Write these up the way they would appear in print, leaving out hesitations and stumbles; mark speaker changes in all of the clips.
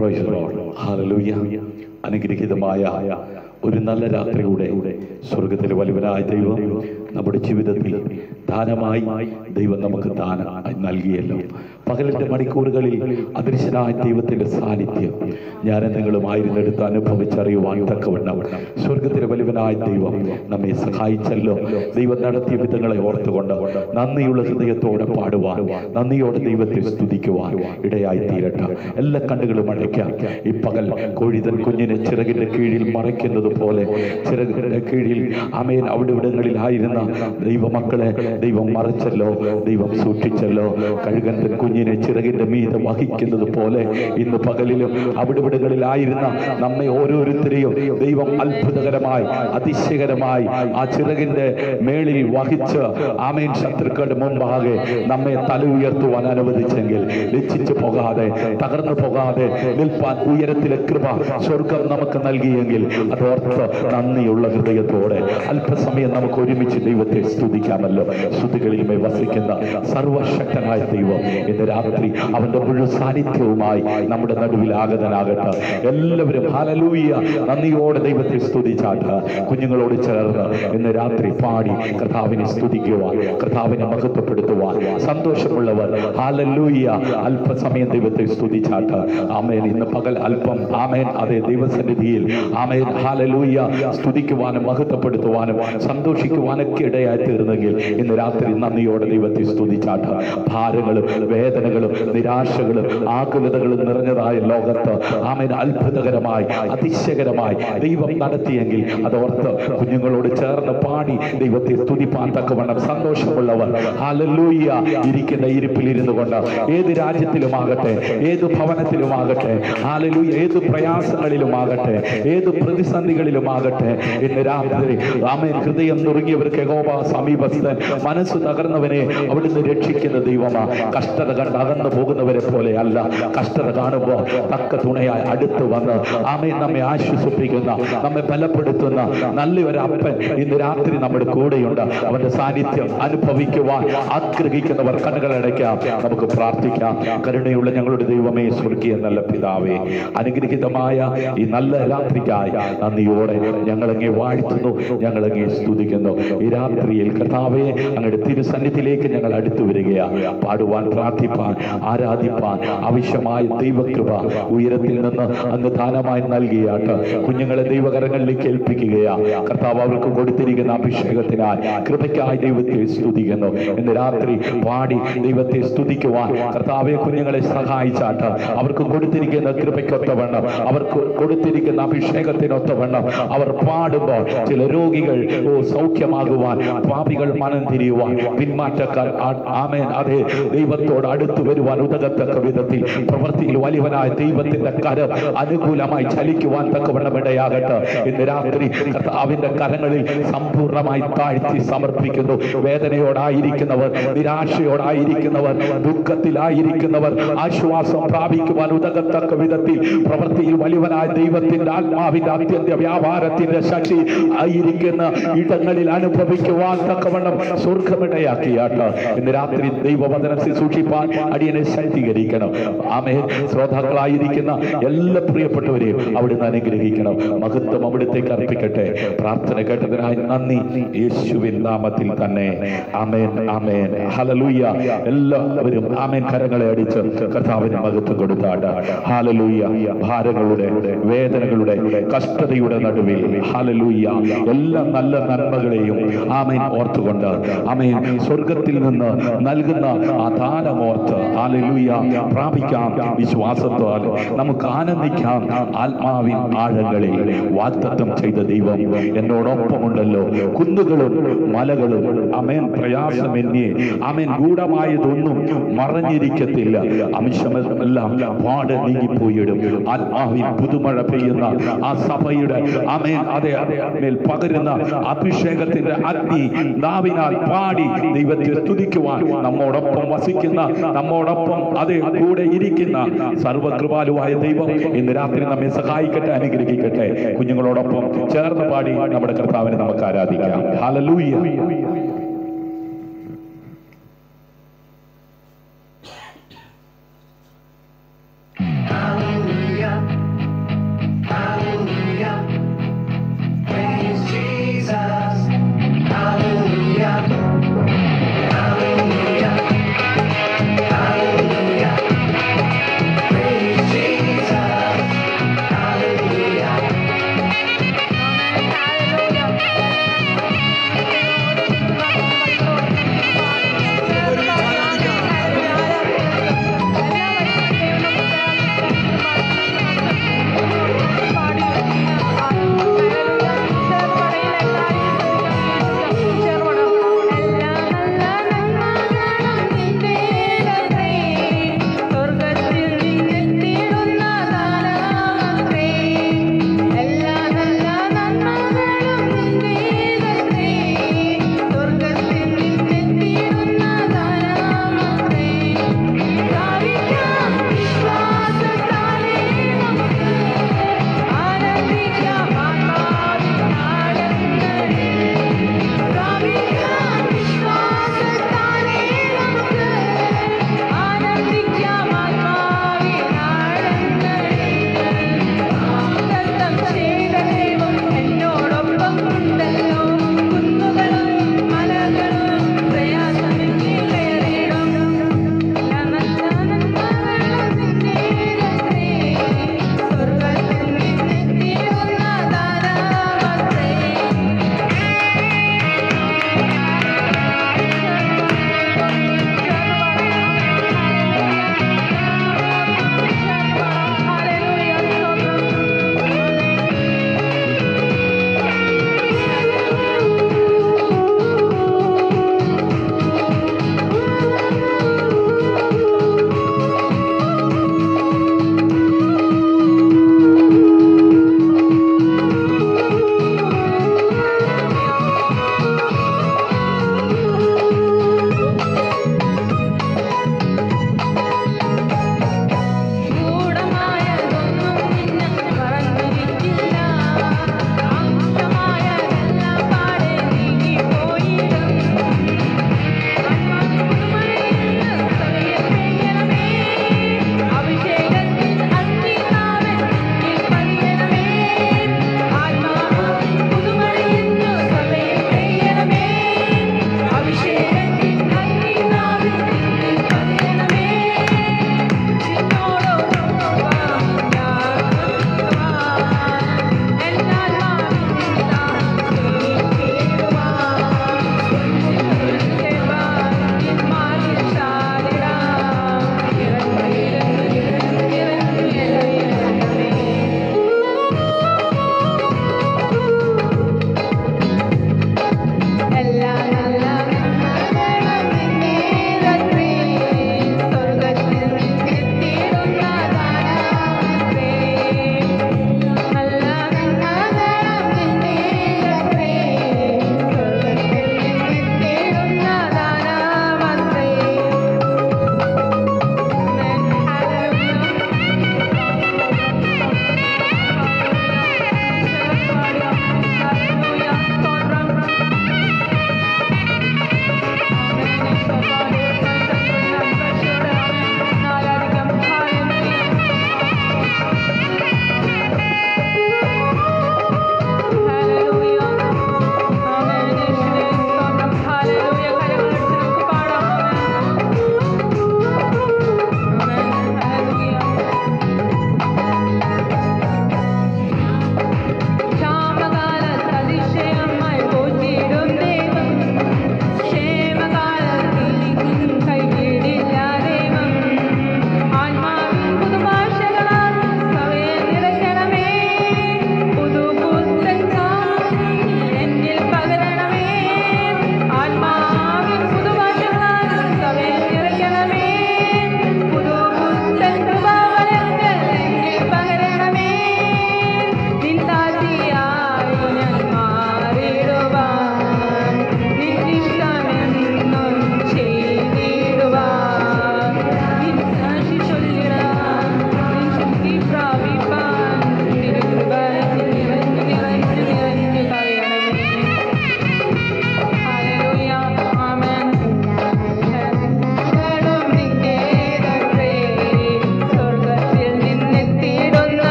Speaker 1: Praise the Lord. Hallelujah. അനുഗ്രഹീതമായ ഒരു നല്ല രാത്രി കൂടെ സ്വർഗത്തിലെ വലുവനായ ദൈവം നമ്മുടെ ജീവിതത്തിൽ ദാനമായി ദൈവം നമുക്ക് ദാനമായി നൽകിയല്ലോ. പകലിന്റെ മണിക്കൂറുകളിൽ അദൃശ്യനായ ദൈവത്തിന്റെ സാന്നിധ്യം ഞാൻ നിങ്ങളുമായിരുന്നെടുത്ത് അനുഭവിച്ചറിയുവാൻ തക്കവണ്ണം സ്വർഗത്തിലെ വലുവനായ ദൈവം നമ്മെ സഹായിച്ചല്ലോ. ദൈവം നടത്തിയ വിധങ്ങളെ ഓർത്തുകൊണ്ട് നന്ദിയുള്ള ഹൃദയത്തോടെ പാടുവാൻ, നന്ദിയോടെ ദൈവത്തെ സ്തുതിക്കുവാൻ ഇടയായി തീരട്ടെ. എല്ലാ കണ്ണുകളും അടയ്ക്കാം. ഈ പകൽ കോഴിതൻ കുഞ്ഞിനെ ചിറകിന്റെ കീഴിൽ മറയ്ക്കുന്നത് പോലെ ചിറകിന്റെ കീഴിൽ ആമേൻ അവിടെ ഇവിടങ്ങളിലായിരുന്ന ദൈവമക്കളെ ദൈവം മറച്ചല്ലോ, ദൈവം സൂക്ഷിച്ചല്ലോ. കഴുകന്റെ കുഞ്ഞിനെ ചിറകിന്റെ മീതെ വഹിക്കുന്നത് പോലെ ഇന്ന് പകലിലും അവിടെ ഇവിടങ്ങളിലായിരുന്ന നമ്മെ ഓരോരുത്തരെയും ദൈവം അത്ഭുതകരമായി അതിശയകരമായി ആ ചിറകിന്റെ മേളിൽ വഹിച്ച് ആമേൻ ശത്രുക്കളുടെ മുമ്പാകെ നമ്മെ തല ഉയർത്തുവാൻ അനുവദിച്ചെങ്കിൽ ലജ്ജിച്ചു പോകാതെ തകർന്നു പോകാതെ നിൽപ്പാൻ ഉയരത്തിലെ കൃപ സ്വർഗം നമുക്ക് നൽകിയെങ്കിൽ അതോർത്ത് നന്ദിയുള്ള ഹൃദയത്തോടെ അല്പസമയം നമുക്ക് ഒരുമിച്ച് ദൈവത്തെ സ്തുതിക്കാമല്ലോ. സ്തുതികളിൽ വസിക്കുന്ന സർവശക്തനായ ദൈവം ഇന്ന് രാത്രി അവന്റെ മുഴുവൻ സാന്നിധ്യവുമായി നമ്മുടെ നടുവിൽ ആഗതനാകട്ടെ. എല്ലാവരും ഹല്ലേലൂയ നന്ദിയോടെ ദൈവത്തെ സ്തുതിച്ചാട്ട് കുഞ്ഞുങ്ങളോട് ചേർന്ന് ഇന്ന് രാത്രി പാടി കർത്താവിനെ സ്തുതിക്കുവാൻ, കർത്താവിനെ മഹത്വപ്പെടുത്തുവാൻ സന്തോഷമുള്ളവർ ഹല്ലേലൂയ അല്പസമയം ദൈവത്തെ സ്തുതിച്ചാട്ട് ആമേൻ. ഇന്ന് പകൽ അല്പം ആമേൻ അതേ ദൈവസന്നിധിയിൽ ആമേൻ ഹല്ലേലൂയ സ്തുതിക്കുവാനും മഹത്വപ്പെടുത്തുവാനും സന്തോഷിക്കുവാനൊക്കെ ഇടയായി തീർന്നെങ്കിൽ ഇന്ന് രാത്രി നന്ദിയോടെ ദൈവത്തെ സ്തുതിച്ചാട്ട് ഭാരങ്ങളും വേദനകളും നിരാശകളും ആകുലതകളും നിറഞ്ഞതായ ലോകത്ത് ആമേൻ അത്ഭുതകരമായി അതിശയകരമായി ദൈവം നടത്തിയെങ്കിൽ അതോർത്ത് കുഞ്ഞുങ്ങളോട് ചേർന്ന് പാടി ദൈവത്തെ സ്തുതിപ്പാൻ തക്കവണ്ണം സന്തോഷമുള്ളവർ ഹല്ലേലൂയ ഇരിക്കുന്ന ഇരിപ്പിലിരുന്നു കൊണ്ട് ഏത് രാജ്യത്തിലുമാകട്ടെ, ഏത് ഭവനത്തിലുമാകട്ടെ, ഹല്ലേലൂയ ഏത് പ്രയാസങ്ങളിലുമാകട്ടെ, ഏത് പ്രതിസന്ധികളിലുമാകട്ടെ ഇന്ന് രാത്രി ആമേൻ ഹൃദയം നുറുങ്ങിയവർക്ക് യഹോവ സമീപസ്ഥൻ, മനസ്സ് തകർന്നവനെ അവിടുന്ന് രക്ഷിക്കുന്ന ദൈവമാ. കഷ്ടത കണ്ട് അകന്നു പോകുന്നവരെ പോലെ അല്ല, കഷ്ടത കാണുമ്പോൾ തക്ക തുണയായി അടുത്ത് വന്ന് ആമേൻ നമ്മെ ആശ്വസിപ്പിക്കുന്ന, നമ്മെ ബലപ്പെടുത്തുന്ന നല്ലൊരു അപ്പൻ ഇന്ന് രാത്രി നമ്മുടെ കൂടെയുണ്ട്. അവന്റെ സാന്നിധ്യം അനുഭവിക്കുവാൻ ആഗ്രഹിക്കുന്നവർ കണ്ണുകളടയ്ക്കാം. നമുക്ക് പ്രാർത്ഥിക്കാം. കരുണയുള്ള ഞങ്ങളുടെ ദൈവമേ, സ്വർഗീയ നല്ല പിതാവേ, അനുഗ്രഹീതമായ ഈ നല്ല രാത്രിക്കായി നന്ദിയോടെ ഞങ്ങളങ്ങേ വാഴ്ത്തുന്നു, ഞങ്ങളങ്ങേ സ്തുതിക്കുന്നു. ഈ രാത്രിയിൽ കർത്താവേ അങ്ങയുടെ തിരുസന്നിധിയിലേക്ക് ഞങ്ങൾ അടുത്തു വരികയാണ്. പാടുവാൻ, പ്രാർത്ഥിപ്പാൻ, ആരാധിപ്പാൻ ആവശ്യമായ ദൈവകൃപ ഉയരത്തിൽ നിന്ന് അങ്ങ് ദാനമായി നൽകിയാട്ട് കുഞ്ഞുങ്ങളെ ദൈവകരങ്ങളിലേക്ക് ഏൽപ്പിക്കുകയാണ്. കർത്താവ് അവർക്ക് കൊടുത്തിരിക്കുന്ന അഭിഷേകത്തിനായി കൃപയ്ക്കായി ദൈവത്തെ സ്തുതിക്കുന്നു. ഇന്ന് രാത്രി പാടി ദൈവത്തെ സ്തുതിക്കുവാൻ കർത്താവെ കുഞ്ഞുങ്ങളെ സഹായിച്ചാട്ട് അവർക്ക് കൊടുത്തിരിക്കുന്ന കൃപയ്ക്കൊത്തവണ്ണം, അവർക്ക് കൊടുത്തിരിക്കുന്ന അഭിഷേകത്തിനൊത്തവണ്ണം അവർ പാടുമ്പോൾ ചില രോഗികൾ സൗഖ്യമാകുവാൻ, പാപികൾ മനം തിരിയുവാൻ, പിന്മാറ്റക്കാർ ആമേൻ അതേ ദൈവത്തോട് അടുത്തു വരുവാൻ ഉതകത്തക്ക വിധത്തിൽ പ്രവൃത്തിയിൽ വലിയവനായ ദൈവത്തിന്റെ കരം അനുകൂലമായി ചലിക്കുവാൻ തക്കവണ്ണം ഇടയാകട്ടെ. ഇന്ന് രാത്രി കർത്താവിന്റെ കരങ്ങളിൽ സമ്പൂർണമായി താഴ്ത്തി സമർപ്പിക്കുന്നു. വേദനയോടായിരിക്കുന്നവർ, നിരാശയോടായിരിക്കുന്നവർ, ദുഃഖത്തിലായിരിക്കുന്നവർ ആശ്വാസം പ്രാപിക്കുവാൻ ഉതകത്തക്ക വിധത്തിൽ പ്രവൃത്തിയിൽ വലിയവനായ ദൈവത്തിന്റെ ആത്മാവിന്റെ അത്യന്ത വ്യാപാരത്തിന്റെ ശക്തി ആയിരിക്കുന്ന ഇടങ്ങളിൽ അനുഭവിക്കുവാൻ തക്കവണ്ണം സ്വർഗമിടയാക്കിയാട്ട് ഇന്ന് രാത്രി ദൈവവചനം സൂക്ഷിപ്പാൻ അടിയനെ ശക്തീകരിക്കണം. ആമേൻ. ശ്രോതാക്കളായിരിക്കുന്ന എല്ലാ പ്രിയപ്പെട്ടവരെയും അവിടുന്ന് അനുഗ്രഹിക്കണം. മഹത്വം അവിടുത്തേക്ക് അർപ്പിക്കട്ടെ. പ്രാർത്ഥന കേട്ടതിനായി നന്ദി, യേശുവിൻ നാമത്തിൽ തന്നെ. ആമേൻ, ആമേൻ, ഹല്ലേലൂയ. എല്ലാവരും ആമേൻ കരങ്ങളെ അടിച്ച് കർത്താവിന് മഹത്വം കൊടുത്താട്ട്. ഹല്ലേലൂയ. ഭാരങ്ങളുടെ, വേദനകളുടെ, കഷ്ടതയുടെ നടുവിൽ ഹല്ലേലൂയ എല്ലാ നല്ല നന്മകളെയും ആമേൻ ഓർത്തുകൊണ്ട് ആമേൻ സ്വർഗത്തിൽ നിന്ന് നൽകുന്ന ആ ദാനമോർത്ത് ഹല്ലേലൂയ പ്രാപിക്കാം. വിശ്വാസത്താൽ നമുക്ക് ആനന്ദിക്കാം. ആത്മാവിൻ ആഴങ്ങളിൽ വാഗ്ദത്തം ചെയ്ത ദൈവം എന്നോടൊപ്പമുണ്ടല്ലോ. കുന്നുകളും മലകളും ആമേൻ പ്രയാസമെന്നേ ആമേൻ ഗൂഢമായതൊന്നും മറഞ്ഞിരിക്കത്തില്ല. അംശമെല്ലാം പാട് നീങ്ങിപ്പോയിടും. ആത്മാവിൻ പുതുമഴ പെയ്യുന്ന ആ സഭയുടെ ആമേൻ അതേ മേൽ പകരുന്ന അഭിഷേകത്തിന്റെ അഗ്നി നാവിനാൽ പാടി ദൈവത്തെ സ്തുതിക്കുവാൻ നമ്മോടൊപ്പം വസിക്കുന്ന, നമ്മോടൊപ്പം അതേ കൂടെ ഇരിക്കുന്ന സർവകൃപാലുവായ ദൈവം ഇന്ന് രാത്രി നമ്മെ സഹായിക്കട്ടെ, അനുഗ്രഹിക്കട്ടെ. കുഞ്ഞുങ്ങളോടൊപ്പം ചേർന്ന് പാടി നമ്മുടെ കർത്താവിനെ നമുക്ക് ആരാധിക്കാം. ഹല്ലേലൂയ.
Speaker 2: Hallelujah.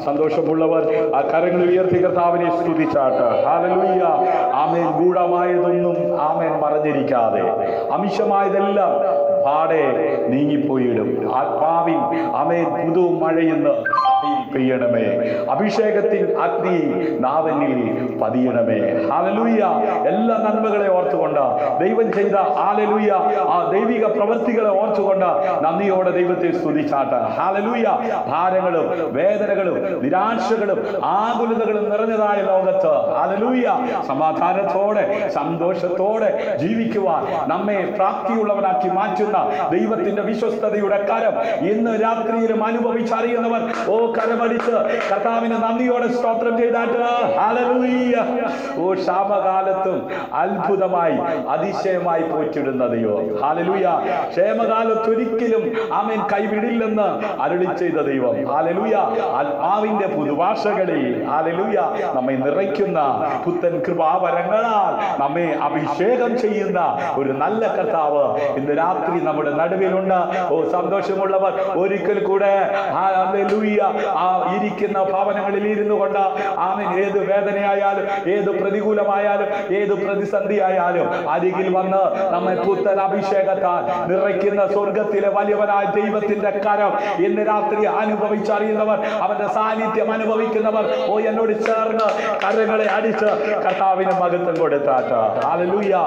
Speaker 1: സന്തോഷമുള്ളവർ ആ കരങ്ങൾ ഉയർത്തി കർത്താവിനെ സ്തുതിച്ചാട്ട്. ഹല്ലേലൂയ. ആമേൻ. ഗൂഢമായതൊന്നും ആമേൻ മറഞ്ഞിരിക്കാതെ അമിഷമായതെല്ലാം പാടെ നീങ്ങിപ്പോയിടും. ആത്മാവിൻ ആമേൻ പുതു മഴയെന്ന് പെയ്യണമേ. അഭിഷേകത്തിൻ അഗ്നി നാവനിൽ പതിയണമേ. ഹല്ലേലൂയ. എല്ലാ നന്മകളെ ഓർത്തുകൊണ്ട് ദൈവം ചെയ്ത ഹല്ലേലൂയ ആ ദൈവിക പ്രവൃത്തികളെ ഓർത്തുകൊണ്ട് നന്ദിയോടെ ദൈവത്തെ സ്തുതിച്ചാട്ട്. ഹല്ലേലൂയ. ഭാരങ്ങളും വേദനകളും നിരാശകളും ആകുലതകളും നിറഞ്ഞതായ ലോകത്ത് ഹല്ലേലൂയ സമാധാനത്തോടെ സന്തോഷത്തോടെ ജീവിക്കുവാൻ നമ്മെ പ്രാപ്തിയുള്ളവനാക്കി മാറ്റുന്ന ദൈവത്തിന്റെ വിശ്വസ്തതയുടെ കരം ഇന്ന് രാത്രിയിലും അനുഭവിച്ചറിയുന്നവർ ഓ കരമടിച്ച് കർത്താവിന് നന്ദിയോടെ സ്തോത്രം ചെയ്താട്ട്. ഹല്ലേലൂയ. ഓ ക്ഷാമകാലത്തും അത്ഭുതമായി അതിശയമായി പോറ്റിടുന്ന ദൈവം. ഹല്ലേലൂയ. ക്ഷേമകാലത്തൊരിക്കലും ആമേൻ കൈവിടില്ലെന്ന് അരുളി ചെയ്ത ദൈവം. ഹല്ലേലൂയ. ആത്മാവിന്റെ പുതുഭാഷകളിൽ ഹല്ലേലൂയ നമ്മെ നിറയ്ക്കുന്ന പുത്തൻ കൃപാവരങ്ങളാൽ നമ്മെ അഭിഷേകം ചെയ്യുന്ന ഒരു നല്ല കർത്താവ് ഇന്ന് രാത്രി നമ്മുടെ നടുവിലുണ്ട്. ഓ സന്തോഷമുള്ളവർ ഒരിക്കൽ കൂടെ ഹല്ലേലൂയ ആ ഇരിക്കുന്ന ഭവനങ്ങളിൽ ഇരുന്നു കൊണ്ട് ആമേൻ ഏത് വേദനയായാലും ഏത് പ്രതികൂലമായാലും ഏത് പ്രതിസന്ധി ആയാലും അരികിൽ വന്ന് നമ്മെ പുത്തൻ അഭിഷേകത്താൽ നിറയ്ക്കുന്ന സ്വർഗത്തിലെ വലിയവനായ ദൈവത്തിന്റെ കരം ഇന്ന് രാത്രി അനുഭവിച്ചറിയുന്നവർ അവന്റെ സാന്നിധ്യം അനുഭവിക്കുന്നവർ ഓ എന്നോട് ചേർന്ന് കരങ്ങളെ അടിച്ച് കർത്താവിന് മഹത്വം കൊടുത്താട്ട്. ഹല്ലേലൂയ.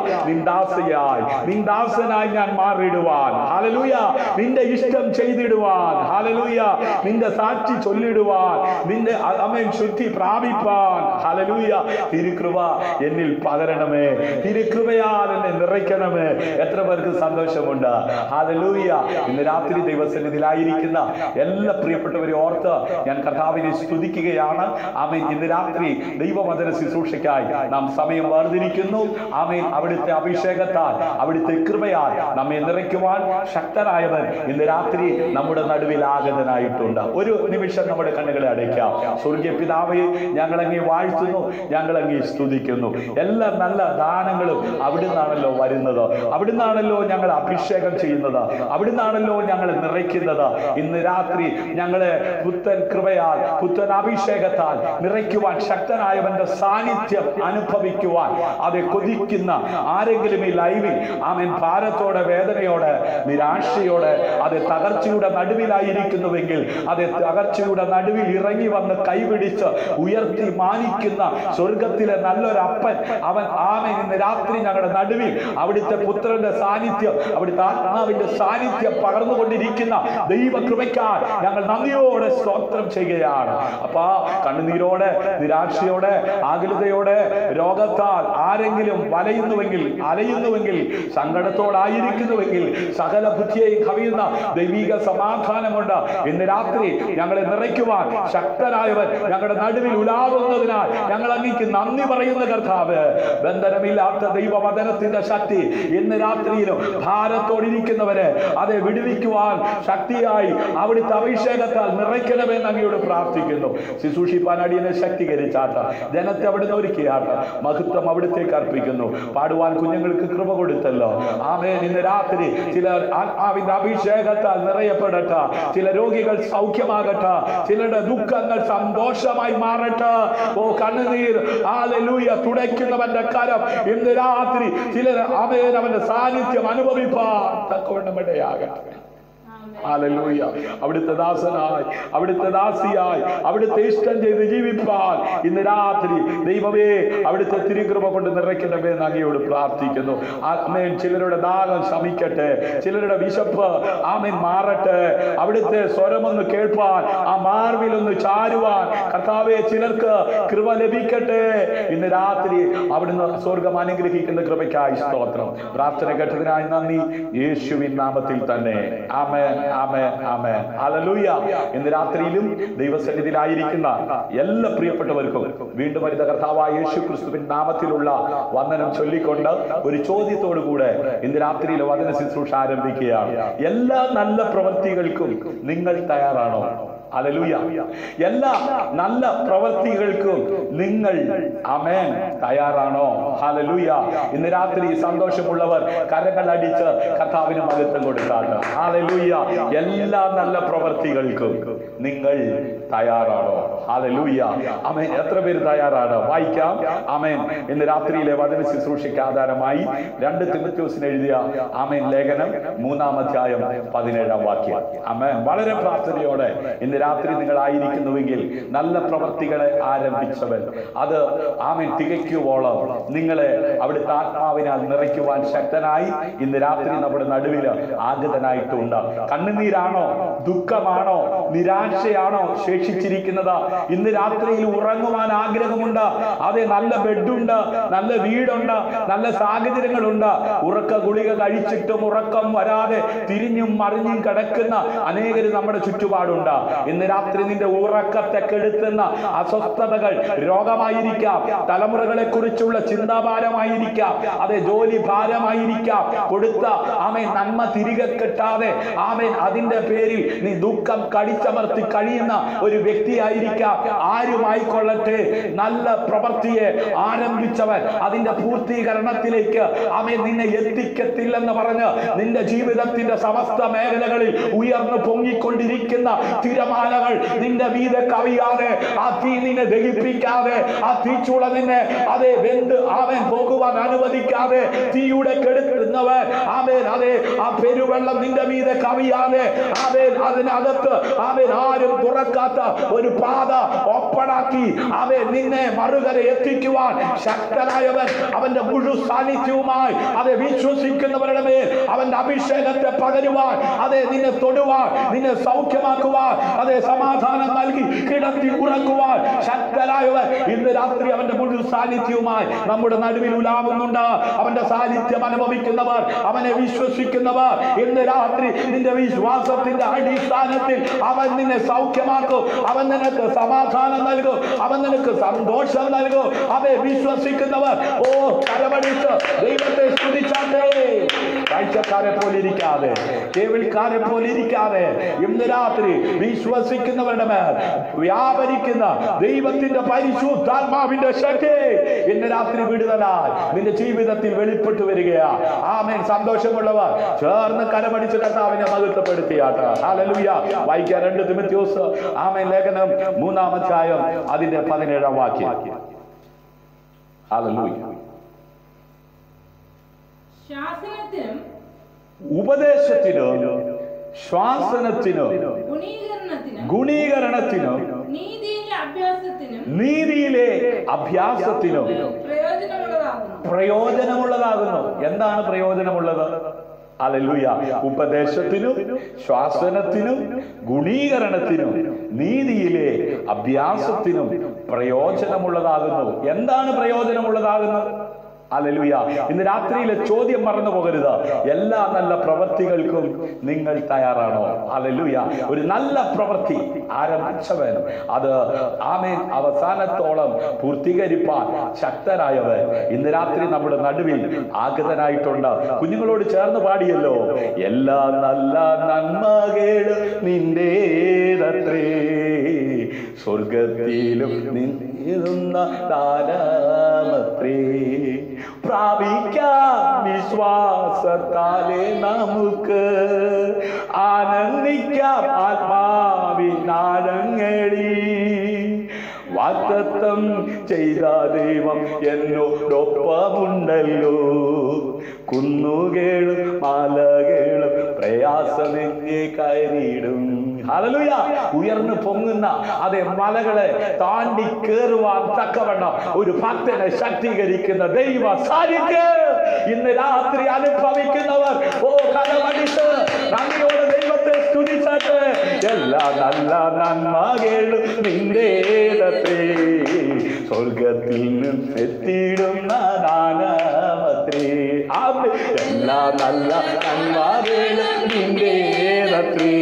Speaker 1: നിന്ദാസനായി ഞാൻ മാറിയിടുവാൻ. ഹല്ലേലൂയ. നിന്റെ ഇഷ്ടം ചെയ്തിടുവാൻ. ഹല്ലേലൂയ. നിന്റെ സാക്ഷി ചൊല്ലിടുവാൻ. നിന്റെ ആമേൻ ശുദ്ധി പ്രാപിപ്പാൻ. ഹല്ലേലൂയ. തിരുകൃപ എന്നിൽ പകരണമേ. തിരുകൃപയാൽ എന്നെ നിറയ്ക്കണമേ. എത്ര പേർക്ക് സന്തോഷമുണ്ട്. ഹല്ലേലൂയ. ഇന്ന് രാത്രി ദൈവസന്നിധിയിലായിരിക്കുന്ന എല്ലാ പ്രിയപ്പെട്ടവരെ ഓർത്ത് ഞാൻ കർത്താവിനെ സ്തുതിക്കുകയാണ്. ആമേൻ. ഇന്ന് രാത്രി ദൈവവചന ശുശ്രൂഷയ്ക്കായി നാം സമയം വേർതിരിക്കുന്നു. ആമേൻ. അവിടുത്തെ അഭിഷേകത്താൽ അവിടുത്തെ കൃപയാൽ നമ്മെ നിറയ്ക്കുവാൻ ശക്തനായവൻ ഇന്ന് രാത്രി നമ്മുടെ നടുവിൽ ആഗതനായിട്ടുണ്ട്. ഒരു നിമിഷം നമ്മുടെ കണ്ണുകളെ അടയ്ക്കാം. സ്വർഗീയ പിതാവേ, ഞങ്ങളങ്ങേ വാഴ്ത്തുന്നു, ഞങ്ങളങ്ങേ സ്തുതിക്കുന്നു. എല്ലാ നല്ല ദാനങ്ങളും അവിടുന്നാണല്ലോ വരുന്നത്. അവിടുന്നാണല്ലോ ഞങ്ങൾ അഭിഷേകം ചെയ്യുന്നത്. അവിടുന്നാണല്ലോ ഞങ്ങളെ നിറയ്ക്കുന്നത്. ഇന്ന് രാത്രി ഞങ്ങളെ പുത്തൻ കൃപയാൽ പുത്തൻ അഭിഷേകത്താൽ നിറയ്ക്കുവാൻ ശക്തനായവന്റെ സാന്നിധ്യം അനുഭവിക്കുവാൻ അത് കൊതിക്കുന്ന ആരെങ്കിലും ഈ ലൈവിൽ ആമേൻ ഭാരത്തോടെ വേദനയോടെ നിരാശയോടെ അത് തകർച്ചയുടെ നടുവിലായിരിക്കുന്നുവെങ്കിൽ അത് തകർച്ചയുടെ നടുവിൽ ഇറങ്ങി വന്ന് കൈപിടിച്ച് ഉയർത്തി മാനിക്കുന്ന സ്വർഗത്തിലെ നല്ലൊരപ്പൻ അവൻ ആമേൻ ഇന്ന് രാത്രി ഞങ്ങളുടെ നടുവിൽ അവിടുത്തെ പുത്രന്റെ സാന്നിധ്യം അവിടുത്തെ ആത്മാവിന്റെ സാന്നിധ്യം പകർന്നുകൊണ്ടിരിക്കുന്ന ദൈവകൃപയ്ക്കാൽ ഞങ്ങൾ നന്ദിയോടെ സ്തോത്രം ചെയ്യുകയാണ്. അപ്പാ കണ്ണുനീരോടെ നിരാശയോടെ ആകുലതയോടെ രോഗത്താൽ ആരെങ്കിലും അലയുന്നുവെങ്കിൽ സങ്കടത്തോടായിരിക്കുന്നുവെങ്കിൽ സകല ബുദ്ധിയെയും കവിയുന്ന ദൈവിക സമാധാനം കൊണ്ട് ഇന്ന് രാത്രി ഞങ്ങളെ നിറയ്ക്കുവാൻ ശക്തനായവൻ ഞങ്ങളുടെ നടുവിൽ ഉലാവുന്നതിനാൽ ഞങ്ങൾ അങ്ങേക്ക് നന്ദി പറയുന്ന കർത്താവ്. ബന്ധനമില്ലാത്ത ദൈവവചനത്തിന്റെ ശക്തി ഇന്ന് രാത്രിയിലും ഭാരത്തോടിരിക്കുന്നവരെ അതെ വിടുവിക്കുവാൻ ശക്തിയായി അവിടുത്തെ അഭിഷേകത്താൽ നിറയ്ക്കണമെന്ന് അങ്ങയോട് പ്രാർത്ഥിക്കുന്നു. ശുശ്രൂഷിപ്പാൻ അടിയനെ ശക്തീകരിച്ചാട്ട് ജനത്തെ അവിടുന്ന് ഒരുക്കിയാട്ട് മഹത്വം അവിടുത്തേക്ക് അർപ്പിക്കുന്നു. പാടുവാൻ കുഞ്ഞുങ്ങൾക്ക് കൃപ കൊടുത്തല്ലോ. ആമേൻ. ഇന്ന് രാത്രി ചിലർ ആത്മാവിന്റെ അഭിഷേകത്താൽ നിറയപ്പെടട്ടെ. ചില രോഗികൾ സൗഖ്യമാകട്ടെ. ചിലരുടെ ദുഃഖങ്ങൾ സന്തോഷമായി മാറട്ടെ. ഓ കണ്ണുനീർ ഹല്ലേലൂയ തുടയ്ക്കുന്നവന്റെ കരം ഇന്ന് രാത്രി ചിലർ ആമേൻ അവന്റെ സാന്നിധ്യം അനുഭവിപ്പാൻ തക്കവണ്ണം ഇടയാകട്ടെ. ഹല്ലേലൂയ. അവിടുത്തെ ദാസനായി അവിടുത്തെ ദാസിയായി അവിടുത്തെ ഇഷ്ടം ചെയ്ത് ജീവിപ്പാൻ ഇന്ന് രാത്രി ദൈവമേ അവിടുത്തെ തിരുകൃപ കൊണ്ട് നിറയ്ക്കണമേ എന്ന് അങ്ങയോട് പ്രാർത്ഥിക്കുന്നു. ആമേൻ. ചിലരുടെ ദാഹം ശമിക്കട്ടെ. ചിലരുടെ വിശപ്പ് ആമേൻ മാറട്ടെ. അവിടുത്തെ സ്വരമൊന്ന് കേൾപ്പാൻ ആ മാർവിലൊന്ന് ചാരുവാൻ കർത്താവേ ചിലർക്ക് കൃപ ലഭിക്കട്ടെ. ഇന്ന് രാത്രി അവിടുന്ന് സ്വർഗം അനുഗ്രഹിക്കുന്ന കൃപയ്ക്കായി സ്തോത്രം. പ്രാർത്ഥന കേട്ടതിനായി നന്ദി. യേശുവിൻ നാമത്തിൽ തന്നെ. ആമേൻ. ആമേൻ. ആമേൻ. ഹല്ലേലൂയ. ഇന്ന് രാത്രിയിലും ദൈവസന്നിധിയിലായിരിക്കുന്ന എല്ലാ പ്രിയപ്പെട്ടവർക്കും വീണ്ടും വരുന്ന കർത്താവായ യേശു ക്രിസ്തുവിൻ നാമത്തിലുള്ള വന്ദനം ചൊല്ലിക്കൊണ്ട് ഒരു ചോദ്യത്തോടു കൂടെ ഇന്ന് രാത്രിയിൽ വചന ശുശ്രൂഷ ആരംഭിക്കുകയാണ്. എല്ലാ നല്ല പ്രവൃത്തികൾക്കും നിങ്ങൾ തയ്യാറാണോ? ഹല്ലേലൂയ. എല്ലാ നല്ല പ്രവൃത്തികൾക്കും നിങ്ങൾ ആമേൻ തയ്യാറാണോ? ഹല്ലേലൂയ. ഇന്ന് രാത്രി സന്തോഷമുള്ളവർ കരങ്ങൾ അടിച്ച് കർത്താവിന് മഹത്വം കൊടുക്കാണ്. ഹല്ലേലൂയ. എല്ലാ നല്ല പ്രവൃത്തികൾക്കും നിങ്ങൾ തയ്യാറാണോ? ഹല്ലേലൂയ. ആമേൻ. എത്ര പേര് തയ്യാറാണ്? വായിക്കാം. ആമേൻ. ഇന്ന് രാത്രിയിലെ വചന ശുശ്രൂഷയ്ക്ക് ആധാരമായി 2 തിമോഥെയോസിന് എഴുതിയ ആമേൻ ലേഖനം 3-ാം അധ്യായം 17-ാം വാക്യം. ആമേൻ. വളരെ പ്രാർത്ഥനയോടെ ഇന്ന് രാത്രി നിങ്ങൾ ആയിരിക്കുന്നുവെങ്കിൽ നല്ല പ്രവൃത്തികളെ ആരംഭിച്ചവൻ അത് ആമേൻ തികയ്ക്കുവോളം നിങ്ങളെ അവിടുത്തെ ആത്മാവിനാൽ നിറയ്ക്കുവാൻ ശക്തനായി ഇന്ന് രാത്രി നമ്മുടെ നടുവിൽ ആഗതനായിട്ടുണ്ട്. കണ്ണുനീരാണോ, ദുഃഖമാണോ, നിരാശയാണോ ശേഷിച്ചിരിക്കുന്നത്? ഇന്ന് രാത്രിയിൽ ഉറങ്ങുവാൻ ആഗ്രഹമുണ്ട്. അതെ, നല്ല ബെഡുണ്ട്, നല്ല വീടുണ്ട്, നല്ല സാഹചര്യങ്ങളുണ്ട്. ഉറക്ക ഗുളിക കഴിച്ചിട്ടും ഉറക്കം വരാതെ തിരിഞ്ഞും മറിഞ്ഞും കിടക്കുന്ന അനേകര് നമ്മുടെ ചുറ്റുപാടുണ്ട്. ഇന്ന് രാത്രി നിന്റെ ഉറക്കത്തെ കെടുത്തുന്ന അസ്വസ്ഥതകൾ രോഗമായിരിക്കാം, തലമുറകളെ കുറിച്ചുള്ള ചിന്താഭാരമായിരിക്കാം, അതെ ജോലി ഭാരമായിരിക്കാം, കൊടുത്ത ആമേൻ നന്മ തിരികെ കിട്ടാതെ ആമേൻ അതിന്റെ പേരിൽ നീ ദുഃഖം കടിച്ചമർത്തി കഴിയുന്ന ഒരു വ്യക്തിയായിരിക്കാം. ആരുമായിക്കൊള്ളട്ടെ, നല്ല പ്രവൃത്തിയെ ആരംഭിച്ചവൻ അതിന്റെ പൂർത്തീകരണത്തിലേക്ക് ആമേൻ നിന്നെ എത്തിക്കത്തില്ലെന്ന് പറഞ്ഞ് നിന്റെ ജീവിതത്തിന്റെ സമസ്ത മേഖലകളിൽ ഉയർന്നു പൊങ്ങിക്കൊണ്ടിരിക്കുന്ന തിരമാലകൾ നിന്റെ മീതെ കവിയാതെ, ആ തീ നിന്നെ ദഹിപ്പിക്കാതെ, ആ തീച്ചൂള നിന്നെ അതെ വെന്ത് ആമേൻ പോകുവാൻ അനുവദിക്കാതെ, തീയുടെ കെടുത്തുന്നവൻ ആമേൻ അതെ ആ പെരുവെള്ളം നിന്റെ മീതെ കവിയാതെ ആമേൻ അതിനകത്ത് ആമേൻ ആരും തുറക്കാത്ത ഒരു പാത ഓപ്പണാക്കി ആമേൻ നിന്നെ മറുകര എത്തിക്കുവാൻ ശക്തനായവൻ അവന്റെ മുഴു സാന്നിധ്യവുമായി അതെ വിശ്വസിക്കുന്നവരുടെ മേൽ അവന്റെ അഭിഷേകത്തെ പകരുവാൻ, അതെ നിന്നെ തൊടുവാൻ, നിന്നെ സൗഖ്യമാക്കുവാൻ, അതെ സമാധാനം നൽകി കിടത്തി ഉറക്കുവാൻ ശക്തനായവൻ ഇന്ന് രാത്രി അവന്റെ മുഴു സാന്നിധ്യവുമായി നമ്മുടെ നടുവിൽ ഉലാവുന്നുണ്ട്. അവന്റെ സാന്നിധ്യം അനുഭവിക്കുന്നവർ, അവനെ വിശ്വസിക്കുന്നവർ ഇന്ന് രാത്രി നിന്റെ വിശ്വാസത്തിന്റെ അടിസ്ഥാനത്തിൽ അവൻ നിന്നെ സൗഖ്യമാക്കും, അവൻ നിനക്ക് സമാധാനം നൽകും, അവൻ നിനക്ക് സന്തോഷം നൽകും. അവയെ വിശ്വസിക്കുന്നവർ ഓ കരമടിച്ച് ദൈവത്തെ സ്തുതിച്ചാട്ടെ. കാഴ്ചക്കാരെ പോലിരിക്കാതെ, കേൾവിക്കാരെ പോലിരിക്കാതെ ഇന്ന് രാത്രി വിശ്വസിക്കുന്നവരുടെ മേൽ വ്യാപരിക്കുന്ന ദൈവത്തിന്റെ പരിശുദ്ധാത്മാവിന്റെ ശക്തി ഇന്ന് രാത്രി വിടുതലായി നിന്റെ ജീവിതത്തിൽ വെളിപ്പെട്ടു വരികയാ. ആമേൻ. സന്തോഷമുള്ളവർ ചേർന്ന് കരമടിച്ച് കർത്താവിനെ മഹത്വപ്പെടുത്തിയാട്ടെ. ഹല്ലേലൂയ. വായിക്കാൻ 2 തിമോഥെയോസ് ആമേൻ ലേഖനം 3-ാം അധ്യായം അതിന്റെ 17-ാം വാക്യം. ഹല്ലേലൂയ.
Speaker 2: ശാസനത്തിനും
Speaker 1: ഉപദേശത്തിനും ശ്വാസനത്തിനും ഗുണീകരണത്തിനും നീതിയിലെ അഭ്യാസത്തിനും പ്രയോജനമുള്ളതാകുന്നു. എന്താണ് പ്രയോജനമുള്ളത്? ഹല്ലേലൂയ. ഉപദേശത്തിനും ശ്വാസനത്തിനും ഗുണീകരണത്തിനും നീതിയിലെ അഭ്യാസത്തിനും പ്രയോജനമുള്ളതാകുന്നു. എന്താണ് പ്രയോജനമുള്ളതാകുന്നത്? ഹല്ലേലൂയ. ഇന്ന് രാത്രിയിലെ ചോദ്യം മറന്നു പോകരുത്. എല്ലാ നല്ല പ്രവൃത്തികൾക്കും നിങ്ങൾ തയ്യാറാണോ? ഹല്ലേലൂയ. ഒരു നല്ല പ്രവൃത്തി ആരംഭിച്ചവൻ അത് ആമേൻ അവസാനത്തോളം പൂർത്തീകരിപ്പാൻ ശക്തനായവൻ ഇന്ന് രാത്രി നമ്മുടെ നടുവിൽ ആഗതനായിട്ടുണ്ട്. കുഞ്ഞുങ്ങളോട് ചേർന്ന് പാടിയല്ലോ, എല്ലാ നല്ല നന്മകളും നിന്റേതത്രേ, സ്വർഗത്തിലും നിന്നിരുന്ന ദാനമത്രേ, പ്രാപിക്കാം വിശ്വാസത്താലെ നമുക്ക് ആനന്ദിക്കാം ആത്മാവിനാഴങ്ങളിൽ, വാഗ്ദത്തം ചെയ്ത ദൈവം എന്നോടൊപ്പമുണ്ടല്ലോ, കുന്നുകേളും മലകേളും പ്രയാസമെന്നെ കയറിയിടും. ഹല്ലേലൂയ. ഉയർന്നു പൊങ്ങുന്ന അതേ മലകളെ താണ്ടി കേറുവാൻ തക്കവണ്ണം ഒരു ഭക്തനെ ശക്തീകരിക്കുന്ന ദൈവ സാന്നിധ്യം ഇന്ന് രാത്രി അനുഭവിക്കുന്നവർ ഓ കരമടിച്ച് നന്ദിയോടെ ദൈവത്തെ സ്തുതിച്ചാട്ടെ. എല്ലാ നല്ല നന്മകളും നിന്റേതത്രേ, സ്വർഗത്തിൽ നിന്നെത്തിയിടുന്ന ദാനമത്രേ. എല്ലാ നല്ല നന്മകളും നിന്റേതത്രേ,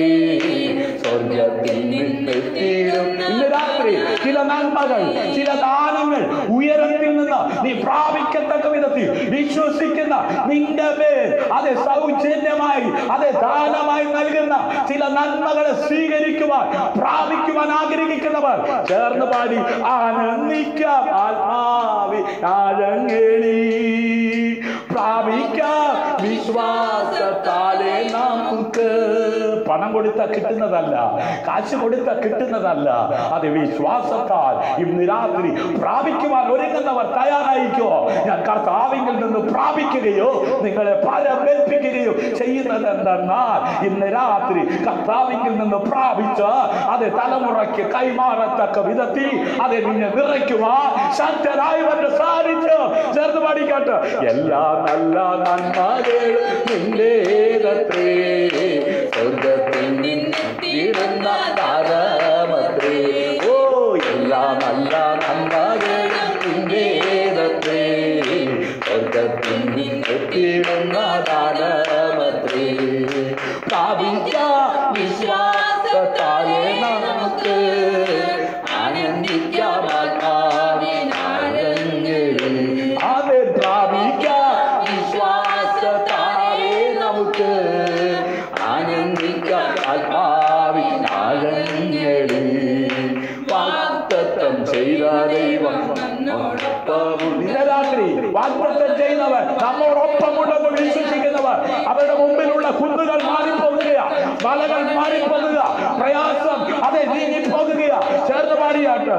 Speaker 1: സ്വർഗത്തിൽ നിന്നെത്തിയിടും. ഇന്ന് രാത്രി രാത്രി ചില നന്മകൾ, ചില ദാനങ്ങൾ ഉയരത്തിൽ നിന്ന് നീ പ്രാപിക്കത്തക്ക വിധത്തിൽ വിശ്വസിക്കുന്ന നിന്റെ മേൽ അത് സൗജന്യമായി, അത് ദാനമായി നൽകുന്ന ചില നന്മകളെ സ്വീകരിക്കുവാൻ, പ്രാപിക്കുവാൻ ആഗ്രഹിക്കുന്നവർ ചേർന്ന് പാടി ആനന്ദിക്കാം. ആത്മാവി ആഴങ്ങേണി പ്രാപിക്കാം വിശ്വാസത്താലെ നമുക്ക്. പണം കൊടുത്താൽ കിട്ടുന്നതല്ല, കാശ് കൊടുത്താൽ കിട്ടുന്നതല്ല, അത് വിശ്വാസത്താൽ ഇന്ന് രാത്രി പ്രാപിക്കുവാൻ ഒരുങ്ങുന്നവർ തയ്യാറായിക്കോ. ഞാൻ കർത്താവിങ്കിൽ നിന്ന് പ്രാപിക്കുകയോ നിങ്ങളെ പരമേൽപ്പിക്കുകയോ ചെയ്യുന്നത് എന്തെന്നാൽ ഇന്ന് രാത്രി കർത്താവിങ്കിൽ നിന്ന് പ്രാപിച്ച് അത് തലമുറയ്ക്ക് കൈമാറത്തക്ക വിധത്തിൽ അത് നിന്നെ നിറയ്ക്കുവാൻ ശക്തരായവന്റെ സാന്നിധ്യം ചേർന്ന് പാടിക്കാട്ട്. എല്ലാ നല്ല നന്മകളും നിന്റേതത്രേ, സ്വർഗ്ഗത്തിൽ നിന്നിടുന്ന താരമത്രേ. ഓ എല്ലാ നല്ല നന്മകളും നിന്റേതത്രേ, സ്വർഗ്ഗത്തിൽ നിന്നിടുന്ന താരമത്രേ. പ്രാപിച്ച വിശ്വാസത്താലെ നമുക്ക് ആനന്ദിക്കാം ആത്മാവിനാഴങ്ങളിൽ. അത് പ്രാപിക്കാം വിശ്വാസത്താലെ നമുക്ക് ആനന്ദിക്കാം ആത്മാവിനാഴങ്ങളിൽ. വാഗ്ദത്തം ചെയ്ത ദൈവം ഇന്ന് രാത്രി വാഗ്ദത്തം ചെയ്യുന്നവർ നമ്മോടൊപ്പമുണ്ടെന്ന് വിശ്വസിക്കുന്നവർ അവരുടെ മുമ്പിലുള്ള കുന്നുകൾ മാറിപ്പോകുകയാ, മലകൾ മാറിപ്പോകുക, പ്രയാസം അതെ നീങ്ങിപ്പോകുകയാ. ചേർന്ന് പാടിയാട്ട്.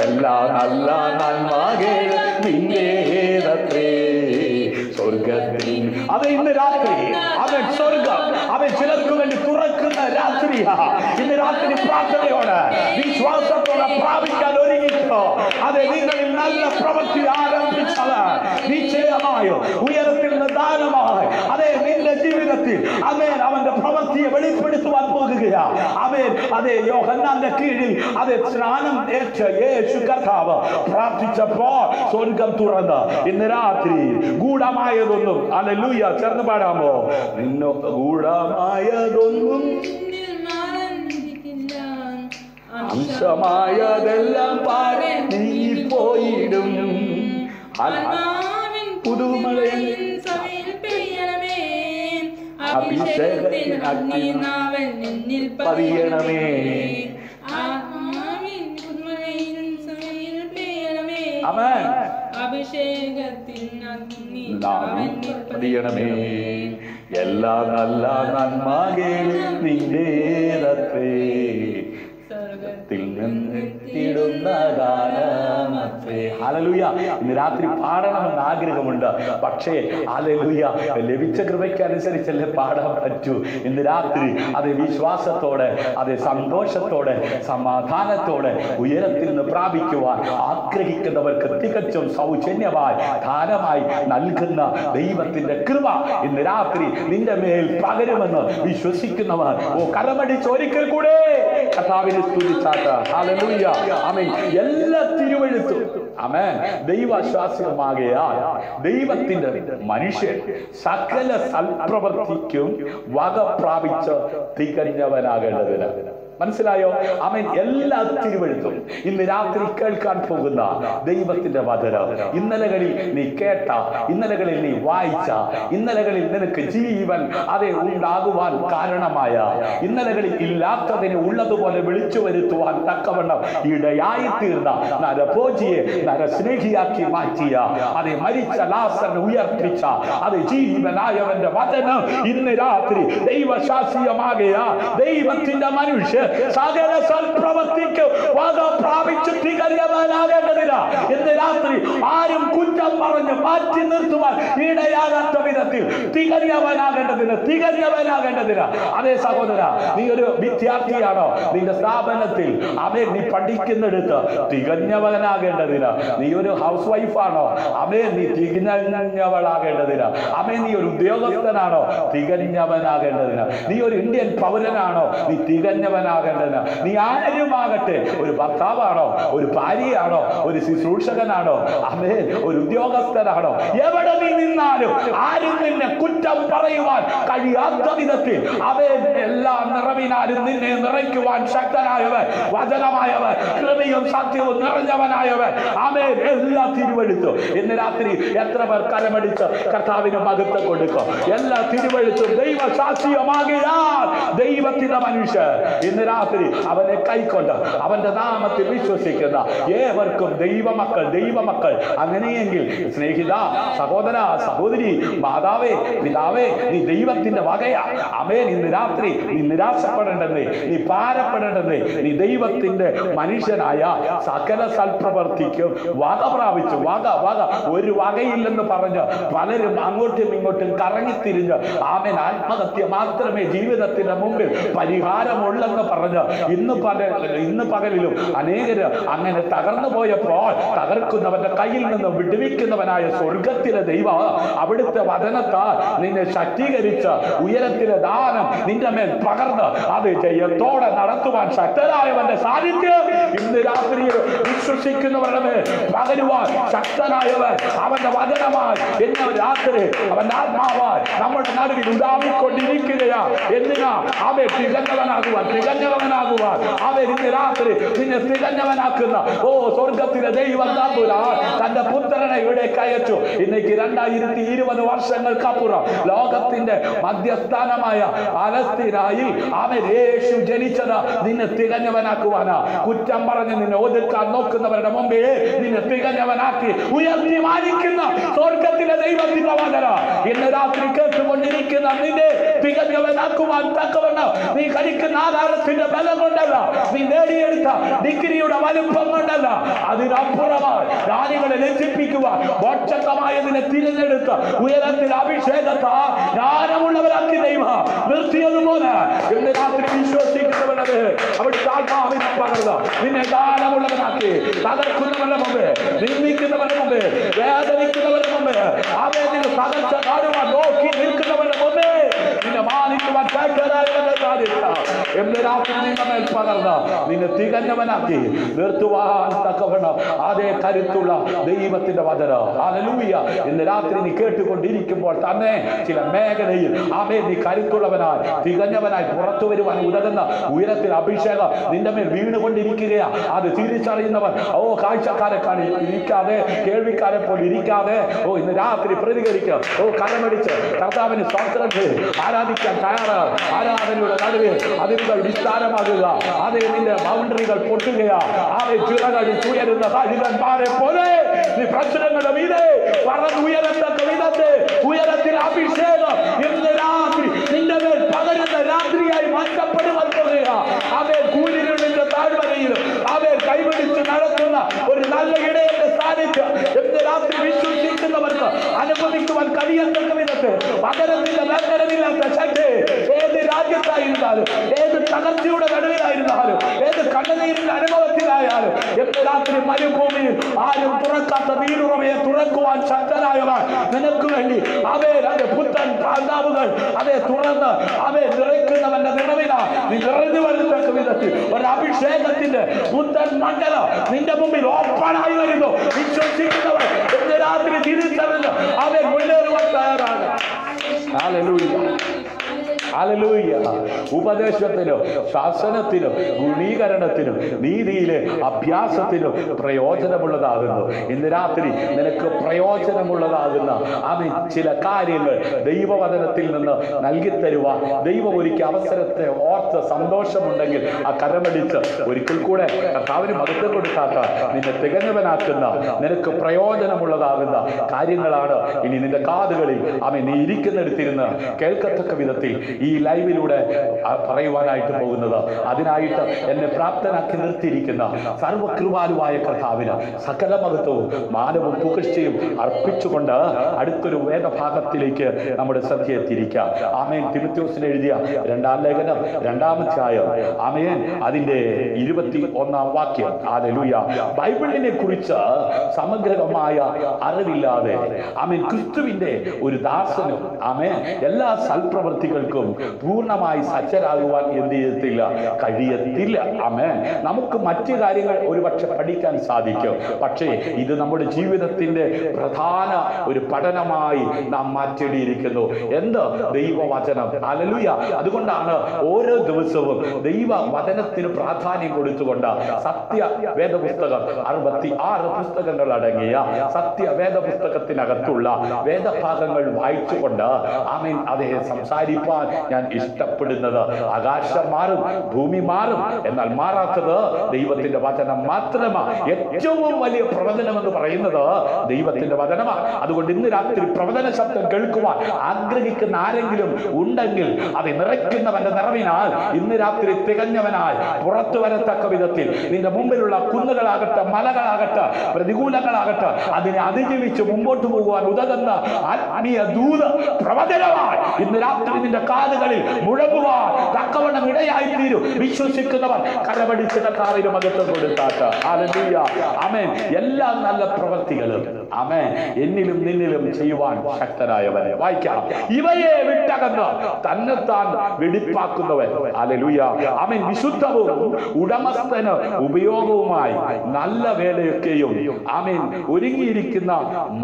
Speaker 1: എല്ലാ നല്ല നന്മകളും നിന്റേതത്രേ, സ്വർഗ്ഗത്തിൽ. അത് ഇന്ന് രാത്രി അവൻ സ്വർഗം അവൻ ചിലർക്ക് വേണ്ടി തുറക്കുന്ന രാത്രിയാ. ഇന്ന് രാത്രി പ്രാർത്ഥനയോടെ വിശ്വാസത്തോടെ പ്രാപിക്കാൻ ഒരുങ്ങിക്കോ. അതെ നിങ്ങളിൽ നല്ല പ്രവൃത്തി ആരംഭിച്ചത് നിശ്ചയമായോ ഉയരത്തിൽ നിന്ന് ദാനമായി അതെ നിന്റെ ജീവിതത്തിൽ അവൻ അവന്റെ പ്രവൃത്തിയെ വെളിപ്പെടുത്തുവാൻ പോകുകയാ. അവൻ അതെ യോഹന്നാന്റെ കീഴിൽ അതെ സ്നാനം ഏറ്റ യേശു കർത്താവ് പ്രാർത്ഥിച്ചപ്പോൾ സ്വർഗം തുറന്ന് ഇന്ന് രാത്രി ഗൂഢമായതൊന്നും ഹല്ലേലൂയ ചേർന്ന് പാടാമോ? നിന്നോ ഗൂഢമായതൊന്നും അംശമായതെല്ലാം പാടി നീങ്ങിപ്പോയിടും. പുതുമഴയിൽ അഭിഷേകത്തിൽ അഗ്നിനാവനിൽ പതിയണമേ. ആമേൻ. അഭിഷേകത്തിൽ അഗ്നിനാവനിൽ പതിയണമേ. എല്ലാ നല്ല നന്മകളും നിന്റേതത്രേ, സ്വർഗ്ഗത്തിൽ നിന്നിടുന്ന ഗാനമത്രേ. ഹല്ലേലൂയ. ഇന്ന് രാത്രി പാടണമെന്ന് ആഗ്രഹമുണ്ട്, പക്ഷേ ഹല്ലേലൂയ ലഭിച്ച കൃപയ്ക്ക് അനുസരിച്ചല്ലേ പാടാൻ പറ്റൂ. ഇന്ന് രാത്രി അത് വിശ്വാസത്തോടെ അത് സന്തോഷത്തോടെ സമാധാനത്തോടെ ഉയരത്തിൽ നിന്ന് പ്രാപിക്കുവാൻ ആഗ്രഹിക്കുന്നവർക്ക് തികച്ചും സൗജന്യമായി ധാരമായി നൽകുന്ന ദൈവത്തിന്റെ കൃപ ഇന്ന് രാത്രി നിന്റെ മേൽ പകരുമെന്ന് വിശ്വസിക്കുന്നവർ ഓ കരമടിച്ച് ഒരിക്കൽ കൂടെ കർത്താവിനെ സ്തുതിച്ചാട്ട്. ഹല്ലേലൂയ. ആമേൻ. എല്ലാ തിരുവെഴുത്തും ആമേൻ ദൈവശാസ്ത്രമാകയാൽ ദൈവത്തിന്റെ മനുഷ്യൻ സകല സൽപ്രവൃത്തിക്കും വക പ്രാപിച്ച് തികഞ്ഞവനാകേണ്ടതിന്. മനസ്സിലായോ? ആമേൻ. എല്ലാ തിരുവെഴുത്തും ഇന്ന് രാത്രി കേൾക്കാൻ പോകുന്ന ദൈവത്തിന്റെ വചനം ഇന്നലകളിൽ നീ കേട്ട, ഇന്നലകളിൽ നീ വായിച്ച, ഇന്നലകളിൽ നിനക്ക് ജീവൻ അതെ ഉണ്ടാകുവാൻ കാരണമായ, ഇന്നലകളിൽ ഇല്ലാത്തതിനെ ഉള്ളതുപോലെ വിളിച്ചു വരുത്തുവാൻ തക്കവണ്ണം ഇടയായി തീർന്ന നരഭോജിയെ നരസ്നേഹിയാക്കി മാറ്റിയ അതെ മരിച്ച ലാസറിനെ ഉയർപ്പിച്ച അത് ജീവനായവന്റെ വചനം ഇന്ന് രാത്രി ദൈവശാസ്ത്രീയമാകയ ദൈവത്തിന്റെ മനുഷ്യൻ സകല സൽപ്രവൃത്തിക്ക് വക പ്രാപിച്ച് തികഞ്ഞവനാകേണ്ടതില്ല. ഇന്ന് രാത്രി ആരും കുറ്റം പറഞ്ഞ് മാറ്റി നിർത്തുവാൻ ഇടയാകാത്ത വിധത്തിൽ തികഞ്ഞവനാകേണ്ടതിന്. അതേ സഹോദര, നീ ഒരു വിദ്യാർത്ഥിയാണോ? നിന്റെ സ്ഥാപനത്തിൽ അവൻ നീ പഠിക്കുന്നിടത്ത് തികഞ്ഞവനാകേണ്ടതിന്. നീ ഒരു ഹൗസ് വൈഫാണോ? അവൻ നീ തികഞ്ഞവളാകേണ്ടതിന്. അവൻ നീ ഒരു ഉദ്യോഗസ്ഥനാണോ? തികഞ്ഞവനാകേണ്ടതിന്. നീ ഒരു ഇന്ത്യൻ പൗരനാണോ? നീ തികഞ്ഞവനാകേണ്ടതിന്. നീ ആരുമാകട്ടെ, ഒരു ഭർത്താവാണോ, ഒരു ഭാര്യയാണോ, ഒരു ശുശ്രൂഷകനാണോ, അവൻ ഒരു ഉദ്യോഗസ്ഥനാണോ, എവിടെ നീ നിന്നാലും ആരും നിന്നെ കുറ്റം പറയുവാൻ കഴിയാത്ത വിധത്തിൽ അവൻ എല്ലാ നിറവിനാലും നിന്നെ നിറയ്ക്കുവാൻ ശക്തനായവൻ, വചനമായവൻ, കൃപയും സത്യവും നിറഞ്ഞവനായവൻ. ആമേൻ. എല്ലാ തിരുവെഴുത്തും ഇന്ന് രാത്രി എത്ര പേർ കരമടിച്ച് കർത്താവിന് മഹത്വം കൊടുക്കും? എല്ലാ തിരുവെഴുത്തും ദൈവ സാക്ഷ്യമാകിയാൽ ദൈവത്തിന്റെ മനുഷ്യർ ഇന്ന് രാത്രി അവനെ കൈക്കൊണ്ട് അവന്റെ നാമത്തിൽ വിശ്വസിക്കുന്ന ഏവർക്കും ദൈവമക്കൾ. അങ്ങനെയെങ്കിൽ സ്നേഹിത, സഹോദര, സഹോദരി, മാതാവേ, പിതാവേ, നീ ദൈവത്തിന്റെ വകയാ. ആമേൻ. ഇന്ന് രാത്രി നീ നിരാശപ്പെടേണ്ടെന്നേ, നീ ഭാരപ്പെടേണ്ടെന്നേ. നീ ദൈവത്തിന്റെ മനുഷ്യനായ സകല സൽപ്രവർത്തിക്കും വക പ്രാപിച്ചു. വക ഒരു വകയില്ലെന്ന് പറഞ്ഞ് പലരും അങ്ങോട്ടും ഇങ്ങോട്ടും കറങ്ങിത്തിരിഞ്ഞ് ആമേൻ ആത്മഹത്യ മാത്രമേ ജീവിതത്തിന്റെ മുമ്പിൽ പരിഹാരമുള്ളെന്ന് പറഞ്ഞ് ഇന്ന് പകലിലും അനേകര് അങ്ങനെ തകർന്നു പോയപ്പോൾ തകർക്കുന്നവന്റെ കയ്യിൽ നിന്ന് വിടുവിക്കുന്നവനായ സ്വർഗത്തിലെ ദൈവം അവിടുത്തെ വചനത്താൽ നിന്നെ ശക്തീകരിച്ച് ഉയരത്തിലെ ദാനം നിന്റെ മേൽ പകർന്ന് അത് ജയത്തോടെ നടത്തുവാൻ ശക്തനായവന്റെ സാന്നിധ്യം ഇന്ന് രാത്രിയിൽ വിശ്വസിക്കുന്നവരുടെ മേൽ പകരുവാൻ ശക്തനായവൻ അവന്റെ വചനമായി എന്ന രാത്രി അവന്റെ ആത്മാവാൽ നമ്മുടെ നടുവിൽ ഉണ്ടാവിക്കൊണ്ടിരിക്കുകയാ. എന്തിനാ? അവൻ തികഞ്ഞവനാകുവാൻ അവൻ ഇന്ന് രാത്രി നിന്നെ തികഞ്ഞവനാക്കുന്ന സ്വർഗത്തിലെ ദൈവം തന്റെ പുത്രനെ ഇവിടെ അയച്ചു. ഇന്നേക്ക് 2020 വർഷങ്ങൾക്കപ്പുറം ലോകത്തിന്റെ മധ്യസ്ഥാനമായ പലസ്തീനായിൽ അവൻ യേശു ജനിച്ചത് നിന്നെ തികഞ്ഞവനാക്കുവാനാ. കുറ്റം പറഞ്ഞ് നിന്നെ ഒതുക്കാൻ നോക്കുന്നവരുടെ മുമ്പേ നിന്നെ തികഞ്ഞവനാക്കി ഉയർത്തി മാനിക്കുന്ന സ്വർഗത്തിലെ ദൈവത്തിന്റെ വചന ഇന്ന് രാത്രി കേട്ടുകൊണ്ടിരിക്കുന്ന നിന്നെ തികഞ്ഞവനാക്കുവാൻ തക്കവണ്ണം നീ കഴിക്കുന്ന ആധാരത്തിന്റെ ബലം കൊണ്ടല്ല, നീ നേടിയെടുത്ത ഡിഗ്രിയുടെ വലുപ്പം കൊണ്ടല്ല, അതിനപ്പുറമായി ജ്ഞാനികളെ ലജ്ജിപ്പിക്കുവാൻ മോക്ഷകമായതിനെ തിരഞ്ഞെടുത്ത് ഉയരത്തിൽ അഭിഷേകത്താ ജ്ഞാനമുള്ളവരാക്കി ദൈവം നിർത്തിയതുപോലെ ഇന്ന് രാത്രി വിശ്വസിക്കുന്നവരത് അവിടുത്തെ ആത്മാവിനെ പകർന്ന് നിന്നെ ജ്ഞാനമുള്ളവനാക്കി തകർക്കുന്നവരുടെ മുമ്പ്, നിന്ദിക്കുന്നവരുടെ മുമ്പ്, വേദനിക്കുന്നവരുടെ മുമ്പ്, അവനെ തകർച്ച കാണുവാൻ നോക്കി നിൽക്കുന്നവരുടെ മുമ്പ് നിന്നെ മാനിക്കുവാൻ എന്ന് രാത്രി നിന്റെ മേൽ പകർന്ന് നിന്നെ തികഞ്ഞവനാക്കി നിർത്തുവാൻ തക്കവണ്ണം അതേ കരുത്തുള്ള ദൈവത്തിന്റെ വചനം. ഹല്ലേലൂയ. ഇന്ന് രാത്രി നീ കേട്ടുകൊണ്ടിരിക്കുമ്പോൾ തന്നെ ചില മേഖലയിൽ നീ കരുത്തുള്ളവനായി തികഞ്ഞവനായി പുറത്തു വരുവാൻ ഉതകുന്ന ഉയരത്തിൽ അഭിഷേകം നിന്റെ മേൽ വീണുകൊണ്ടിരിക്കുകയാ. അത് തിരിച്ചറിയുന്നവർ കാഴ്ചക്കാരെ ഇരിക്കാതെ, കേൾവിക്കാരെ പോലെ ഇരിക്കാതെ ഇന്ന് രാത്രി പ്രതികരിക്കുക. കരമടിച്ച് കർത്താവിന് സ്തോത്രം ചെയ്ത് ആരാധിക്കാൻ തയ്യാറാണ്. ആരാധനയുടെ നടുവിൽ അതിരുകൾ വിസ്താരമാകുക. അതേ നിന്റെ ബൗണ്ടറികൾ പൊട്ടുകയാ. അവയെ ചിറകളിൽ ഉയരുന്ന കഴുകന്മാരെ പോലെ നീ പ്രശ്നങ്ങളുടെ മീതെ പറന്നുയരത്തക്ക വിധത്തെ ഉയരത്തിൽ അഭിഷേകം ഇന്ന് രാത്രി നിന്റെ മേൽ പകരുന്ന രാത്രിയായി മാറ്റപ്പെടുവാൻ പോകുകയാ. അവയെ കൂരിരുളിന്റെ താഴ്വരയിൽ അവയെ കൈപിടിച്ച് നടത്തുന്ന ഒരു നല്ല ഇടയന്റെ സാന്നിധ്യം ഇന്ന് രാത്രി വിശ്വസിക്കുന്നവർക്ക് അനുഭവിക്കുവാൻ കഴിയത്തക്ക വിധത്തെ പകരത്തിന്റെ വേദനമില്ലാത്ത ശക്തി ഏത് രാജ്യത്തായിരുന്നാലും, ഏത് തകർച്ചയുടെ നടുവിലായിരുന്നാലും, ഏത് കണ്ണുനീരിന്റെ അനുഭവത്തിലായാലും ഇന്ന് രാത്രി മരുഭൂമിയിൽ ആരും തുറക്കാത്ത വീടുറവയെ തുറക്കുവാൻ ശക്തനായവൻ നിനക്ക് വേണ്ടി അവയെ പുത്തൻ പാതാവുകൾ അവയെ തുറന്ന് അവയെ നിറയ്ക്കുന്നവന്റെ നിറവില നീ നിറഞ്ഞു വരുത്തക്ക വിധത്തിൽ ഒരു അഭിഷേകത്തിന്റെ പുത്തൻ മണ്ഡലം നിന്റെ മുമ്പിൽ ഓപ്പണായി വരുന്നു. വിശ്വസിക്കുന്നവർ ഇന്ന് രാത്രി തിരിച്ചറിഞ്ഞ് അവയെ മുന്നേറുവാൻ തയ്യാറാണ്. ഹല്ലേലൂയ. ഹല്ലേലൂയ. ഉപദേശത്തിനും ശാസനത്തിനും ഗുണീകരണത്തിനും നീതിയിലെ അഭ്യാസത്തിനും പ്രയോജനമുള്ളതാകുന്നു. ഇന്ന് രാത്രി നിനക്ക് പ്രയോജനമുള്ളതാകുന്ന ചില കാര്യങ്ങൾ ദൈവവചനത്തിൽ നിന്ന് നൽകിത്തരുവാൻ ദൈവം ഒരിക്കൽ അവസരത്തെ ഓർത്ത് സന്തോഷമുണ്ടെങ്കിൽ ആ കരമടിച്ച് ഒരിക്കൽ കൂടെ കർത്താവിന് മഹത്വം കൊടുക്കാത്ത നിന്നെ തികഞ്ഞവനാക്കുന്ന നിനക്ക് പ്രയോജനമുള്ളതാകുന്ന കാര്യങ്ങളാണ് ഇനി നിന്റെ കാതുകളിൽ നീ ഇരിക്കുന്നിടത്തിരുന്ന് കേൾക്കത്തക്ക വിധത്തിൽ ഈ ലൈവിലൂടെ പറയുവാനായിട്ട് പോകുന്നത്. അതിനായിട്ട് എന്നെ പ്രാപ്തനാക്കി നിർത്തിയിരിക്കുന്ന സർവകൃപാലുവായ കർത്താവിന് സകല മഹത്വവും മാനവും പുകഴ്ചയും അർപ്പിച്ചുകൊണ്ട് അടുത്തൊരു വേദഭാഗത്തിലേക്ക് നമ്മുടെ ശ്രദ്ധയെ തിരിക്കാം. ആമേൻ. തിമോഥെയോസിന് എഴുതിയ 2-ാം ലേഖനം 2-ാം അധ്യായം ആമേൻ അതിന്റെ 21-ാം വാക്യം. ഹല്ലേലൂയ. ബൈബിളിനെ കുറിച്ച് സമഗ്രമായ അറിവില്ലാതെ ആമേൻ ക്രിസ്തുവിന്റെ ഒരു ദാസനും ആമേൻ എല്ലാ സൽപ്രവർത്തികൾക്കും പൂർണ്ണമായി സജ്ജരാകുവാൻ എന്ത് ചെയ്യത്തില്ല, കഴിയത്തില്ല. ആമേൻ. നമുക്ക് മറ്റു കാര്യങ്ങൾ ഒരുപക്ഷെ പഠിക്കാൻ സാധിക്കും, പക്ഷേ ഇത് നമ്മുടെ ജീവിതത്തിന്റെ പ്രധാന ഒരു പഠനമായി നാം മാറ്റേണ്ടിയിരിക്കുന്നു. എന്ത്? ദൈവവചനം. ഹല്ലേലൂയ. അതുകൊണ്ടാണ് ഓരോ ദിവസവും ദൈവവചനത്തിന് പ്രാധാന്യം കൊടുത്തുകൊണ്ട് സത്യ വേദപുസ്തകം 66 പുസ്തകങ്ങൾ അടങ്ങിയ സത്യ വേദപുസ്തകത്തിനകത്തുള്ള വേദഭാഗങ്ങൾ വായിച്ചുകൊണ്ട് ആമേൻ അതേ സംസാരിപ്പാൻ ഞാൻ ഇഷ്ടപ്പെടുന്നത്. ആകാശം മാറും, ഭൂമി മാറും, എന്നാൽ മാറാത്തത് ദൈവത്തിന്റെ വചനം മാത്രമാണ്. ഏറ്റവും വലിയ പ്രവചനം എന്ന് പറയുന്നത് ദൈവത്തിന്റെ വചനമാണ്. അതുകൊണ്ട് ഇന്ന് രാത്രി പ്രവചന ശബ്ദം കേൾക്കുവാൻ ആഗ്രഹിക്കുന്ന ആരെങ്കിലും ഉണ്ടെങ്കിൽ അത് നിറയ്ക്കുന്നവന്റെ നിറവിനാൽ ഇന്ന് രാത്രി തികഞ്ഞവനായി പുറത്തു വരത്തക്ക വിധത്തിൽ നിന്റെ മുമ്പിലുള്ള കുന്നുകളാകട്ടെ, മലകളാകട്ടെ, പ്രതികൂലങ്ങളാകട്ടെ, അതിനെ അതിജീവിച്ച് മുമ്പോട്ട് പോകുവാൻ ഉതകുന്ന ആത്മീയ ദൂത് പ്രവചനമായി ഇന്ന് രാത്രി നിന്റെ കാതുകളിൽ മുഴങ്ങുവാൻ തക്കവണ്ണം ഇടയായി തീരും. വിശ്വസിക്കുന്നവർ കരപടിച്ച് കർത്താവിന് മഹത്വം കൊടുത്താട്ട്. ഹല്ലേലൂയ. ആമേൻ. എല്ലാ നല്ല പ്രവൃത്തികളും ആമേൻ എന്നിലും നിന്നിലും ചെയ്യുവാൻ ശക്തനായവൻ. വായിക്കാം. ഇവയെ വിട്ടകന്ന് തന്നെത്താൻ വെടിപ്പാക്കുന്നവൻ. ഹല്ലേലൂയ. ആമേൻ. വിശുദ്ധവും ഉടമസ്ഥന് ഉപയോഗവുമായി നല്ല വേലയൊക്കെയും ആമേൻ ഒരുങ്ങിയിരിക്കുന്ന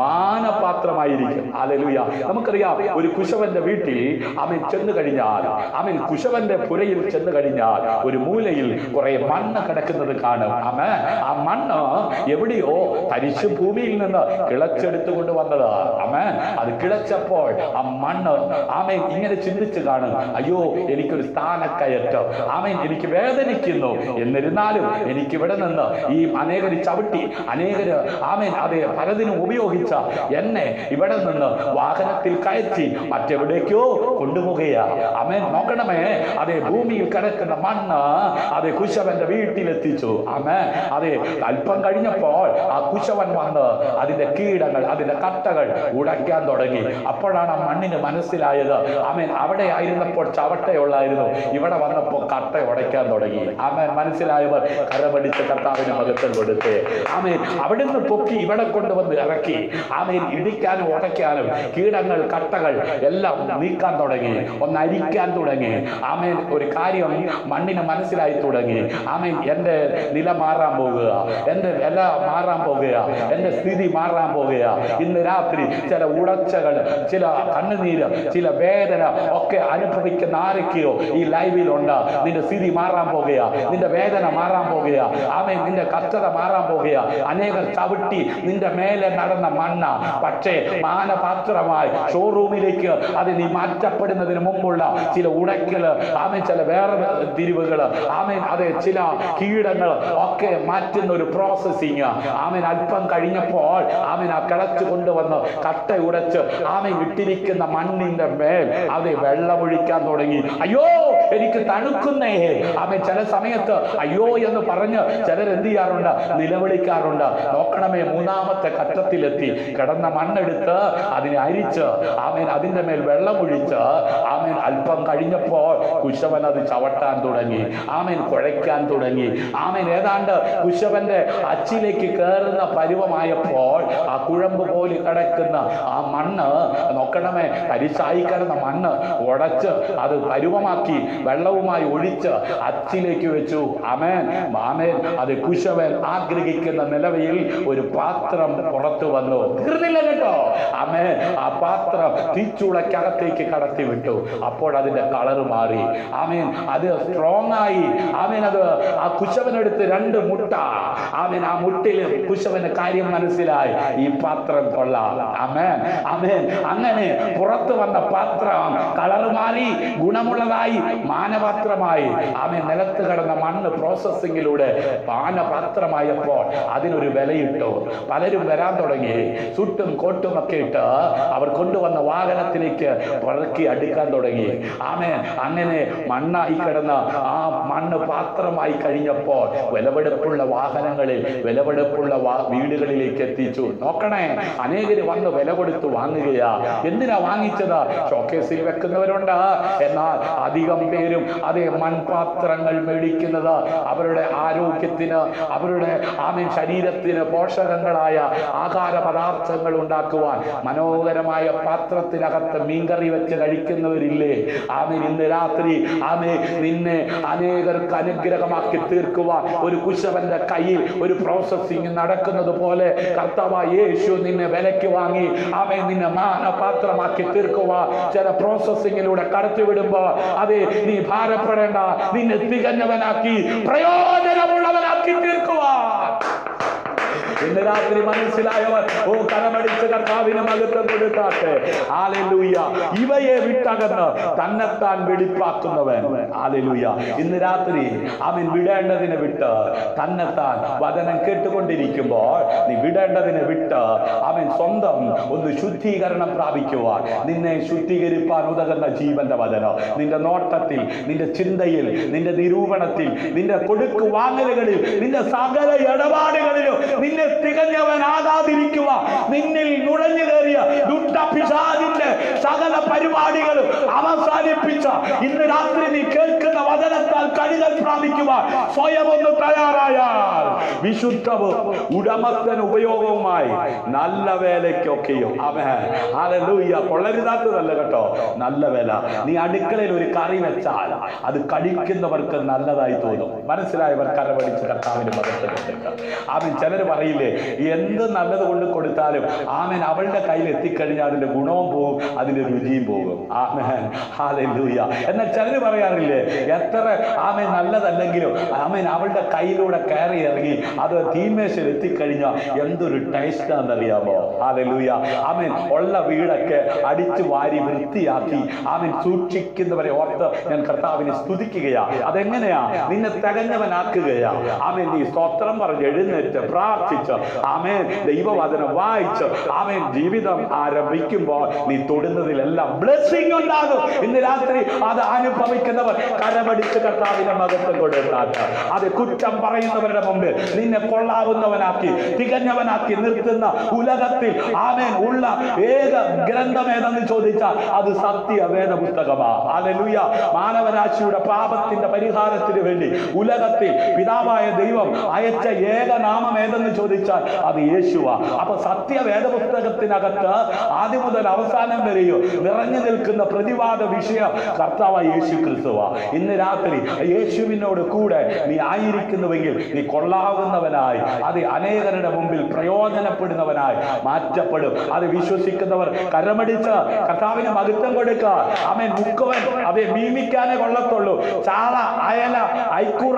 Speaker 1: മാനപാത്രമായിരിക്കും. ഹല്ലേലൂയ. നമുക്കറിയാം, ഒരു കുശവന്റെ വീട്ടിൽ ആമേൻ ചെന്നു കഴിഞ്ഞാൽ, ആമേൻ കുശവന്റെ പുരയിൽ ചെന്നു കഴിഞ്ഞാൽ ഒരു മൂലയിൽ കുറെ മണ്ണ് കിടക്കുന്നത് കാണും. ആമേൻ. ആ മണ്ണ് എവിടെയോ തരിശു ഭൂമിയിൽ നിന്ന് കിളച്ചെടുത്തു കൊണ്ടുവന്നത്. ആമേൻ. അത് കിളച്ചപ്പോൾ ആ മണ്ണ് ആമേൻ ഇങ്ങനെ ചിന്തിച്ചു കാണും, അയ്യോ എനിക്കൊരു സ്ഥാനക്കയറ്റം, ആമേൻ എനിക്ക് വേദനിക്കുന്നു, എന്നിരുന്നാലും എനിക്ക് ഇവിടെ നിന്ന് ഈ അനേകര് ചവിട്ടി അനേകര് ആമേൻ അതെ പലതിനും ഉപയോഗിച്ച എന്നെ ഇവിടെ നിന്ന് വാഹനത്തിൽ കയറ്റി മറ്റെവിടേക്കോ കൊണ്ടുപോകുകയാ. ആമേൻ. നോക്കണമേ, അതേ ഭൂമിയിൽ കിടക്കുന്ന മണ്ണ് അതേ കുശവന്റെ വീട്ടിലെത്തിച്ചു. ആമേൻ. അതെ അല്പം കഴിഞ്ഞപ്പോൾ ആ കുശവൻ വന്ന് അതിന്റെ കീടങ്ങൾ, അതിന്റെ കട്ടകൾ ഉടയ്ക്കാൻ തുടങ്ങി. അപ്പോഴാണ് ആ മണ്ണിന് മനസ്സിലായത്, ആമേൻ അവിടെ ആയിരുന്നപ്പോൾ ചവട്ടയുള്ളായിരുന്നു, ഇവിടെ വന്നപ്പോൾ കട്ട ഉടയ്ക്കാൻ തുടങ്ങി. ആമേൻ. മനസ്സിലായവർ കരമടിച്ച് കർത്താവിന് മഹത്വം കൊടുത്തേ. ആമേൻ. അവിടുന്ന് പൊക്കി ഇവിടെ കൊണ്ടുവന്ന് ഇറക്കി. ആമേൻ. ഇടിക്കാനും ഉടയ്ക്കാനും കീടങ്ങൾ, കട്ടകൾ എല്ലാം നീക്കാൻ തുടങ്ങി, ഒന്ന് അരിക്കാൻ തുടങ്ങി. ആമേൻ. ഒരു കാര്യം മണ്ണിന് മനസ്സിലായി തുടങ്ങി. ആമേൻ. എന്റെ നില മാറാൻ പോകുക, എന്റെ വില മാറാൻ പോകുക, എന്റെ സ്ഥിതി മാറാൻ പോകുക. ഇന്ന് രാത്രി ചില ഉടച്ചകൾ, ചില കണ്ണുനീര്, ചില വേദന ഒക്കെ അനുഭവിക്കുന്ന ആരൊക്കെയോ ഈ ലൈവിലുണ്ട്. നിന്റെ സ്ഥിതി മാറാൻ പോകുക, നിന്റെ വേദന മാറാൻ പോകുക, ആമേൻ നിന്റെ കഷ്ടത മാറാൻ പോകുക. അനേകർ ചവിട്ടി നിന്റെ മേലെ നടന്ന മണ്ണ പക്ഷേ മാനപാത്രമായി ഷോറൂമിലേക്ക് അത് നീ മാറ്റപ്പെടുന്നതിന് മുമ്പുള്ള ചില ഉടയ്ക്കല്, ആമേൻ ചില വേറെ തിരിവുകള്, ആമേൻ അതെ ചില കീടങ്ങൾ ഒക്കെ മാറ്റുന്ന ഒരു പ്രോസസ്സിങ്. ആമേൻ. അല്പം കഴിഞ്ഞപ്പോൾ ആമേൻ ആ കിളച്ചു കൊണ്ടുവന്ന് കട്ട ഉടച്ച് ആമേൻ ഇട്ടിരിക്കുന്ന മണ്ണിന്റെ മേൽ അത് വെള്ളമൊഴിക്കാൻ തുടങ്ങി. അയ്യോ എനിക്ക് തണുക്കുന്നേ. ആമേൻ. ചില സമയത്ത് അയ്യോ എന്ന് പറഞ്ഞ് ചിലരെന്ത് ചെയ്യാറുണ്ട്, നിലവിളിക്കാറുണ്ട്. നോക്കണമേ, മൂന്നാമത്തെ ഘട്ടത്തിലെത്തി. കിടന്ന മണ്ണെടുത്ത് അതിനെ അരിച്ച് ആമേൻ അതിന്റെ മേൽ വെള്ളമൊഴിച്ച് ആമേൻ അല്പം കഴിഞ്ഞപ്പോൾ കുശവൻ അത് ചവട്ടാൻ തുടങ്ങി. ആമേൻ. കുഴയ്ക്കാൻ തുടങ്ങി. ആമേൻ. ഏതാണ്ട് കുശവന്റെ അച്ചിലേക്ക് കയറുന്ന പരുവമായപ്പോൾ ആ കുഴമ്പ് പോലെ കിടക്കുന്ന ആ മണ്ണ് നോക്കണമേ, തരിശായി കിടന്ന മണ്ണ് ഉടച്ച് അത് പരുവമാക്കി വെള്ളവുമായി ഒഴിച്ച് അച്ചിലേക്ക് വെച്ചു. ആമേൻ. ആമേൻ. അത് കുശവൻ ആഗ്രഹിക്കുന്ന നിലവിൽ ഒരു പാത്രം പുറത്തു വന്നു. തീർന്നില്ല കേട്ടോ. ആമേൻ. ആ പാത്രം തീച്ചൂളക്കകത്തേക്ക് കടത്തി വിട്ടു. അപ്പോൾ അതിന്റെ കളർ മാറി. ആമേൻ. അത് സ്ട്രോങ് ആയി. ആമേൻ. അത് ആ കുശവനെടുത്ത് 2 മുട്ട. ആമേൻ. ആ മുട്ടിൽ കുശവന് കാര്യം മനസ്സിലായി, ഈ പാത്രം കൊള്ളാം. ആമേൻ. ആമേൻ. അങ്ങനെ പുറത്തു വന്ന പാത്രം കളർ മാറി, ഗുണമുള്ളതായി, മാനപാത്രമായി. ആമേൻ. നിലത്ത് കിടന്ന മണ്ണ് പ്രോസസ്സിങ്ങിലൂടെ പാനപാത്രമായപ്പോൾ അതിനൊരു വിലയിട്ടു. പലരും വരാൻ തുടങ്ങി. സുട്ടും കോട്ടും ഒക്കെ ഇട്ട് അവർ കൊണ്ടുവന്ന വാഹനത്തിലേക്ക് പറക്കി അടുക്കാൻ തുടങ്ങി. ആമേൻ. അങ്ങനെ മണ്ണായി കിടന്ന ആ മണ്ണ് പാത്രമായി കഴിഞ്ഞപ്പോൾ വിലപിടിപ്പുള്ള വാഹനങ്ങളിൽ, വിലപിടിപ്പുള്ള വീടുകളിലേക്ക് എത്തിച്ചു. നോക്കണേ, അനേകര് വന്ന് വില കൊടുത്ത് വാങ്ങുകയാ. എന്തിനാ വാങ്ങിച്ചത്? ഷോക്കേസിൽ വെക്കുന്നവരുണ്ട്. എന്നാൽ അധികം പേരും അതേ മൺപാത്രങ്ങൾ മേടിക്കുന്നത് അവരുടെ ആരോഗ്യത്തിന്, അവരുടെ ആമേൻ ശരീരത്തിന് പോഷകങ്ങളായ ആഹാര പദാർത്ഥങ്ങൾ ഉണ്ടാക്കുവാൻ മനോഹരമായ പാത്രത്തിനകത്ത് മീൻകറി വെച്ച് കഴിക്കുന്നവരില്ലേ? കഴിയുന്നില്ലേ? ആമേൻ, ഇന്ന് രാത്രി ആമേൻ നിന്നെ അനേകർക്ക് അനുഗ്രഹമാക്കി തീർക്കുവാൻ ഒരു കുശവന്റെ കയ്യിൽ ഒരു പ്രോസസ്സിംഗ് നടക്കുന്നത് പോലെ കർത്താവായ യേശു നിന്നെ വിലയ്ക്ക് വാങ്ങി ആമേൻ നിന്നെ മാനപാത്രമാക്കി തീർക്കുവാൻ ചില പ്രോസസ്സിങ്ങിലൂടെ കടത്തിവിടുമ്പോ അതെ നീ ഭാരപ്പെടേണ്ട, നിന്നെ തികഞ്ഞവനാക്കി പ്രയോജനമുള്ളവനാക്കി തീർക്കുവാൻ. ഇന്ന് രാത്രി മനസ്സിലായവർ ഓ കരമടിച്ച് കർത്താവിന് മഹത്വം കൊടുത്താട്ടെ. ഹല്ലേലൂയ. ഇവയെ വിട്ടകന്ന് തന്നെത്താൻ വെളിപ്പാക്കുന്നവൻ. ഹല്ലേലൂയ. ഇന്ന് രാത്രി അവൻ വിടേണ്ടതിനെ വിട്ട് തന്നെത്താൻ വചനം കേട്ടുകൊണ്ടിരിക്കുമ്പോൾ നീ വിടേണ്ടതിനെ വിട്ട് അവൻ സ്വന്തം ഒന്ന് ശുദ്ധീകരണം പ്രാപിക്കുവാൻ, നിന്നെ ശുദ്ധീകരിപ്പാൻ ഉതകുന്ന ജീവന്റെ വചനം നിന്റെ നോട്ടത്തിൽ, നിന്റെ ചിന്തയിൽ, നിന്റെ നിരൂപണത്തിൽ, നിന്റെ കൊടുക്കു വാങ്ങലുകളിൽ, നിന്റെ സകല ഇടപാടുകളിലും നിന്നെ തികഞ്ഞവനാകാതിരിക്കുക, നിന്നിൽ നുഴഞ്ഞു കയറിയ ദുഷ്ടപിശാചിന്റെ സകല പരിപാടികളും അവസാനിപ്പിച്ച ഇന്ന് രാത്രി നീ കേൾക്കുന്ന വചനത്താൽ കഴുകൽ പ്രാപിക്കുക. സ്വയം ഒന്ന് തയ്യാറായാൽ വിശുദ്ധവും ഉടമസ്ഥന ഉപയോഗവുമായി നല്ല വേലയ്ക്കൊക്കെയും ഹല്ലേലൂയ. കൊള്ളരുതാത്തതല്ല കേട്ടോ, നല്ല വേല. നീ അടുക്കളയിൽ ഒരു കറി വെച്ചാൽ അത് കഴിക്കുന്നവർക്ക് നല്ലതായി തോന്നും. മനസ്സിലായവർ കരമടിച്ച് കർത്താവിന് മഹത്വം കൊടുക്കുക. ആമേൻ. ചിലർ പറയില്ലേ, എന്ത് നല്ലത് കൊണ്ട് കൊടുത്താലും ആമേൻ അവളുടെ കയ്യിൽ എത്തിക്കഴിഞ്ഞാൽ അതിന്റെ ഗുണവും പോകും, അതിന്റെ രുചിയും പോകും. ആമേൻ. ഹല്ലേലൂയ. എന്നാൽ ചിലർ പറയാറില്ലേ, എത്ര ആമേൻ നല്ലതല്ലെങ്കിലും ആമേൻ അവളുടെ കയ്യിലൂടെ കയറി ഇറങ്ങി അത് തീന്മേശയിൽ എത്തിക്കഴിഞ്ഞാൽ എന്തൊരു ടേസ്റ്റാണെന്നറിയാമോ? ഹല്ലേലൂയ. ആമേൻ. ഉള്ള വീടൊക്കെ അടിച്ചു വാരി വൃത്തിയാക്കി ആമേൻ സൂക്ഷിക്കുന്നവരെ ഓർത്ത് ഞാൻ കർത്താവിനെ സ്തുതിക്കുകയാ. അതെങ്ങനെയാ? നിന്നെ തികഞ്ഞവനാക്കുകയാ. ആമേൻ. നീ സ്തോത്രം പറഞ്ഞ് എഴുന്നേറ്റ് പ്രാർത്ഥിച്ച് ആമേൻ ദൈവവചനം വായിച്ച് ആമേൻ ജീവിതം ആരംഭിക്കുമ്പോൾ നീ തൊടുന്നതിലെല്ലാം ബ്ലെസ്സിംഗ് ഉണ്ടാകും. ഇന്ന് രാത്രി അത് അനുഭവിക്കുന്നവർ കരമടിച്ച് കർത്താവിനെ മഹത്വം കൊടുത്താട്ട് അത് കുറ്റം പറയുന്നവരുടെ മുമ്പിൽ നിന്നെ കൊള്ളാവുന്നവനാക്കി തികഞ്ഞവനാക്കി നിർത്തുന്ന ഉലകത്തിൽ ആമേൻ ഉള്ള ഏക ഗ്രന്ഥം ഏതെന്ന് ചോദിച്ചാൽ അത് സത്യവേദ പുസ്തകമാണ്. ഹല്ലേലൂയ. മാനവരാശിയുടെ പാപത്തിന്റെ പരിഹാരത്തിന് വേണ്ടി ഉലകത്തിൽ പിതാവായ ദൈവം അയച്ച ഏക നാമം ഏതെന്ന് ചോദിച്ചാൽ അത് യേശുവാ. അപ്പൊ സത്യവേദ പുസ്തകത്തിനകത്ത് ആദ്യം മുതൽ അവസാനം വരെയോ നിറഞ്ഞു നിൽക്കുന്ന പ്രതിവാദ വിഷയം കർത്താവായ യേശു ക്രിസ്തുവാ. ഇന്ന് രാത്രി യേശുവിനോട് കൂടെ നീ ആയിരിക്കുന്നുവെങ്കിൽ നീ കൊള്ളാവുന്നവനായി അത് അനേകരുടെ മുമ്പിൽ പ്രയോജനപ്പെടുന്നവനായി മാറ്റപ്പെടും. അത് വിശ്വസിക്കുന്നവർ കരമടിച്ച് കർത്താവിന് മഹത്വം കൊടുക്കുക. ആമേൻ. മുക്കുവൻ അതെ മീമിക്കാനേ കൊള്ളത്തുള്ളൂ. ചാള, അയല, ഐക്കുറ,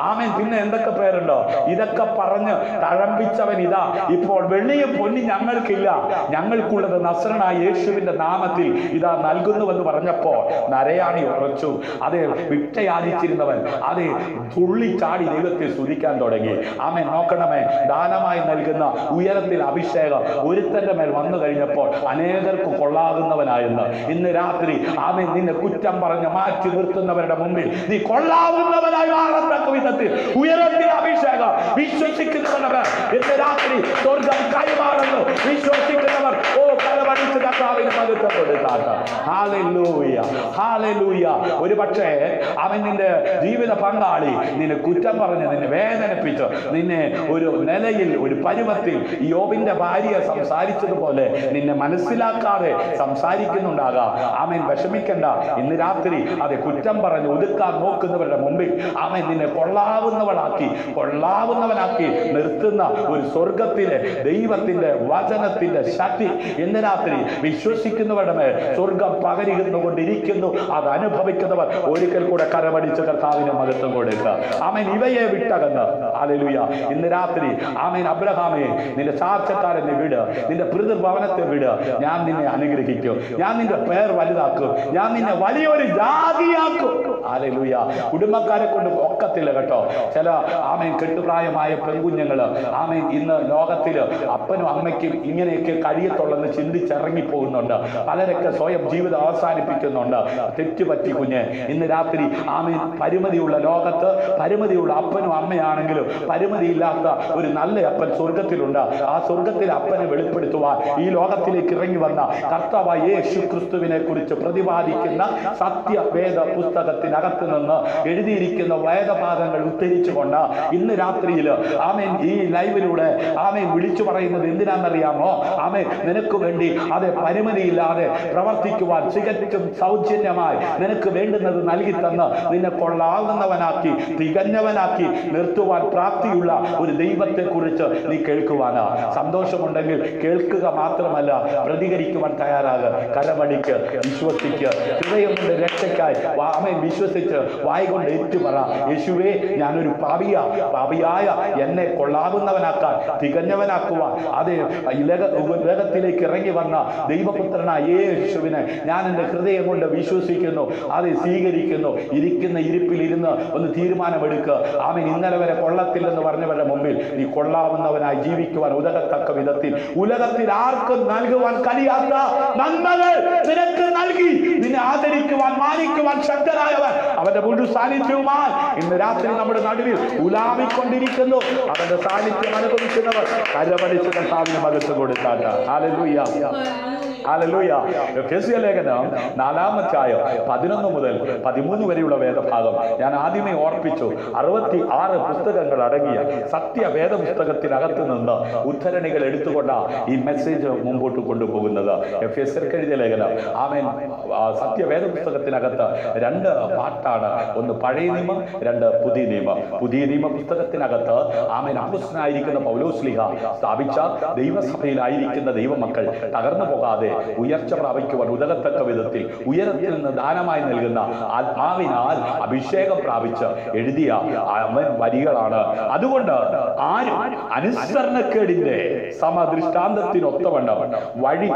Speaker 1: ആമേൻ, പിന്നെ എന്തൊക്കെ പേരുണ്ടോ, ഇതൊക്കെ പറഞ്ഞ് തഴമ്പിച്ചവൻ ഇതാ ഇപ്പോൾ വെള്ളിയും പൊന്നി ഞങ്ങൾക്കില്ല, ഞങ്ങൾക്കുള്ളത് നസ്രനായ യേശുവിന്റെ നാമത്തിൽ ഇതാ നൽകുന്നുവെന്ന് പറഞ്ഞപ്പോൾ നരയാണി ഉറച്ചു. അത് വിട്ടയാചിച്ചിരുന്നവൻ അത് തുള്ളിച്ചാടി ദൈവത്തെ സ്തുതിക്കാൻ തുടങ്ങി. ആമേൻ. നോക്കണമേ, ദാനമായി നൽകുന്ന ഉയരത്തിൽ അഭിഷേകം ഒരുത്തന്റെ മേൽ വന്നു കഴിഞ്ഞപ്പോൾ അനേകർക്ക് കൊള്ളാകുന്നവനായെന്ന്. ഇന്ന് രാത്രി ആമേൻ നിന്നെ കുറ്റം പറഞ്ഞ് മാറ്റി നിർത്തുന്നവരുടെ മുമ്പിൽ നീ കൊള്ളാവുന്നവനായി മാറത്തക്ക വിധത്തിൽ ഉയരത്തിൽ അഭിഷേകം വിശ്വസിക്കുന്നവർ ഇന്ന് രാത്രി സ്വർഗം കൈമാറുന്നു. വിശ്വസിക്കുന്നവർ ഓ കരമടിച്ച് കർത്താവിന് മഹത്വം കൊടുത്താട്ട്. ഹല്ലേലൂയ. ഹല്ലേലൂയ. ഒരു പക്ഷേ അവൻ നിന്റെ ജീവിത പങ്കാളി നിന്നെ കുറ്റം പറഞ്ഞ് നിന്നെ വേദനിപ്പിച്ച് നിന്നെ ഒരു നിലയിൽ ഒരു പരുവത്തിൽ യോബിന്റെ ഭാര്യ സംസാരിച്ചതുപോലെ നിന്നെ മനസ്സിലാക്കാതെ സംസാരിക്കുന്നുണ്ടാകാം. ആമേൻ. വിഷമിക്കണ്ട. ഇന്ന് രാത്രി അതെ കുറ്റം പറഞ്ഞ് ഒതുക്കാൻ നോക്കുന്നവരുടെ മുമ്പിൽ ആമേൻ നിന്നെ കൊള്ളാവുന്നവനാക്കി നിർത്തുന്ന ഒരു സ്വർഗത്തിലെ ദൈവത്തിന്റെ വചനത്തിന്റെ ശക്തി ഇന്ന് രാത്രി വിശ്വസിക്കുന്നവരുടെ മേൽ സ്വർഗം പകരികൊണ്ടിരിക്കുന്നു. അത് അനുഭവിക്കുന്നവർ ഒരിക്കൽ കൂടെ കരമടിച്ച് കർത്താവിന് മഹത്വം കൊടുക്കുക. ആമേൻ. ഇവയെ വിട്ടകന്ന് ഹല്ലേലൂയ. ഇന്ന് രാത്രി ആമേൻ. അബ്രഹാമേ, നിന്റെ ചാർച്ചക്കാരനെ വിട്, നിന്റെ പിതൃഭവനത്തെ വിട്, ഞാൻ നിന്നെ അനുഗ്രഹിക്കും, ഞാൻ നിന്റെ പേർ വലുതാക്കും, ഞാൻ നിന്നെ വലിയൊരു ജാതിയാക്കും. ഹല്ലേലൂയ. കുടുംബക്കാരെ കൊണ്ട് ഒക്കത്തില്ല കേട്ടോ. ചില ആമേൻ കെട്ടുപ്രായമായ പെൺകുഞ്ഞുങ്ങള് ആമേൻ ഇന്ന് ലോകത്തില് അപ്പനും അമ്മയ്ക്കും ഇങ്ങനെയൊക്കെ കഴിയത്തുള്ളെന്ന് ചിന്തിച്ചിറങ്ങി പോകുന്നുണ്ട്. പലരൊക്കെ സ്വയം ജീവിതം അവസാനിപ്പിക്കുന്നുണ്ട്. തെറ്റുപറ്റി കുഞ്ഞ്. ഇന്ന് രാത്രി ആമേൻ പരിമിതിയുള്ള ലോകത്ത് പരിമിതിയുള്ള അപ്പനും അമ്മയാണെങ്കിലും പരിമിതിയില്ലാത്ത ഒരു നല്ല അപ്പൻ സ്വർഗത്തിലുണ്ട്. ആ സ്വർഗത്തിലെ അപ്പനെ വെളിപ്പെടുത്തുവാൻ ഈ ലോകത്തിലേക്ക് ഇറങ്ങി വന്ന കർത്താവായ യേശു ക്രിസ്തുവിനെ കുറിച്ച് പ്രതിപാദിക്കുന്ന സത്യവേദ പുസ്തകത്തിന് പുസ്തകത്തിനകത്ത് നിന്ന് എഴുതിയിരിക്കുന്ന വേദഭാഗങ്ങൾ ഉദ്ധരിച്ചുകൊണ്ട് ഇന്ന് രാത്രിയിൽ ആമേൻ ഈ ലൈവിലൂടെ ആമേൻ വിളിച്ചു പറയുന്നത് എന്തിനാണെന്നറിയാമോ? ആമേൻ നിനക്ക് വേണ്ടി അതെ പരിമിതിയില്ലാതെ പ്രവർത്തിക്കുവാൻ തികച്ചും സൗജന്യമായി നിനക്ക് വേണ്ടുന്നത് നൽകി തന്ന് നിന്നെ കൊള്ളാവുന്നവനാക്കി തികഞ്ഞവനാക്കി നിർത്തുവാൻ പ്രാപ്തിയുള്ള ഒരു ദൈവത്തെ കുറിച്ച് നീ കേൾക്കുവാനാ. സന്തോഷമുണ്ടെങ്കിൽ കേൾക്കുക മാത്രമല്ല, പ്രതികരിക്കുവാൻ തയ്യാറാകുക. കരമടിക്ക്, വിശ്വസിക്ക്, ഹൃദയം കൊണ്ട് രക്ഷയ്ക്കായി ആമേൻ വിശ്വസിച്ച് വായ കൊണ്ട് ഏറ്റുപറ, യേശുവേ ഞാനൊരു പാപിയായ എന്നെ കൊള്ളാവുന്നവനാക്കാൻ തികഞ്ഞവനാക്കുവാൻ അതേ ലോകത്തിലേക്ക് ഇറങ്ങി വന്ന ദൈവപുത്രനായ യേശുവിനെ ഞാൻ എൻ്റെ ഹൃദയം കൊണ്ട് വിശ്വസിക്കുന്നു, അത് സ്വീകരിക്കുന്നു. ഇരിക്കുന്ന ഇരിപ്പിലിരുന്ന് ഒന്ന് തീരുമാനമെടുക്കുക. ആമേൻ ഇന്നലെ വരെ കൊള്ളത്തില്ലെന്ന് പറഞ്ഞവരുടെ മുമ്പിൽ നീ കൊള്ളാവുന്നവനായി ജീവിക്കുവാൻ ഉതകത്തക്ക വിധത്തിൽ ഉലകത്തിൽ ആർക്കും നൽകുവാൻ കഴിയാത്ത നന്മകൾ നിനക്ക് നൽകി നിന്നെ ആദരിക്കുവാൻ മാനിക്കുവാൻ ശക്തനായവൻ അവന്റെ മുഴു സാന്നിധ്യവുമായി ഇന്ന് രാത്രി നമ്മുടെ നടുവിൽ ഉലാവിക്കൊണ്ടിരിക്കുന്നു. അവന്റെ സാന്നിധ്യം അനുഭവിക്കുന്നവർ കരമടിച്ച് കർത്താവിന് മകത്ത് കൊടുത്താട്ട. Hallelujah, hallelujah. എഫെസ്യ ലേഖനം 4-ാം അധ്യായം 11 മുതൽ 13 വരെയുള്ള വേദഭാഗം ഞാൻ ആദ്യമേ ഓർപ്പിച്ചു. 66 പുസ്തകങ്ങൾ അടങ്ങിയ സത്യവേദ പുസ്തകത്തിനകത്ത് നിന്ന് ഉദ്ധരണികൾ എടുത്തുകൊണ്ടാണ് ഈ മെസ്സേജ് മുമ്പോട്ട് കൊണ്ടുപോകുന്നത്. എഫെസ്യർക്ക് എഴുതിയ ലേഖനം ആമേൻ സത്യവേദ പുസ്തകത്തിനകത്ത് 2 പാർട്ടാണ്. ഒന്ന് പഴയ നിയമം, 2 പുതിയ നിയമം. പുതിയ നിയമ പുസ്തകത്തിനകത്ത് ആമേൻ അപ്പോസ്തലനായിരിക്കുന്ന പൗലോസ്ലീഹ സ്ഥാപിച്ച ദൈവസഭയിലായിരിക്കുന്ന ദൈവമക്കൾ തകർന്നു പോകാതെ ഉയർച്ച പ്രാപിക്കുവാൻ ഉതകത്തക്ക വിധത്തിൽ ഉയരത്തിൽ നിന്ന് ദാനമായി നൽകുന്ന ആത്മാവിനാൽ അഭിഷേകം പ്രാപിച്ച് എഴുതിയ വരികളാണ്. അതുകൊണ്ട് ആരും അനുസരണക്കേടിന്റെ സമദൃഷ്ടാന്തത്തിനൊത്തവണ്ണം വഴി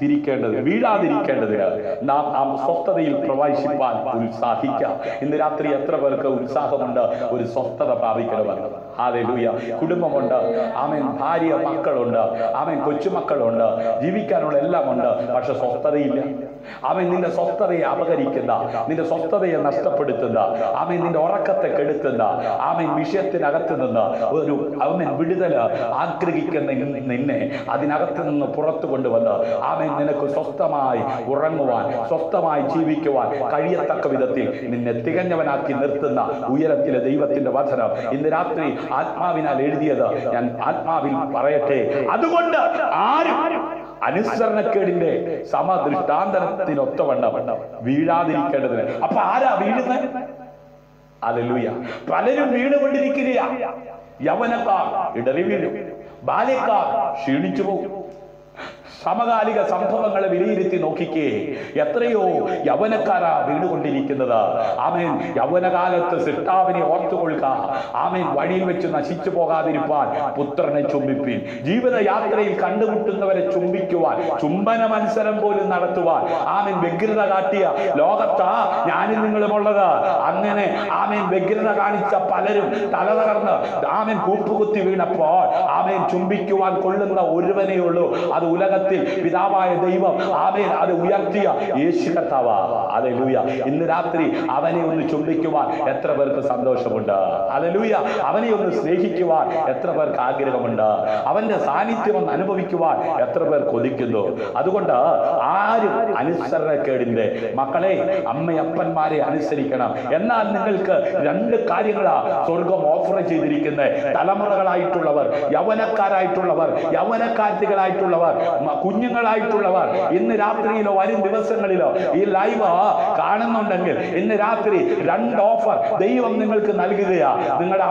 Speaker 1: തിരിക്കേണ്ടത് വീഴാതിരിക്കേണ്ടതിന് നാം ആ സ്വസ്ഥതയിൽ പ്രവേശിപ്പാൻ ഉത്സാഹിക്കാം. ഇന്ന് രാത്രി എത്ര പേർക്ക് ഉത്സാഹമുണ്ട് ഒരു സ്വസ്ഥത പ്രാപിക്കണമെന്ന്? ഹല്ലേലൂയ. കുടുംബമുണ്ട്, ആമേൻ, ഭാര്യ മക്കളുണ്ട്, ആമേൻ, കൊച്ചുമക്കളുണ്ട്, ജീവിക്കാനുള്ള എല്ലാം ഉണ്ട്. പക്ഷെ സ്വസ്ഥതയില്ല. ആമേൻ, നിന്റെ സ്വസ്ഥതയെ അപകരിക്കുന്ന, നിന്റെ സ്വസ്ഥതയെ നഷ്ടപ്പെടുത്തുന്ന, ആമേൻ, നിന്റെ ഉറക്കത്തെ കെടുത്തുന്ന, ആമേൻ, വിഷയത്തിനകത്ത് നിന്ന് ഒരു ആമേൻ വിടുതൽ ആഗ്രഹിക്കുന്ന നിന്നെ അതിനകത്ത് നിന്ന് പുറത്തു കൊണ്ടുവന്ന് ആമേൻ നിനക്ക് സ്വസ്ഥമായി ഉറങ്ങുവാൻ, സ്വസ്ഥമായി ജീവിക്കുവാൻ കഴിയത്തക്ക വിധത്തിൽ നിന്നെ തികഞ്ഞവനാക്കി നിർത്തുന്ന ഉയരത്തിലെ ദൈവത്തിന്റെ വചനം ഇന്ന് രാത്രി ആത്മാവിനാൽ എഴുതിയത് ഞാൻ ആത്മാവിൽ പറയട്ടെ. അതുകൊണ്ട് ആരും അനുസരണക്കേടിന്റെ സമദൃഷ്ടാന്തരത്തിനൊത്തവണ്ണം വീഴാതിരിക്കേണ്ടതിന്. അപ്പൊ ആരാ വീഴുന്നത്? ഹല്ലേലൂയ. പലരും വീണുകൊണ്ടിരിക്കുകയാണ്. യൗവനക്കാർ ഇടറി വീഴും, ബാല്യക്കാർ ക്ഷീണിച്ചു പോകും. സമകാലിക സംഭവങ്ങളെ വിലയിരുത്തി നോക്കിക്കേ, എത്രയോ യൗവനക്കാരാ വീണുകൊണ്ടിരിക്കുന്നത്. ആമേൻ, യൗവനകാലത്ത് സിട്ടാവിനെ ഓർത്തുകൊള്ളുക. ആമേൻ, വഴിയിൽ വെച്ച് നശിച്ചു പോകാതിരിപ്പാൻ പുത്രനെ ചുംബിപ്പിൻ. ജീവിതയാത്രയിൽ കണ്ടുമുട്ടുന്നവരെ ചുംബിക്കുവാൻ, ചുംബന മത്സരം പോലും നടത്തുവാൻ ആമേൻ വ്യഗ്രത കാട്ടിയ ലോകത്താ ഞാനും നിങ്ങളുമുള്ളത്. അങ്ങനെ ആമേൻ വ്യഗ്രത കാണിച്ച പലരും തല തകർന്ന് ആമേൻ കൂപ്പുകുത്തി വീണപ്പോൾ ആമേൻ ചുംബിക്കുവാൻ കൊള്ളുന്ന ഒരുവനേ ഉള്ളൂ. അത് ഉലകത്തിൽ പിതാവായ ദൈവം ആമേൻ അത് ഉയർത്തിയ യേശു കർത്താവാ. ഹല്ലേലൂയ. ഇന്ന് രാത്രി അവനെ ഒന്ന് ചുംബിക്കുവാൻ എത്ര പേർക്ക് സന്തോഷമുണ്ട്? ഹല്ലേലൂയ. അവനെ ഒന്ന് സ്നേഹിക്കുവാൻ എത്ര പേർക്ക് ആഗ്രഹമുണ്ട്? അവന്റെ സാന്നിധ്യം ഒന്ന് അനുഭവിക്കുവാൻ എത്ര പേർ കൊതിക്കുന്നു? അതുകൊണ്ട് ആരും അനുസരണക്കേടിന്റെ മക്കളെ, അമ്മയപ്പന്മാരെ അനുസരിക്കണം. എന്നാൽ നിങ്ങൾക്ക് 2 കാര്യങ്ങളാ സ്വർഗം ഓഫർ ചെയ്തിരിക്കുന്നത്. തലമുറകളായിട്ടുള്ളവർ, യൗവനക്കാരായിട്ടുള്ളവർ, യൗവനക്കാർത്തികളായിട്ടുള്ളവർ, കുഞ്ഞുങ്ങളായിട്ടുള്ളവർ ഇന്ന് രാത്രിയിലോ വരും ദിവസങ്ങളിലോ ഈ ലൈവ് കാണുന്നുണ്ടെങ്കിൽ ഇന്ന് രാത്രി 2 ഓഫർ ദൈവം നിങ്ങൾക്ക് നൽകുകയാ. നിങ്ങളുടെ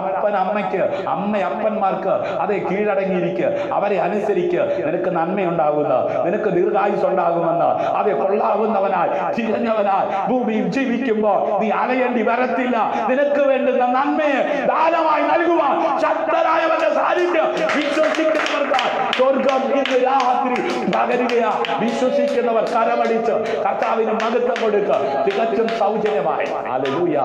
Speaker 1: അമ്മയപ്പന്മാർക്ക് അതെ കീഴടങ്ങിയിരിക്കുക, അവരെ അനുസരിക്കുക. നിനക്ക് നന്മയുണ്ടാകുന്ന, നിനക്ക് ദീർഘായുസ് ഉണ്ടാകുമെന്ന് അതെ കൊള്ളാവുന്നവനായി തികഞ്ഞവനായി ഭൂമിയിൽ ജീവിക്കുമ്പോൾ നീ അലയേണ്ടി വരത്തില്ല. നിനക്ക് വേണ്ടുന്ന നന്മയെ ദാനമായി നൽകുവാൻ ശക്തനായവന്റെ സാന്നിധ്യം വിശ്വസിക്കുന്നവർക്ക് സ്വർഗം ഇന്ന് രാത്രി പകരുകയാ. വിശ്വസിക്കുന്നവർ കരമടിച്ച് കർത്താവിന് മഹത്വം കൊടുക്കുക, തികച്ചും സൗജന്യമായി. ഹല്ലേലൂയ.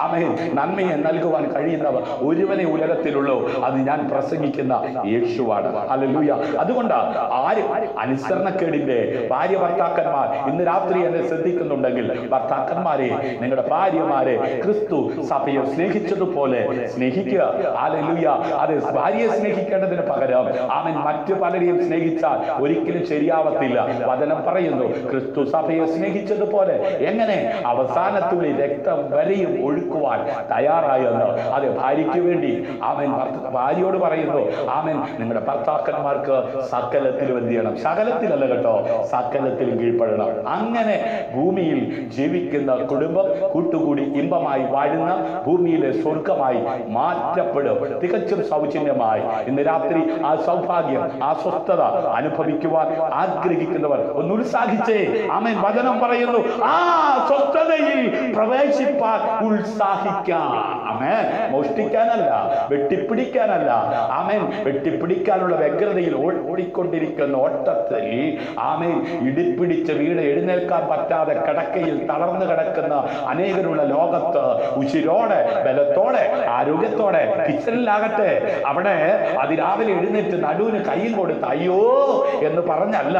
Speaker 1: ആമേൻ. നന്മയെ നൽകുവാൻ കഴിയുന്നവർ ഒരുവനെ ഉലകത്തിലുള്ളൂ, അത് ഞാൻ പ്രസംഗിക്കുന്ന യേശുവാണ്. ഹല്ലേലൂയ. അതുകൊണ്ട് ആരും അനുസരണക്കേടിന്റെ ഭാര്യ ഭർത്താക്കന്മാർ ഇന്ന് രാത്രി എന്നെ ശ്രദ്ധിക്കുന്നുണ്ടെങ്കിൽ, ഭർത്താക്കന്മാരെ നിങ്ങളുടെ ഭാര്യമാരെ ക്രിസ്തു സഭയെ സ്നേഹിച്ചതുപോലെ സ്നേഹിക്കുക. ഹല്ലേലൂയ. അത് ഭാര്യയെ സ്നേഹിക്കേണ്ടതിന് പകരം ആമേൻ മറ്റു പലരെയും സ്നേഹിച്ചാൽ ഒരിക്കലും ശരി ശരിയാവത്തില്ല. വചനം പറയുന്നു ക്രിസ്തു സഭയെ സ്നേഹിച്ചതുപോലെ എങ്ങനെ അവസാനത്തുള്ളി രക്തം വരെയും ഒഴുക്കുവാൻ തയ്യാറായെന്ന്. അത് ഭാര്യയ്ക്ക് വേണ്ടി ആമേൻ ഭാര്യയോട് പറയുന്നു, ആമേൻ നിങ്ങളുടെ ഭർത്താക്കന്മാർക്ക് സകലത്തിലും എന്ത് ചെയ്യണം? സകലത്തിലല്ല കേട്ടോ, സകലത്തിലും കീഴ്പ്പെടണം. അങ്ങനെ ഭൂമിയിൽ ജീവിക്കുന്ന കുടുംബം കൂട്ടുകൂടി ഇമ്പമായി വാഴുന്ന ഭൂമിയിലെ സ്വർഗമായി മാറ്റപ്പെടും, തികച്ചും സൗജന്യമായി. ഇന്ന് രാത്രി ആ സൗഭാഗ്യം, ആ സ്വസ്ഥത അനുഭവിക്കുവാൻ ആഗ്രഹിക്കുന്നവർ ഒന്ന് ഉത്സാഹിച്ചേ. ആമേൻ. വചനം പറയുന്നു ആ സ്വസ്ഥതയിൽ പ്രവേശിപ്പാൻ ഉത്സാഹിക്കാം. ആമേൻ. മോഷ്ടിക്കാനല്ല, വെട്ടിപ്പിടിക്കാനല്ല. ആമേൻ. വെട്ടിപ്പിടിക്കാനുള്ള വ്യഗ്രതയിൽ ഓടിക്കൊണ്ടിരിക്കുന്ന ഓട്ടത്തിൽ ആമേൻ ഇടിപ്പിടിച്ച് വീട് എഴുന്നേൽക്കാൻ പറ്റാതെ കിടക്കയിൽ തളർന്നു കിടക്കുന്ന അനേകരുള്ള ലോകത്ത് ഉശിരോടെ, ബലത്തോടെ, ആരോഗ്യത്തോടെ കിച്ചണിലാകട്ടെ അവിടെ അതിരാവിലെ എഴുന്നേറ്റ് നടുവിന് കൈയും കൊടുത്ത് അയ്യോ എന്ന് പറഞ്ഞല്ല,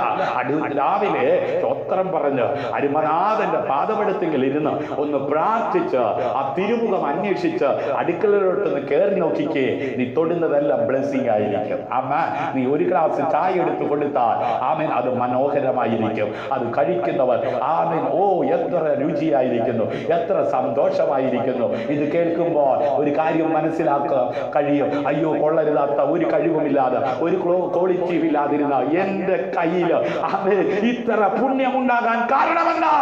Speaker 1: രാവിലെ സ്തോത്രം പറഞ്ഞ് അരുമനാഥന്റെ പാദപീഠത്തിൽ ഇരുന്ന് ഒന്ന് പ്രാർത്ഥിച്ച് ആ തിരുമുഖം അന്വേഷിച്ച് അടുക്കളയിലോട്ടൊന്ന് കയറി നോക്കിക്കേ, നീ തൊടുന്നതെല്ലാം ബ്ലെസ്സിംഗ് ആയിരിക്കും. ആമേൻ. നീ ഒരു ഗ്ലാസ് ചായ എടുത്ത് കൊടുത്താൽ ആമേൻ അത് മനോഹരമായിരിക്കും. അത് കഴിക്കുന്നവർ ആമേൻ ഓ എത്ര രുചിയായിരിക്കുന്നു, എത്ര സന്തോഷമായിരിക്കുന്നു. ഇത് കേൾക്കുമ്പോൾ ഒരു കാര്യം മനസ്സിലാക്കാൻ കഴിയും. അയ്യോ കൊള്ളരുതാത്ത ഒരു കഴിവുമില്ലാതെ, ഒരു ക്വാളിറ്റിയും ഇല്ലാതിരുന്ന എന്റെ കയ്യിൽ ഇത്ര പുണ്യമുണ്ടാകാൻ കാരണമെന്താ?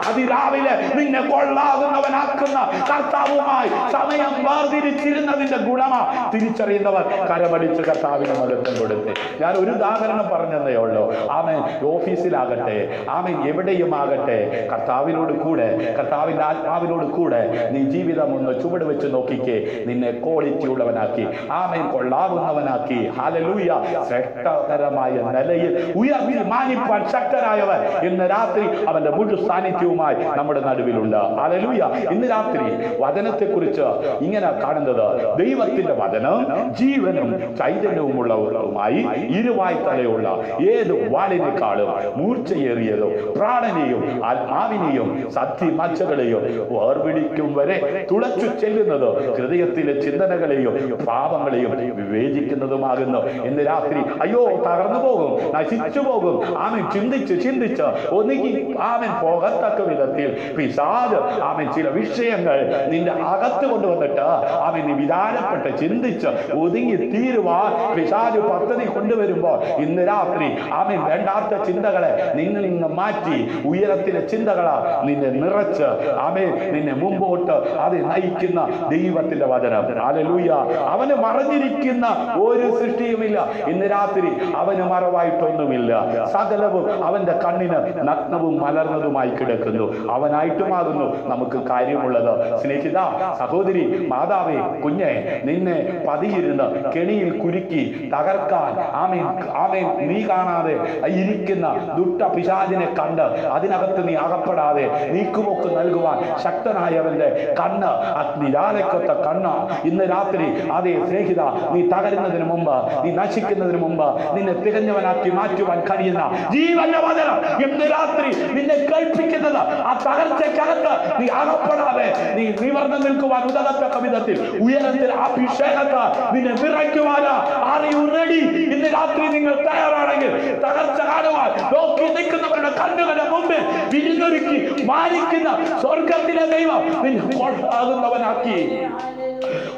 Speaker 1: അതിരാവിലെ നിന്നെ കൊള്ളാകുന്നവനാക്കുന്ന കർത്താവുമായി സമയം വേർതിരിച്ചിരുന്നതിന്റെ ഗുണമാ തിരിച്ചറിയുന്നവർ കരമടിച്ച് കർത്താവിന് മഹത്വം കൊടുത്ത്. ഞാൻ ഒരു ഉദാഹരണം പറഞ്ഞതേ ഉള്ളൂ. ആമേൻ. ഓഫീസിലാകട്ടെ, ആമേൻ എവിടെയും ആകട്ടെ, കർത്താവിനോട് കൂടെ, കർത്താവിന്റെ ആത്മാവിനോട് കൂടെ നീ ജീവിതം ഒന്ന് ചുവട് വെച്ച് നോക്കിക്കേ. നിന്നെ ക്വാളിറ്റി ഉള്ളവനാക്കി, ആമേൻ കൊള്ളാവുന്നവനാക്കി, ഹല്ലേലൂയ ശ്രേഷ്ഠകരമായ നിലയിൽ ഉയർത്തി മാനിപ്പാൻ ശക്തരായവർ ഇന്ന് രാത്രി അവന്റെ മുഴു സാന്നിധ്യവുമായി നമ്മുടെ നടുവിലുണ്ട്. ഹല്ലേലൂയ. ഇന്ന് രാത്രി വചനത്തെ കുറിച്ച് ഇങ്ങനെ കാണുന്നത്, ദൈവത്തിന്റെ വചനം ജീവനും ചൈതന്യവുമുള്ളവരുമായി ഇരുവായ് തലയുള്ള ഏത് വാളിനേക്കാളും മൂർച്ചയേറിയതോ പ്രാണനെയും ആത്മാവിനെയും സത്യമച്ചകളെയും വേർപിടിക്കും വരെ തുളച്ചു ചെല്ലുന്നത്, ഹൃദയത്തിലെ ചിന്തനകളെയും പാപങ്ങളെയും വിവേചിക്കുന്നതുമാകുന്നു. ഇന്ന് രാത്രി അയ്യോ തകർന്നു പോകും, നശിച്ചു പോകും, ആമൻ ചിന്തിച്ച് ചിന്തിച്ച് ഒന്നുകിൽ ആമൻ പോകത്തക്ക വിധത്തിൽ പിശാച് ആമൻ ചില വിഷയങ്ങൾ നിന്റെ അകത്ത് കൊണ്ടുവന്നിട്ട് ആമൻ നീ വിധാനപ്പെട്ട് ചിന്തിച്ച് ഒതുങ്ങി തീരുവാൻ പിശാച് പദ്ധതി കൊണ്ടുവരുമ്പോൾ ഇന്ന് രാത്രി ആമൻ വേണ്ടാത്ത ചിന്തകളെ നിന്നിൽ നിന്ന് മാറ്റി ഉയരത്തിലെ ചിന്തകളാ നിന്നെ നിറച്ച് ആമേൻ നിന്നെ മുമ്പോട്ട് അത് നയിക്കുന്ന ദൈവത്തിന്റെ വചനം. ഹല്ലേലൂയ. അവന് മറഞ്ഞിരിക്കുന്ന ഒരു സൃഷ്ടിയുമില്ല. ഇന്ന് രാത്രി അവന് മറവായിട്ടൊന്നുമില്ല. സകലവും അവന്റെ കണ്ണിന് നഗ്നവും മലർന്നതുമായി കിടക്കുന്നു. അവനായിട്ടുമാകുന്നു നമുക്ക് കാര്യമുള്ളത്. സ്നേഹിത, സഹോദരി, മാതാവേ, കുഞ്ഞെ, നിന്നെ പതിയിരുന്ന് കെണിയിൽ കുരുക്കി തകർക്കാൻ ആമേൻ ആമേൻ നീ കാണാതെ ഇരിക്കുന്ന ദുഷ്ട പിശാചിനെ കണ്ട് അതിനകത്ത് നീ അകപ്പെടാതെ നീക്കുമൊക്കെ നൽകുവാൻ ശക്തനായവന്റെ കണ്ണ്, അഗ്നിരാലക്കൊത്ത കണ്ണ് ഇന്ന് രാത്രി അതേ സ്നേഹിത, നീ തകരുന്നതിന് മുമ്പ്, നീ നശിക്കുന്നതിന് മുമ്പ് നിന്നെ തികഞ്ഞവനാക്കി മാറ്റുവാൻ കഴിയുന്ന ജീവന്റെ വചനം ഇന്ന് രാത്രി നിന്നെ കേൾപ്പിക്കുന്നത്. ആ തകർച്ചക്കകത്ത് നീ അകപ്പെടാതെ നീ നിവർന്നു നിൽക്കുവാൻ ഉതകത്തക്ക വിധത്തിൽ ഉയരത്തിൽ അഭിഷേകത്ത് നിന്നെ വിറയ്ക്കുവാനാ. Are you ready? ഇന്ന് രാത്രി നിങ്ങൾ തയ്യാറാണെങ്കിൽ തകർച്ച കാണുവാൻ നോക്കി നിൽക്കുന്നവരുടെ കണ്ണുകളുടെ മുമ്പിൽ വിരുന്നൊരുക്കി മാനിക്കുന്ന സ്വർഗത്തിലെ ദൈവം നിന്നെ കൊള്ളാകുന്നവനാക്കി.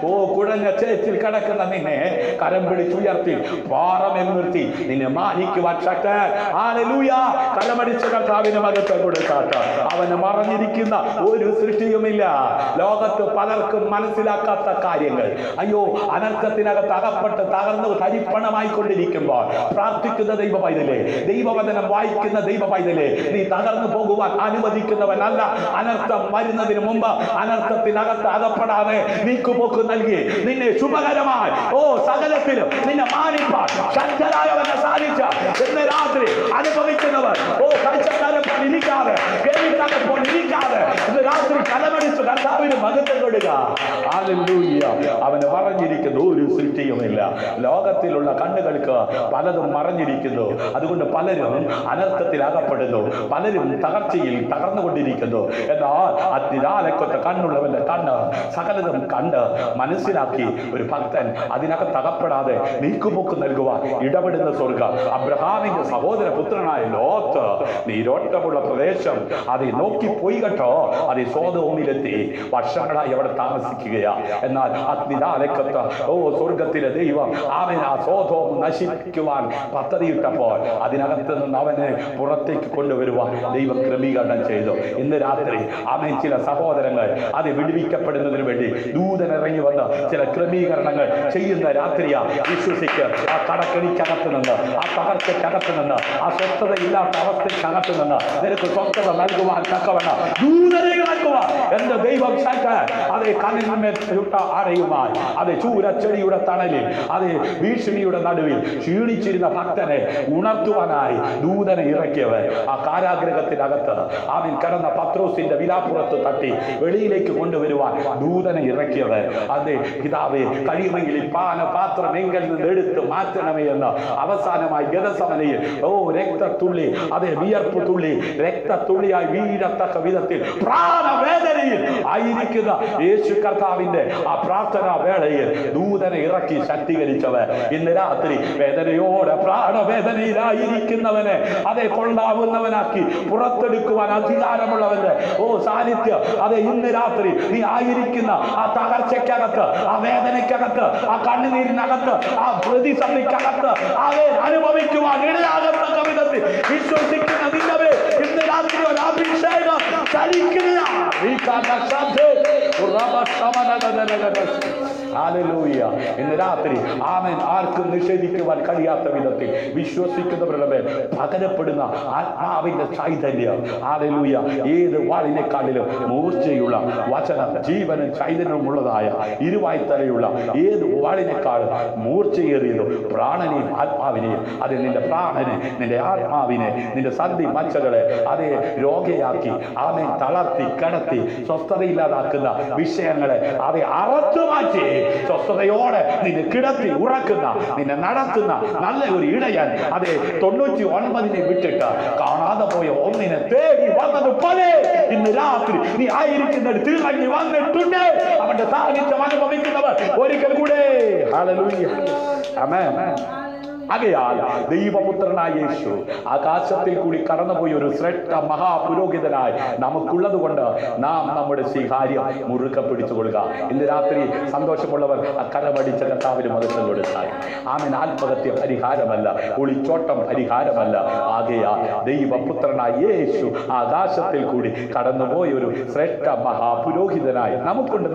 Speaker 1: ഓ കുഴഞ്ഞ ചേച്ചിൽ കിടക്കുന്ന നിന്നെ കരം പിടിച്ചുയർത്തി പാറമെന്ന് നിർത്തി നിന്നെ മാനിക്കുവാൻ ശക്തൻ. ഹല്ലേലൂയ. കരമടിച്ച കർത്താവിന് മഹത്വം കൊടുക്കാത്ത അവന് മറഞ്ഞിരിക്കുന്ന ഒരു സൃഷ്ടിയുമില്ല. ലോകത്ത് പലർക്കും മനസ്സിലാക്കാത്ത കാര്യങ്ങൾ, അയ്യോ അനർത്ഥത്തിനകത്ത് അകപ്പെട്ട് തകർന്ന് തരിപ്പണമായി കൊണ്ടിരിക്കുമ്പോൾ പ്രാർത്ഥിക്കുന്ന ദൈവ പൈതലേ, ദൈവവചനം വായിക്കുന്ന ദൈവ പൈതലേ, നീ തകർന്നു പോകുവാൻ അനുവദിക്കുന്നവനല്ല. അനർത്ഥം വരുന്നതിന് മുമ്പ് അനർത്ഥത്തിനകത്ത് അകപ്പെടാതെ നീക്കുപോക്ക് നൽകി നിന്നെ ശുഭകരമായി സകലത്തിലും നിന്നെ മാനിപ്പാൻ ശക്തരായവനെ സാധിച്ച ഇന്ന് രാത്രി അനുഭവിക്കുന്നവർ കാഴ്ചക്കാരെപ്പോൾ ഇരിക്കാതെ, കേൾവിക്കാരെപ്പോൾ ഇരിക്കാതെ ഇന്ന് രാത്രി കലമടിച്ച് കർത്താവിന് മഹത്വം കൊടുക്കുക. ഹല്ലേലൂയ. അവന് പറഞ്ഞിരിക്കുന്ന ഒരു സൃഷ്ടിയുമില്ല. ലോകത്തിലുള്ള കണ്ണുകൾക്ക് പലതും മറഞ്ഞിരിക്കുന്നു. അതുകൊണ്ട് പലരും അനർത്ഥത്തിൽ അകപ്പെടുന്നു, പലരും തകർച്ചയിൽ തകർന്നുകൊണ്ടിരിക്കുന്നു. എന്നാൽ അതിരാലക്കൊത്ത കണ്ണുള്ളവന്റെ കണ്ണ് സകലതും കണ്ട് മനസ്സിലാക്കി ഒരു ഭക്തൻ അതിനകത്ത് അകപ്പെടാതെ നീക്കുപോക്ക് നൽകുവാൻ ഇടപെടുന്ന സ്വർഗ്ഗം. അബ്രഹാമിന്റെ സഹോദര പുത്രനായ ലോത്ത് നീരോട്ടമുള്ള പ്രദേശം അത് നോക്കിപ്പോയി കേട്ടോ. അത് സോദോമിലെത്തി വർഷങ്ങളായി അവിടെ താമസിക്കുകയാ. എന്നാൽ അഗ്നിദാലക്കത്ത സ്വർഗത്തിലെ ദൈവം അവൻ ആ സോദോം നശിപ്പിക്കുവാൻ പദ്ധതിയിട്ടപ്പോൾ അതിനകത്ത് നിന്ന് അവനെ പുറത്തേക്ക് കൊണ്ടുവരുവാൻ ദൈവം ക്രമീകരണം ചെയ്തു. ഇന്ന് രാത്രി അവൻ ചില സഹോദരങ്ങൾ അത് വിടുവിക്കപ്പെടുന്നതിന് വേണ്ടി ദൂതൻ ഇറങ്ങി വന്ന് ചില ക്രമീകരണങ്ങൾ ചെയ്യുന്ന രാത്രിയാ. വിശ്വസിക്ക് ആ കടക്കെണിക്കകത്ത് നിന്ന്, ആ തകർച്ചക്കകത്ത് നിന്ന്, ആ സ്വസ്ഥത ഇല്ലാത്ത അവസ്ഥയ്ക്കകത്ത് നിന്ന് നിനക്ക് സ്വസ്ഥത നൽകുവാൻ തക്കവണ്ണം ദൂതനെ ഇറക്കുവാൻ എന്റെ ദൈവം അതേ കണ്ണിന്മേട്ട ആടയുമായി അതേ ചൂരച്ചെടിയുടെ തണലിൽ അതേ ഭീഷണിയുടെ നടുവിൽ ക്ഷീണിച്ചിരുന്ന ഭക്തനെ ഉണർത്തുവാനായി ദൂതനെ ഇറക്കിയവൻ ആ കാരാഗ്രഹത്തിനകത്ത് അവൻ കിടന്ന പത്രോസിന്റെ വിലാപ്പുറത്ത് തട്ടി വെളിയിലേക്ക് കൊണ്ടുവരുവാൻ ദൂതനെ ഇറക്കിയവൻ. അതേ പിതാവേ, കഴിയുമെങ്കിൽ ഈ പാനപാത്രം എങ്കിൽ നിന്ന് എടുത്ത് മാറ്റണമേ എന്ന് അവസാനമായി ഗതസമനയിൽ രക്തത്തുള്ളി അതേ വിയർപ്പ് തുള്ളി രക്തത്തുള്ളിയായി വീഴത്തക്ക വിധത്തിൽ പ്രാണവേദനയിൽ ആയിരിക്കുന്ന യേശു കർത്താവിന്റെ ആ പ്രാർത്ഥനാ വേളയിൽ ദൂതനെ ഇറക്കി ശക്തീകരിച്ചവൻ ഇന്ന് രാത്രി വേദനയോടെ പ്രാണവേദനയിലായിരിക്കുന്നവനെ അതേ കൊള്ളാവുന്നവനാക്കി പുറത്തെടുക്കുവാൻ അധികാരമുള്ളവന്റെ സാന്നിധ്യം അതേ ഇന്ന് രാത്രി നീ ആയിരിക്കുന്ന ആ തകർച്ചയ്ക്കകത്ത്, ആ വേദനയ്ക്കകത്ത്, ആ കണ്ണുനീരിനകത്ത്, ആ പ്രതിസന്ധിക്കകത്ത് അവൻ അനുഭവിക്കുവാൻ ഇടയാകത്തക്ക വിധത്തിൽ വിശ്വസിക്കുന്ന നിന്നവേ ഇന്ന് രാത്രി ഒരു അഭിഷേകം ചലിക്കുക. ഇന്ന് രാത്രി ആമേൻ ആർക്കും നിഷേധിക്കുവാൻ കഴിയാത്ത വിധത്തിൽ വിശ്വസിക്കുന്നവരുടെ മേൽ പകരപ്പെടുന്ന ആത്മാവിന്റെ ചൈതന്യം. ഹല്ലേലൂയ. ഏത് വാളിനെക്കാളിലും മൂർച്ചയുള്ള വചനം, ജീവനും ചൈതന്യവും ഉള്ളതായ ഇരുവായ്ത്തലയുള്ള ഏത് വാളിനേക്കാളും മൂർച്ചയേറിയതും പ്രാണനെയും ആത്മാവിനെയും അത് നിന്റെ പ്രാണനെ, നിന്റെ ആത്മാവിനെ, നിന്റെ സന്ധി മച്ചകളെ അതേ രോഗിയാക്കി ആമേൻ തളർത്തി കിടത്തി സ്വസ്ഥതയില്ലാതാക്കുന്ന വിഷയങ്ങളെ അതെ അറച്ചു മാറ്റി സ്വസ്ഥതയോടെ നിന്നെ കിടത്തി ഉറക്കുന്ന, നിന്നെ നടത്തുന്ന നല്ല ഒരു ഇടയൻ അതെ 99 വിട്ടിട്ട് കാണാതെ പോയ ഒന്നിനെ തേടി വന്നത് പോലെ ഇന്ന് രാത്രി നീ ആയിരിക്കുന്നിടത്ത് ഇറങ്ങി വന്നിട്ടുണ്ട്. അവന്റെ സാന്നിധ്യം അനുഭവിക്കുന്നവർ ഒരിക്കൽ കൂടെ ഹല്ലേലൂയ. ആമേൻ. ആകയാൽ ദൈവപുത്രനായ യേശു ആകാശത്തിൽ കൂടി കടന്നുപോയി ഒരു ശ്രേഷ്ഠ മഹാപുരോഹിതനായി നമുക്കുള്ളത് കൊണ്ട് നാം നമ്മുടെ സ്വീകാര്യം മുറുകെ പിടിച്ചുകൊള്ളുക. ഇന്ന് രാത്രി സന്തോഷമുള്ളവർ കരമടിച്ച കർത്താവിന് മഹത്വം കൊടുത്താൽ ആമേൻ. ആത്മഹത്യ പരിഹാരമല്ല, ഒളിച്ചോട്ടം പരിഹാരമല്ല. ആകയാൽ ദൈവപുത്രനായ യേശു ആകാശത്തിൽ കൂടി കടന്നുപോയ ഒരു ശ്രേഷ്ഠ മഹാപുരോഹിതനായി നമുക്കുണ്ട്.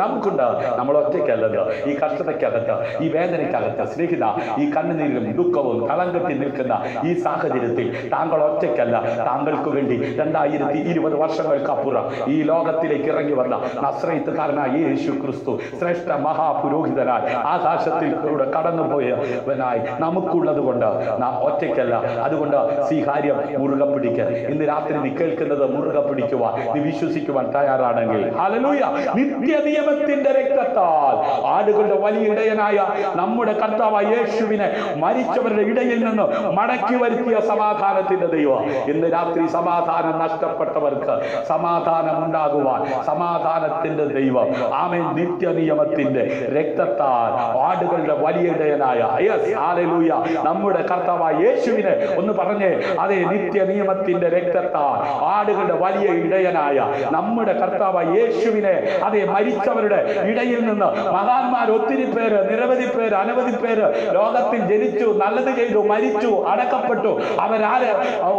Speaker 1: നമ്മൾ ഒറ്റയ്ക്കല്ലത്. ഈ കഷ്ടതയ്ക്കകത്ത്, ഈ വേദനയ്ക്കകത്ത് സ്നേഹിത, ഈ കണ്ണുനീരിലും ദുഃഖവും കളങ്കത്തി നിൽക്കുന്ന ഈ സാഹചര്യത്തിൽ താങ്കൾ ഒറ്റയ്ക്കല്ല. താങ്കൾക്ക് വേണ്ടി 2020 വർഷങ്ങൾക്കപ്പുറം ഈ ലോകത്തിലേക്ക് ഇറങ്ങി വന്ന നസ്രയത്തുകാരനായ യേശു ക്രിസ്തു ശ്രേഷ്ഠ മഹാപുരോഹിതനായി ആകാശത്തിൽ കൂടെ കടന്നുപോയവനായി നമുക്കുള്ളത് കൊണ്ട് നാം ഒറ്റയ്ക്കല്ല. അതുകൊണ്ട് സ്വീകാര്യം മുറുകെ പിടിക്കുക. ഇന്ന് രാത്രി നീ കേൾക്കുന്നത് മുറുകെ പിടിക്കുവാൻ, നീ വിശ്വസിക്കുവാൻ തയ്യാറാണെങ്കിൽ ഹല്ലേലൂയ. നിത്യ നിയമത്തിന്റെ രക്തത്താൽ ആടുകളുടെ വലിയ ഇടയനായ നമ്മുടെ കർത്താവായ യേശുവിനെ മരിച്ചവരുടെ ഇടയിൽ നിന്ന് മടക്കി വരുത്തിയ സമാധാനത്തിന്റെ ദൈവം ഇന്ന് രാത്രി സമാധാനം നഷ്ടപ്പെട്ടവർക്ക് സമാധാനം ഉണ്ടാകുവാൻ സമാധാനത്തിന്റെ ദൈവം ആമേൻ നിത്യ നിയമത്തിന്റെ രക്തത്താൽ ആടുകളുടെ വലിയ ഇടയനായ ഹല്ലേലൂയ നമ്മുടെ കർത്താവായ യേശുവിനെ ഒന്ന് പറഞ്ഞേ. അതേ നിത്യ നിയമത്തിന്റെ രക്തത്താൽ ആടുകളുടെ വലിയ ഇടയനായ നമ്മുടെ കർത്താവായ യേശുവിനെ അതേ മരിച്ചവരുടെ ഇടയിൽ നിന്ന് മഹാന്മാർ ഒത്തിരി പേര്, നിരവധി പേര്, അനവധി പേര് ലോകത്തിൽ ജനിച്ചു, നല്ലത് ചെയ്തു, മരിച്ചു, അടക്കപ്പെട്ടു. അവരാര്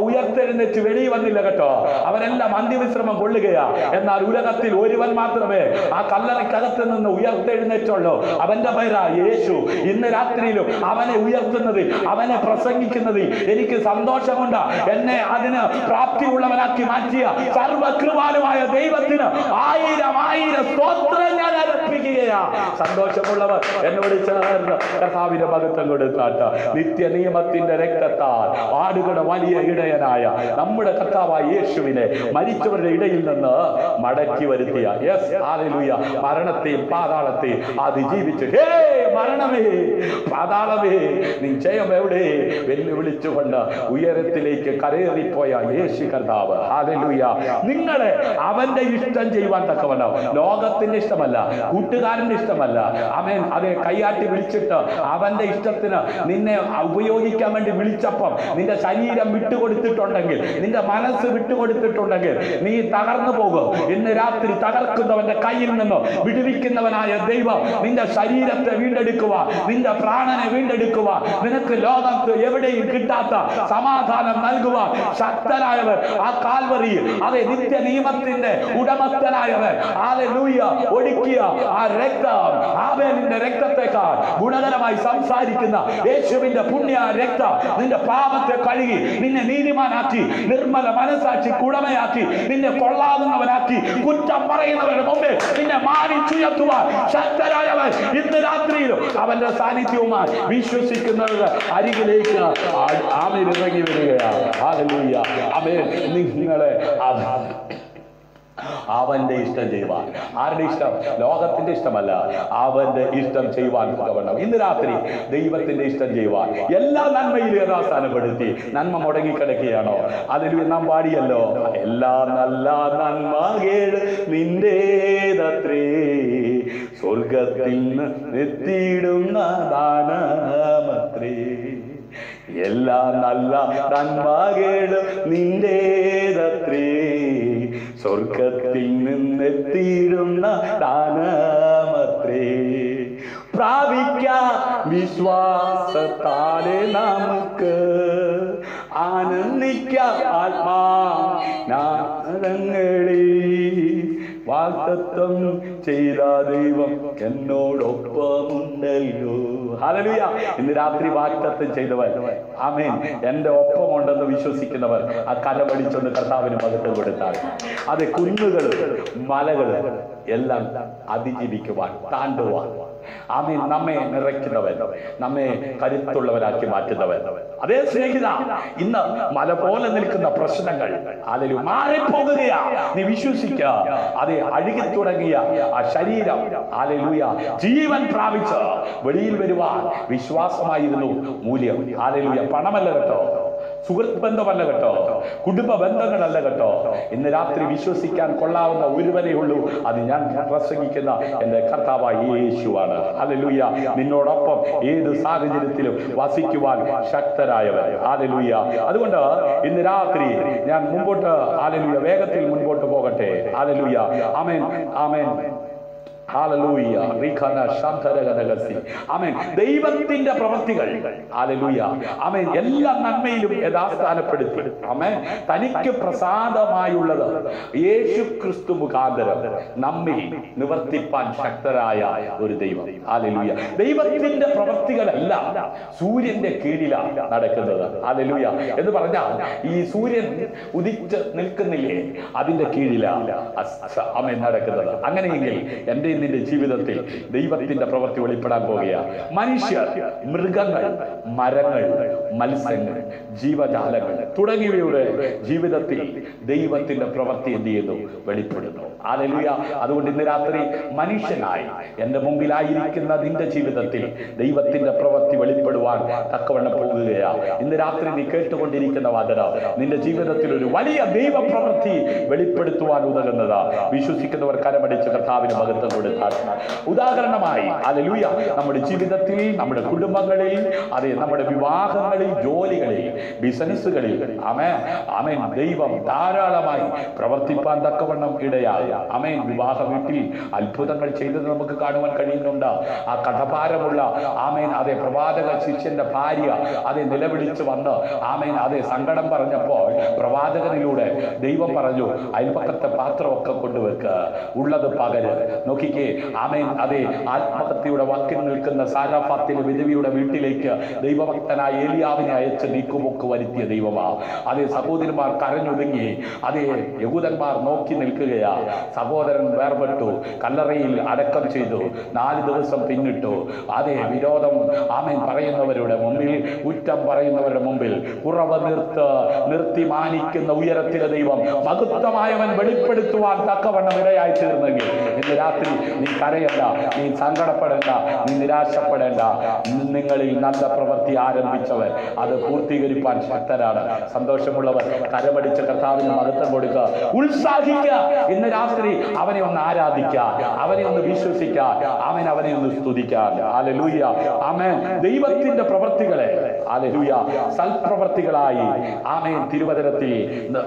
Speaker 1: ഉയർത്തെഴുന്നേറ്റ് വെളിയിൽ വന്നില്ല കേട്ടോ. അവരെല്ലാം അന്ത്യവിശ്രമം കൊള്ളുകയാ. എന്നാൽ ഉലകത്തിൽ ഒരുവൻ മാത്രമേ ആ കല്ലറയ്ക്കകത്ത് നിന്ന് ഉയർത്തെഴുന്നേറ്റുള്ളൂ. അവന്റെ പേരാ യേശു. ഇന്ന് രാത്രിയിലും അവനെ ഉയർത്തുന്നതിൽ, അവനെ പ്രസംഗിക്കുന്നതിൽ എനിക്ക് സന്തോഷമുണ്ട്. എന്നെ അതിന് പ്രാപ്തിയുള്ളവനാക്കി മാറ്റിയ സർവകൃപാലുമായ ദൈവത്തിന് 1000 സ്തോത്രം ഞാൻ അർപ്പിക്കുകയാ. സന്തോഷമുള്ളവർ എന്നോട് ചേർന്ന് കർത്താവിന്റെ മഹത്വം കൊടുത്താട്ട. നിത്യ നിയമത്തിന്റെ രക്തത്താൽ ആടുകളുടെ വലിയ ഇടയനായ നമ്മുടെ കർത്താവായ യേശുവിനെ മരിച്ചവരുടെ ഇടയിൽ നിന്ന് മടക്കി വരുത്തിയ ഹല്ലേലൂയ മരണത്തെയും പാതാളത്തെയും അതിജീവിച്ച് ഹേ മരണമേ പാതാളമേ നീ ജയം എവിടെ വെല്ലുവിളിച്ചുകൊണ്ട് ഉയരത്തിലേക്ക് കരയേറിപ്പോയ യേശു കർത്താവ് ഹല്ലേലൂയ നിങ്ങളെ അവന്റെ ഇഷ്ടം ചെയ്യുവാൻ തക്കവണ്ണം ലോകത്തിന്റെ ഇഷ്ടമല്ല, കൂട്ടുകാരന്റെ ഇഷ്ടമല്ല, ആമേൻ, അതെ കൈയാട്ടി വിളിച്ചിട്ട് അവന്റെ ഇഷ്ടത്തിന് നിന്നെ ഉപയോഗിക്കാൻ വേണ്ടി വിളിച്ചപ്പം നിന്റെ ശരീരം വിട്ടുകൊടുത്തിട്ടുണ്ടെങ്കിൽ, നിന്റെ മനസ്സ് വിട്ടുകൊടുത്തിട്ടുണ്ടെങ്കിൽ നീ തകർന്നു പോകും. ഇന്ന് രാത്രി തകർക്കുന്നവന്റെ കയ്യിൽ നിന്ന് വിടുവിക്കുന്നവനായ ദൈവം നിന്റെ ശരീരത്തെ വീണ്ടെടുക്കുക, നിന്റെ പ്രാണനെ വീണ്ടെടുക്കുക, നിനക്ക് ലോകത്ത് എവിടെയും കിട്ടാത്ത സമാധാനം നൽകുക ശക്തനായവർ ആ കാൽവറിയിൽ, അതെ നിത്യ നിയമത്തിന്റെ ഉടമസ്ഥനായവർ ഹല്ലേലൂയ ഒടുക്കിയ ആ രക്തം, ആബേലിന്റെ രക്തത്തെക്കാൾ ഗുണകരമായി സംസാരിക്കുന്ന യേശുവിന്റെ പുണ്യ രക്തം നിന്റെ പാപത്തെ കഴുകി നിന്നെ നീതിമാനാക്കി, നിർമ്മല മനസാക്ഷി കുടമയാക്കി, നിന്നെ കൊള്ളാവുന്നവനാക്കി, കുറ്റം പറയുന്നവരുടെ മുമ്പേ നിന്നെ മാനിച്ചുയർത്തുവാൻ ശക്തരായവൻ ഇന്ന് രാത്രിയിലും അവന്റെ സാന്നിധ്യവുമായി വിശ്വസിക്കുന്നവരുടെ അരികിലേക്ക് ആമേൻ ഇറങ്ങി വരികയാണ്. ഹല്ലേലൂയ ആമേൻ. നിങ്ങളെ അവന്റെ ഇഷ്ടം ചെയ്യുവാൻ, ആരുടെ ഇഷ്ടം? ലോകത്തിന്റെ ഇഷ്ടമല്ല, അവന്റെ ഇഷ്ടം ചെയ്യുവാൻ തക്കവണ്ണം ഇന്ന് രാത്രി ദൈവത്തിന്റെ ഇഷ്ടം ചെയ്യുവാൻ എല്ലാ നന്മയിലും യഥാസ്ഥാനപ്പെടുത്തി. നന്മ മുടങ്ങിക്കിടക്കുകയാണോ? അതിൽ നാം പാടിയല്ലോ, എല്ലാ നല്ല നന്മകൾ നിന്റേതത്രേ, സ്വർഗത്തിൽ എത്തിയിടുന്ന ദാനമത്രേ. എല്ലാ നല്ല നന്മകളും നിന്റേതത്രേ, സ്വർഗത്തിൽ നിന്നെത്തിയിടുന്ന ദാനമത്രേ. പ്രാപിക്കാം വിശ്വാസത്താലെ നമുക്ക് ആനന്ദിക്കാം ആത്മാനങ്ങളിൽ. വാഗ്ദത്തം ചെയ്ത ദൈവം എന്നോടൊപ്പമുണ്ടല്ലോ. ഹല്ലേലൂയ. ഇന്ന് രാത്രി വാഗ്ദത്തം ചെയ്തവർ, ആമേൻ, എന്റെ ഒപ്പമുണ്ടെന്ന് വിശ്വസിക്കുന്നവർ ആ കരമടിച്ചൊന്ന് കർത്താവിന് മഹത്വം കൊടുത്താൽ അത് കുന്നുകൾ മലകൾ എല്ലാം അതിജീവിക്കുവാൻ, താണ്ടുവാൻ, ആമേൻ, നമ്മെ നിറയ്ക്കുന്നവൻ, നമ്മെ കരുത്തുള്ളവരാക്കി മാറ്റുന്നവൻ. അതേ സ്നേഹിത, ഇന്ന് മല പോലെ നിൽക്കുന്ന പ്രശ്നങ്ങൾ ഹല്ലേലൂയ മാറിപ്പോകുകയാ. നീ വിശ്വസിക്കുക. അതെ അഴുകി തുടങ്ങിയ ആ ശരീരം ഹല്ലേലൂയ ജീവൻ പ്രാപിച്ച് വെളിയിൽ വരുവാൻ വിശ്വാസമായിരുന്നു മൂല്യം. ഹല്ലേലൂയ. പണമല്ല കേട്ടോ, സുഹൃത്ത് ബന്ധമല്ല കേട്ടോ, കുടുംബ ബന്ധങ്ങളല്ല കേട്ടോ. ഇന്ന് രാത്രി വിശ്വസിക്കാൻ കൊള്ളാവുന്ന ഒരുവനേ ഉള്ളൂ. അത് ഞാൻ പ്രസംഗിക്കുന്ന എന്റെ കർത്താവായ യേശുവാണ്. ഹല്ലേലൂയ. നിന്നോടൊപ്പം ഏത് സാഹചര്യത്തിലും വസിക്കുവാൻ ശക്തരായവർ. ഹല്ലേലൂയ. അതുകൊണ്ട് ഇന്ന് രാത്രി ഞാൻ മുമ്പോട്ട് ഹല്ലേലൂയ വേഗത്തിൽ മുൻപോട്ട് പോകട്ടെ. ഹല്ലേലൂയ. ആമേൻ, ആമേൻ. ഹല്ലേലൂയ. ആമേൻ. ദൈവത്തിന്റെ പ്രവൃത്തികൾ ഹല്ലേലൂയ ആമേൻ എല്ലാ നന്മയിലും യഥാസ്ഥാനപ്പെടുത്തി ആമേൻ തനിക്ക് പ്രസാദമായുള്ളത് യേശു ക്രിസ്തു മുഖാന്തരം നമ്മിൽ നിവർത്തിപ്പാൻ ശക്തരായ ഒരു ദൈവം. ഹല്ലേലൂയ. ദൈവത്തിന്റെ പ്രവൃത്തികളല്ല സൂര്യന്റെ കീഴിലാണ് നടക്കുന്നത്. ഹല്ലേലൂയ. എന്ന് പറഞ്ഞാൽ ഈ സൂര്യൻ ഉദിച്ച് നിൽക്കുന്നില്ലേ, അതിന്റെ കീഴിലാണ് ആമേൻ നടക്കുന്നത്. അങ്ങനെയെങ്കിൽ എന്റെ നിന്റെ ജീവിതത്തിൽ ദൈവത്തിന്റെ പ്രവൃത്തി വെളിപ്പെടാൻ പോകുകയാണ്. മനുഷ്യർ, മൃഗങ്ങൾ, മരങ്ങൾ, മത്സ്യങ്ങൾ, ജീവജാലങ്ങൾ തുടങ്ങിയവയുടെ ജീവിതത്തിൽ ദൈവത്തിന്റെ പ്രവൃത്തി എന്ത് ചെയ്യുന്നു? വെളിപ്പെടുന്നു. ഹല്ലേലൂയ. അതുകൊണ്ട് ഇന്ന് രാത്രി മനുഷ്യനായി എന്റെ മുമ്പിലായിരിക്കുന്ന നിന്റെ ജീവിതത്തിൽ ദൈവത്തിന്റെ പ്രവൃത്തി വെളിപ്പെടുവാൻ തക്കവണ്ണം പോകുകയാണ്. ഇന്ന് രാത്രി നീ കേട്ടുകൊണ്ടിരിക്കുന്ന വചനം നിന്റെ ജീവിതത്തിൽ ഒരു വലിയ ദൈവ പ്രവൃത്തി വെളിപ്പെടുത്തുവാൻ ഉതകുന്നതാ. വിശ്വസിക്കുന്നവർ കരമടിച്ച് കർത്താവിന് മഹത്വം കൊടുത്താൽ. ഉദാഹരണമായി ഹല്ലേലൂയ നമ്മുടെ ജീവിതത്തിൽ, നമ്മുടെ കുടുംബങ്ങളിൽ, അതെ നമ്മുടെ വിവാഹങ്ങളിൽ, ജോലികളിൽ, ബിസിനസ്സുകളിൽ ആമേൻ ആമേൻ ദൈവം ധാരാളമായി പ്രവർത്തിപ്പാൻ തക്കവണ്ണം ഇടയായ ആമേൻ വിവാഹ വീട്ടിൽ അത്ഭുതങ്ങൾ ചെയ്തത് നമുക്ക് കാണുവാൻ കഴിയുന്നുണ്ട്. ആ കടഭാരമുള്ള ആമേൻ അതെ പ്രവാചക ശിഷ്യന്റെ ഭാര്യ അതെ നിലവിളിച്ച് വന്ന് ആമേൻ അതെ സങ്കടം പറഞ്ഞപ്പോൾ പ്രവാചകനിലൂടെ ദൈവം പറഞ്ഞു അയൽപക്കത്തെ പാത്രമൊക്കെ കൊണ്ടുവെക്കുക, ഉള്ളത് പകര്. നോക്കിക്കേ, ആമേൻ. അതെ, ആത്മഹത്യയുടെ വാക്കിൽ നിൽക്കുന്ന സാരാഫാത്തിലെ വിധവിയുടെ വീട്ടിലേക്ക് ദൈവഭക്തനായ ഏലിയാവിനെ അയച്ച് നീക്കുമൊക്കെ വരുത്തിയ ദൈവമാ. അതേ, സഹോദരന്മാർ കരഞ്ഞൊതുങ്ങി. അതേ, യഹൂദന്മാർ നോക്കി നിൽക്കുകയാ. സഹോദരൻ വേർപെട്ടു, കല്ലറയിൽ അടക്കം ചെയ്തു, 4 ദിവസം പിന്നിട്ടു. അതേ, വിരോധം ആമേൻ പറയുന്നവരുടെ മുമ്പിൽ, കുറ്റം പറയുന്നവരുടെ മുമ്പിൽ കുറവ് നിർത്തി മാനിക്കുന്ന ഉയരത്തിലെ ദൈവം മഹത്വമായവൻ വെളിപ്പെടുത്തുവാൻ തക്കവണ്ണം ഇടയായി തീർന്നെങ്കിൽ ഇന്ന് രാത്രി നീ കരയണ്ട, നീ സങ്കടപ്പെടേണ്ട, നീ നിരാശപ്പെടേണ്ട. നിങ്ങളിൽ നല്ല പ്രവൃത്തി ആരംഭിച്ചവൻ അത് പൂർത്തീകരിപ്പാൻ ശക്തനാണ്. സന്തോഷമുള്ളവർ കരമടിച്ച കർത്താവിന് മഹത്വം കൊടുക്കുക, ഉത്സാഹിക്കുക. ഇന്ന് രാത്രി അവനെ ഒന്ന് ആരാധിക്കുക, അവനെ ഒന്ന് വിശ്വസിക്കുക, അവനെ ഒന്ന് സ്തുതിക്കാൻ. ഹല്ലേലൂയ, ആമേൻ. ദൈവത്തിന്റെ പ്രവൃത്തികളെ ഹല്ലേലൂയ സൽപ്രവൃത്തികളായി ആമേൻ തിരുവചനത്തിൽ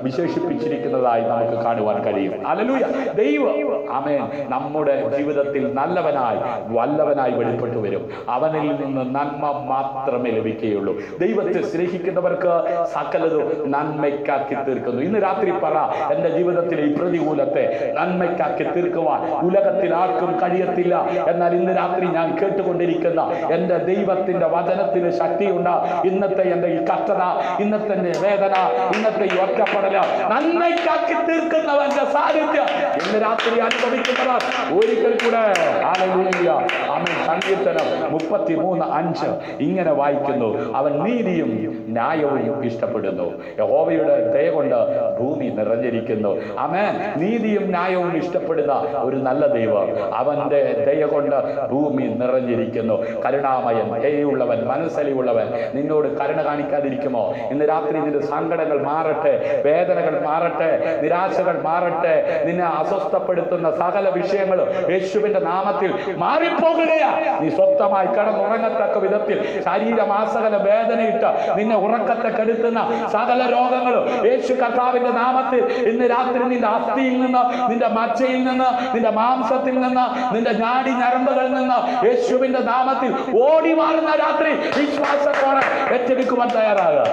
Speaker 1: വിശേഷിപ്പിച്ചിരിക്കുന്നതായി നമുക്ക് കാണുവാൻ കഴിയും. ഹല്ലേലൂയ. ദൈവം ആമേൻ നമ്മുടെ ജീവിതത്തിൽ നല്ലവനായി വല്ലവനായി വെളിപ്പെട്ടു വരും. അവനിൽ നിന്ന് നന്മ മാത്രമേ ലഭിക്കുകയുള്ളൂ. ദൈവത്തെ സ്നേഹിക്കുന്നവർക്ക് സകലതും നന്മയ്ക്കാക്കി തീർക്കുന്നു. ഇന്ന് രാത്രി പറ, എന്റെ ജീവിതത്തിലെ ഈ പ്രതികൂലത്തെ നന്മയ്ക്കാക്കി തീർക്കുവാൻ ഉലകത്തിൽ ആർക്കും കഴിയത്തില്ല. എന്നാൽ ഇന്ന് രാത്രി ഞാൻ കേട്ടുകൊണ്ടിരിക്കുന്ന എന്റെ ദൈവത്തിന്റെ വചനത്തിന് ശക്തിയുണ്ട്. ഇന്നത്തെ എന്റെ ഈ കഷ്ടത, ഇന്നത്തെ വേദന, ഇന്നത്തെ ഈ ഒറ്റപ്പെടല നന്മയ്ക്കാക്കി തീർക്കുന്നവന്റെ സാന്നിധ്യം ഇന്ന് രാത്രി അനുഭവിക്കുന്നവർ ഒരിക്കൽ കൂടെ ഹല്ലേലൂയ, ആമേൻ. സങ്കീർത്തനം 33:5 ഇങ്ങനെ വായിക്കുന്നു, അവൻ നീതിയും ന്യായവും ഇഷ്ടപ്പെടുന്നു. യഹോവയുടെ ദയ കൊണ്ട് ഭൂമി നിറഞ്ഞിരിക്കുന്നു. ആമേൻ. നീതിയും ന്യായവും ഇഷ്ടപ്പെടുന്ന ഒരു നല്ല ദൈവം, അവന്റെ ദയ കൊണ്ട് ഭൂമി നിറഞ്ഞിരിക്കുന്നു. കരുണാമയൻ, ദയയുള്ളവൻ, മനസ്സലിവുള്ളവൻ, നിന്നോട് കരുണ കാണിക്കാതിരിക്കുമോ? ഇന്ന് രാത്രി നിന്റെ സങ്കടങ്ങൾ മാറട്ടെ, വേദനകൾ മാറട്ടെ, നിരാശകൾ മാറട്ടെ. നിന്നെ അസ്വസ്ഥപ്പെടുത്തുന്ന സകല വിഷയങ്ങളും യേശുവിന്റെ നാമത്തിൽ മാറിപ്പോകുകയാ. നീ സ്വസ്ഥമായി കിടന്നുറങ്ങത്തക്ക വിധത്തിൽ ശരീരമാസകല വേദനയിട്ട് നിന്നെ ഉറക്കത്തെ കെടുത്തുന്ന സകല രോഗങ്ങളും യേശു കർത്താവിന്റെ നാമത്തിൽ ഇന്ന് രാത്രി നിന്റെ അസ്ഥിയിൽ നിന്ന്, നിന്റെ മജ്ജയിൽ നിന്ന്, നിന്റെ മാംസത്തിൽ നിന്ന്, നിന്റെ നാഡി ഞരമ്പുകളിൽ നിന്ന് യേശുവിന്റെ നാമത്തിൽ ഓടി മാറുന്ന രാത്രി വിശ്വാസത്തോടെ ഏറ്റെടുക്കുവാൻ തയ്യാറാകുക.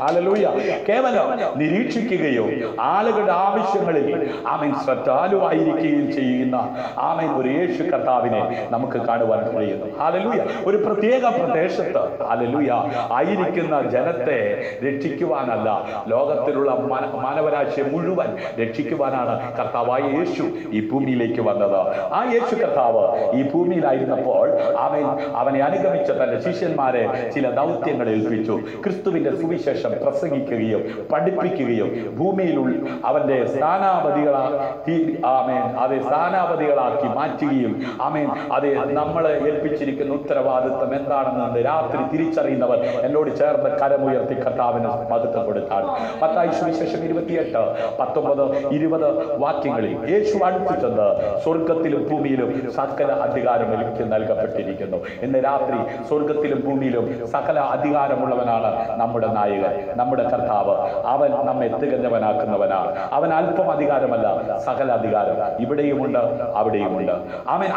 Speaker 1: ഹല്ലേലൂയ. കേവലം നിരീക്ഷിക്കുകയോ ആളുകളുടെ ആവശ്യങ്ങളിൽ ആമേൻ ശ്രദ്ധാലുവായിരിക്കുകയും ചെയ്യുന്ന ആമേൻ ഒരു യേശു കർത്താവിനെ നമുക്ക് കാണുവാൻ കഴിയുന്നു. ഹല്ലേലൂയ. ഒരു പ്രത്യേക പ്രദേശത്ത് ഹല്ലേലൂയ ആയിരിക്കുന്ന ജനത്തെ രക്ഷിക്കുവാനല്ല, ലോകത്തിലുള്ള മാനവരാശിയെ മുഴുവൻ രക്ഷിക്കുവാനാണ് കർത്താവായ യേശു ഈ ഭൂമിയിലേക്ക് വന്നത്. ആ യേശു കർത്താവ് ഈ ഭൂമിയിലായിരുന്നപ്പോൾ ആമേൻ അവനെ അനുഗമിച്ച തന്റെ ശിഷ്യന്മാരെ ചില ദൗത്യങ്ങൾ ഏൽപ്പിച്ചു. ക്രിസ്തുവിന്റെ സുവിശേഷം പ്രസംഗിക്കുകയും പഠിപ്പിക്കുകയും ഭൂമിയിലുള്ള അവന്റെ സ്ഥാനാപതികളാക്കി മാറ്റുകയും ആമേൻ അതെ നമ്മളെ ഏൽപ്പിച്ചിരിക്കുന്ന ഉത്തരവാദിത്വം എന്താണെന്ന് രാത്രി തിരിച്ചറിയുന്നവർ എന്നോട് ചേർന്ന് കരമുയർത്തി കർത്താവിന് മഹത്വം കൊടുത്താണ്. മത്തായി സുവിശേഷം 28:19-20 വാക്യങ്ങളിൽ യേശു അടുത്തു ചെന്ന് സ്വർഗത്തിലും ഭൂമിയിലും സകല അധികാരം എനിക്ക് നൽകപ്പെട്ടിരിക്കുന്നു. ഇന്ന് രാത്രി സ്വർഗത്തിലും ഭൂമിയിലും സകല അധികാരമുള്ളവനാണ് നമ്മുടെ നായകൻ, നമ്മുടെ കർത്താവ്. അവൻ നമ്മെ തികഞ്ഞവനാക്കുന്നവനാണ്. അവൻ അല്പം അധികാരമല്ല, സകല അധികാരം ഇവിടെയുമുണ്ട് അവിടെയുമുണ്ട്.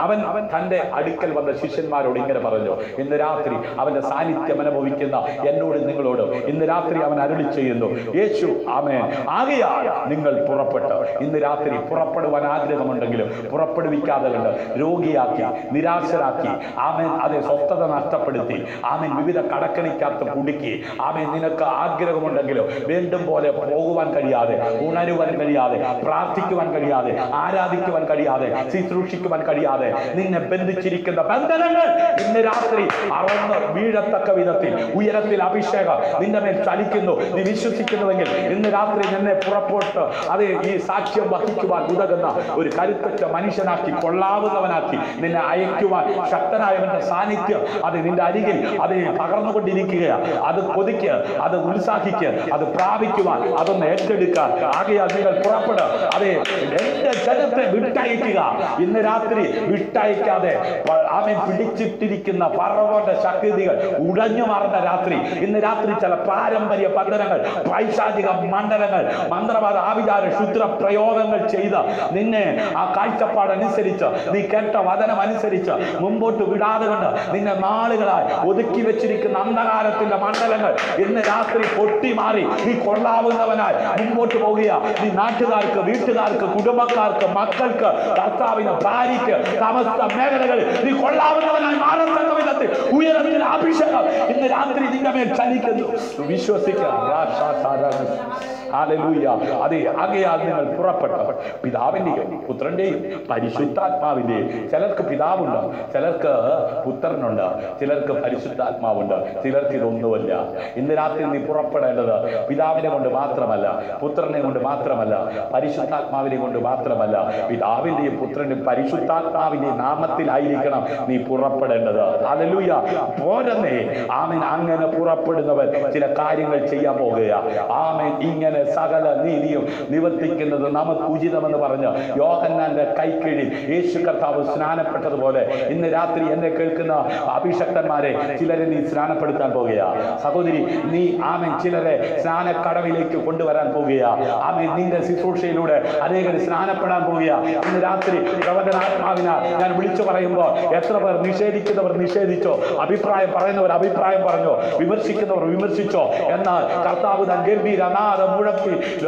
Speaker 1: അവൻ തന്റെ അടുക്കൽ വന്ന ശിഷ്യന്മാരോട് ഇങ്ങനെ പറഞ്ഞു, ഇന്ന് രാത്രി അവന്റെ സാന്നിധ്യം അനുഭവിക്കുന്ന എന്നോട് നിങ്ങളോട് ഇന്ന് രാത്രി അവൻ അരുളി ചെയ്യുന്നു, യേശു ആമേൻ ആകയാൽ നിങ്ങൾ പുറപ്പെട്ട്. ഇന്ന് രാത്രി പുറപ്പെടുവാൻ ആഗ്രഹമുണ്ടെങ്കിലും പുറപ്പെടുവിക്കാതെ കണ്ട് രോഗിയാക്കി, നിരാശരാക്കി, ആമേൻ അതെ സ്വസ്ഥത നഷ്ടപ്പെടുത്തി, ആമേൻ വിവിധ കടക്കണിക്കകത്ത് കുടുക്കി, ആമേൻ നിനക്ക് ആഗ്രഹമുണ്ടെങ്കിലും വീണ്ടും പോലെ പോകുവാൻ കഴിയാതെ, ഉണരുവാൻ കഴിയാതെ, പ്രാർത്ഥിക്കുവാൻ കഴിയാതെ, ആരാധിക്കുവാൻ കഴിയാതെ, ശുശ്രൂഷിക്കുവാൻ കഴിയാതെ നിന്നെ ബന്ധിച്ചിരിക്കുന്ന ബന്ധനങ്ങൾ ഇന്ന് രാത്രി അറന്ന് വീഴത്തക്ക വിധത്തിൽ ഉയരത്തിൽ അഭിഷേകം നിന്റെ മേൽ ചലിക്കുന്നു. നീ വിശ്വസിക്കുന്നുവെങ്കിൽ ഇന്ന് രാത്രി നിന്നെ പുറപ്പോട്ട് അത് ഈ സാക്ഷ്യം വഹിക്കുവാൻ ഉതകുന്ന ഒരു കരുത്തറ്റ മനുഷ്യനാക്കി, കൊള്ളാവുന്നവനാക്കി നിന്നെ അയക്കുവാൻ ശക്തനായവന്റെ സാന്നിധ്യം അത് നിന്റെ അരികിൽ അത് പകർന്നുകൊണ്ടിരിക്കുകയാണ്. അത് കൊതിക്ക്, അത് ഉത്സാഹിക്ക്, അത് പ്രാപിക്കുവാൻ, അതൊന്ന് ഏറ്റെടുക്കാൻ. ആകയാൽ നിങ്ങൾ പുറപ്പെടുക. അതെ, എന്റെ ജനത്തെ വിട്ടയക്കുക. ഇന്ന് രാത്രി വിട്ടയക്കാതെ ആമേൻ പിടിച്ചിട്ടിരിക്കുന്ന ഫറവോന്റെ ശക്തികൾ ഉടഞ്ഞു മാറുന്ന രാത്രി. ഇന്ന് രാത്രി ചില പാരമ്പര്യ ബന്ധനങ്ങൾ, പൈശാചിക മണ്ഡലങ്ങൾ, മന്ത്രവാദ ആവിചാര ക്ഷുദ്ര പ്രയോഗങ്ങൾ ചെയ്ത് നിന്നെ ആ കാഴ്ചപ്പാടനുസരിച്ച്, നീ കേട്ട വചനം അനുസരിച്ച് മുമ്പോട്ട് വിടാതെ കൊണ്ട് നിന്നെ നാളുകളായി ഒതുക്കി വെച്ചിരിക്കുന്ന അന്ധകാരത്തിന്റെ മണ്ഡലങ്ങൾ ഇന്ന് രാത്രി പൊട്ടി മാറി നീ കൊള്ളാവുന്നവനായി മുമ്പോട്ട് പോകുക. നീ നാട്ടുകാർക്ക്, വീട്ടുകാർക്ക്, കുടുംബക്കാർക്ക്, മക്കൾക്ക്, കർത്താവിന്, ഭാര്യയ്ക്ക്, സമസ്ത മേഖലകളിൽ നീ കൊള്ളാവുന്നവനായി മാറത്തക്ക വിധത്തിൽ ഉയരത്തിൽ അഭിഷേകം ഇന്ന് രാത്രി നിന്റെ മേൽ ചലിക്കുന്നു. വിശ്വസിക്കുക. അതെ, ആകയാൽ നിങ്ങൾ പുറപ്പെട്ട പിതാവിന്റെയും പുത്രന്റെയും പരിശുദ്ധാത്മാവിന്റെയും, ചിലർക്ക് പിതാവുണ്ട്, ചിലർക്ക് പുത്രനുണ്ട്, ചിലർക്ക് പരിശുദ്ധാത്മാവുണ്ട്, ചിലർക്ക് ഇതൊന്നുമല്ല. ഇന്ന് രാത്രി നീ പുറപ്പെടേണ്ടത് പിതാവിനെ കൊണ്ട് മാത്രമല്ല, പുത്രനെ കൊണ്ട് മാത്രമല്ല, പരിശുദ്ധാത്മാവിനെ കൊണ്ട് മാത്രമല്ല, പിതാവിന്റെയും പുത്രന്റെയും പരിശുദ്ധാത്മാവിന്റെയും നാമത്തിലായിരിക്കണം നീ പുറപ്പെടേണ്ടത്. ഹല്ലേലൂയ. പോരന്നേ ആമേൻ. അങ്ങനെ പുറപ്പെടുന്നവൻ ചില കാര്യങ്ങൾ ചെയ്യാൻ പോകുക. ആമേൻ. ഇങ്ങനെ സകല നീതിയും നിവർത്തിക്കുന്നത് നമുക്ക് ഉചിതമെന്ന് പറഞ്ഞ് യോഹന്നാന്റെ കൈക്കീഴിൽ യേശു കർത്താവ് സ്നാനപ്പെട്ടതുപോലെ ഇന്ന് രാത്രി എന്നെ കേൾക്കുന്ന അഭിഷക്തന്മാരെ ചിലരെ നീ സ്നാനപ്പെടുത്താൻ പോകുക. സഹോദരി, നീ ആമേൻ ചിലരെ സ്നാനക്കടവിലേക്ക് കൊണ്ടുവരാൻ പോകുക. ആമേൻ. നിന്റെ ശുശ്രൂഷയിലൂടെ അനേകർ സ്നാനപ്പെടാൻ പോകുക. ഇന്ന് രാത്രി പ്രവചനാത്മാവിനാൽ ഞാൻ വിളിച്ചു പറയുമ്പോൾ എത്ര പേർ നിഷേധിക്കുന്നവർ നിഷേധിച്ചോ, അഭിപ്രായം പറയുന്നവർ അഭിപ്രായം പറഞ്ഞോ, വിമർശിക്കുന്നവർ വിമർശിച്ചോ, എന്നാൽ കർത്താവ് താൻ ഗംഭീരനാദം മുഴക്കി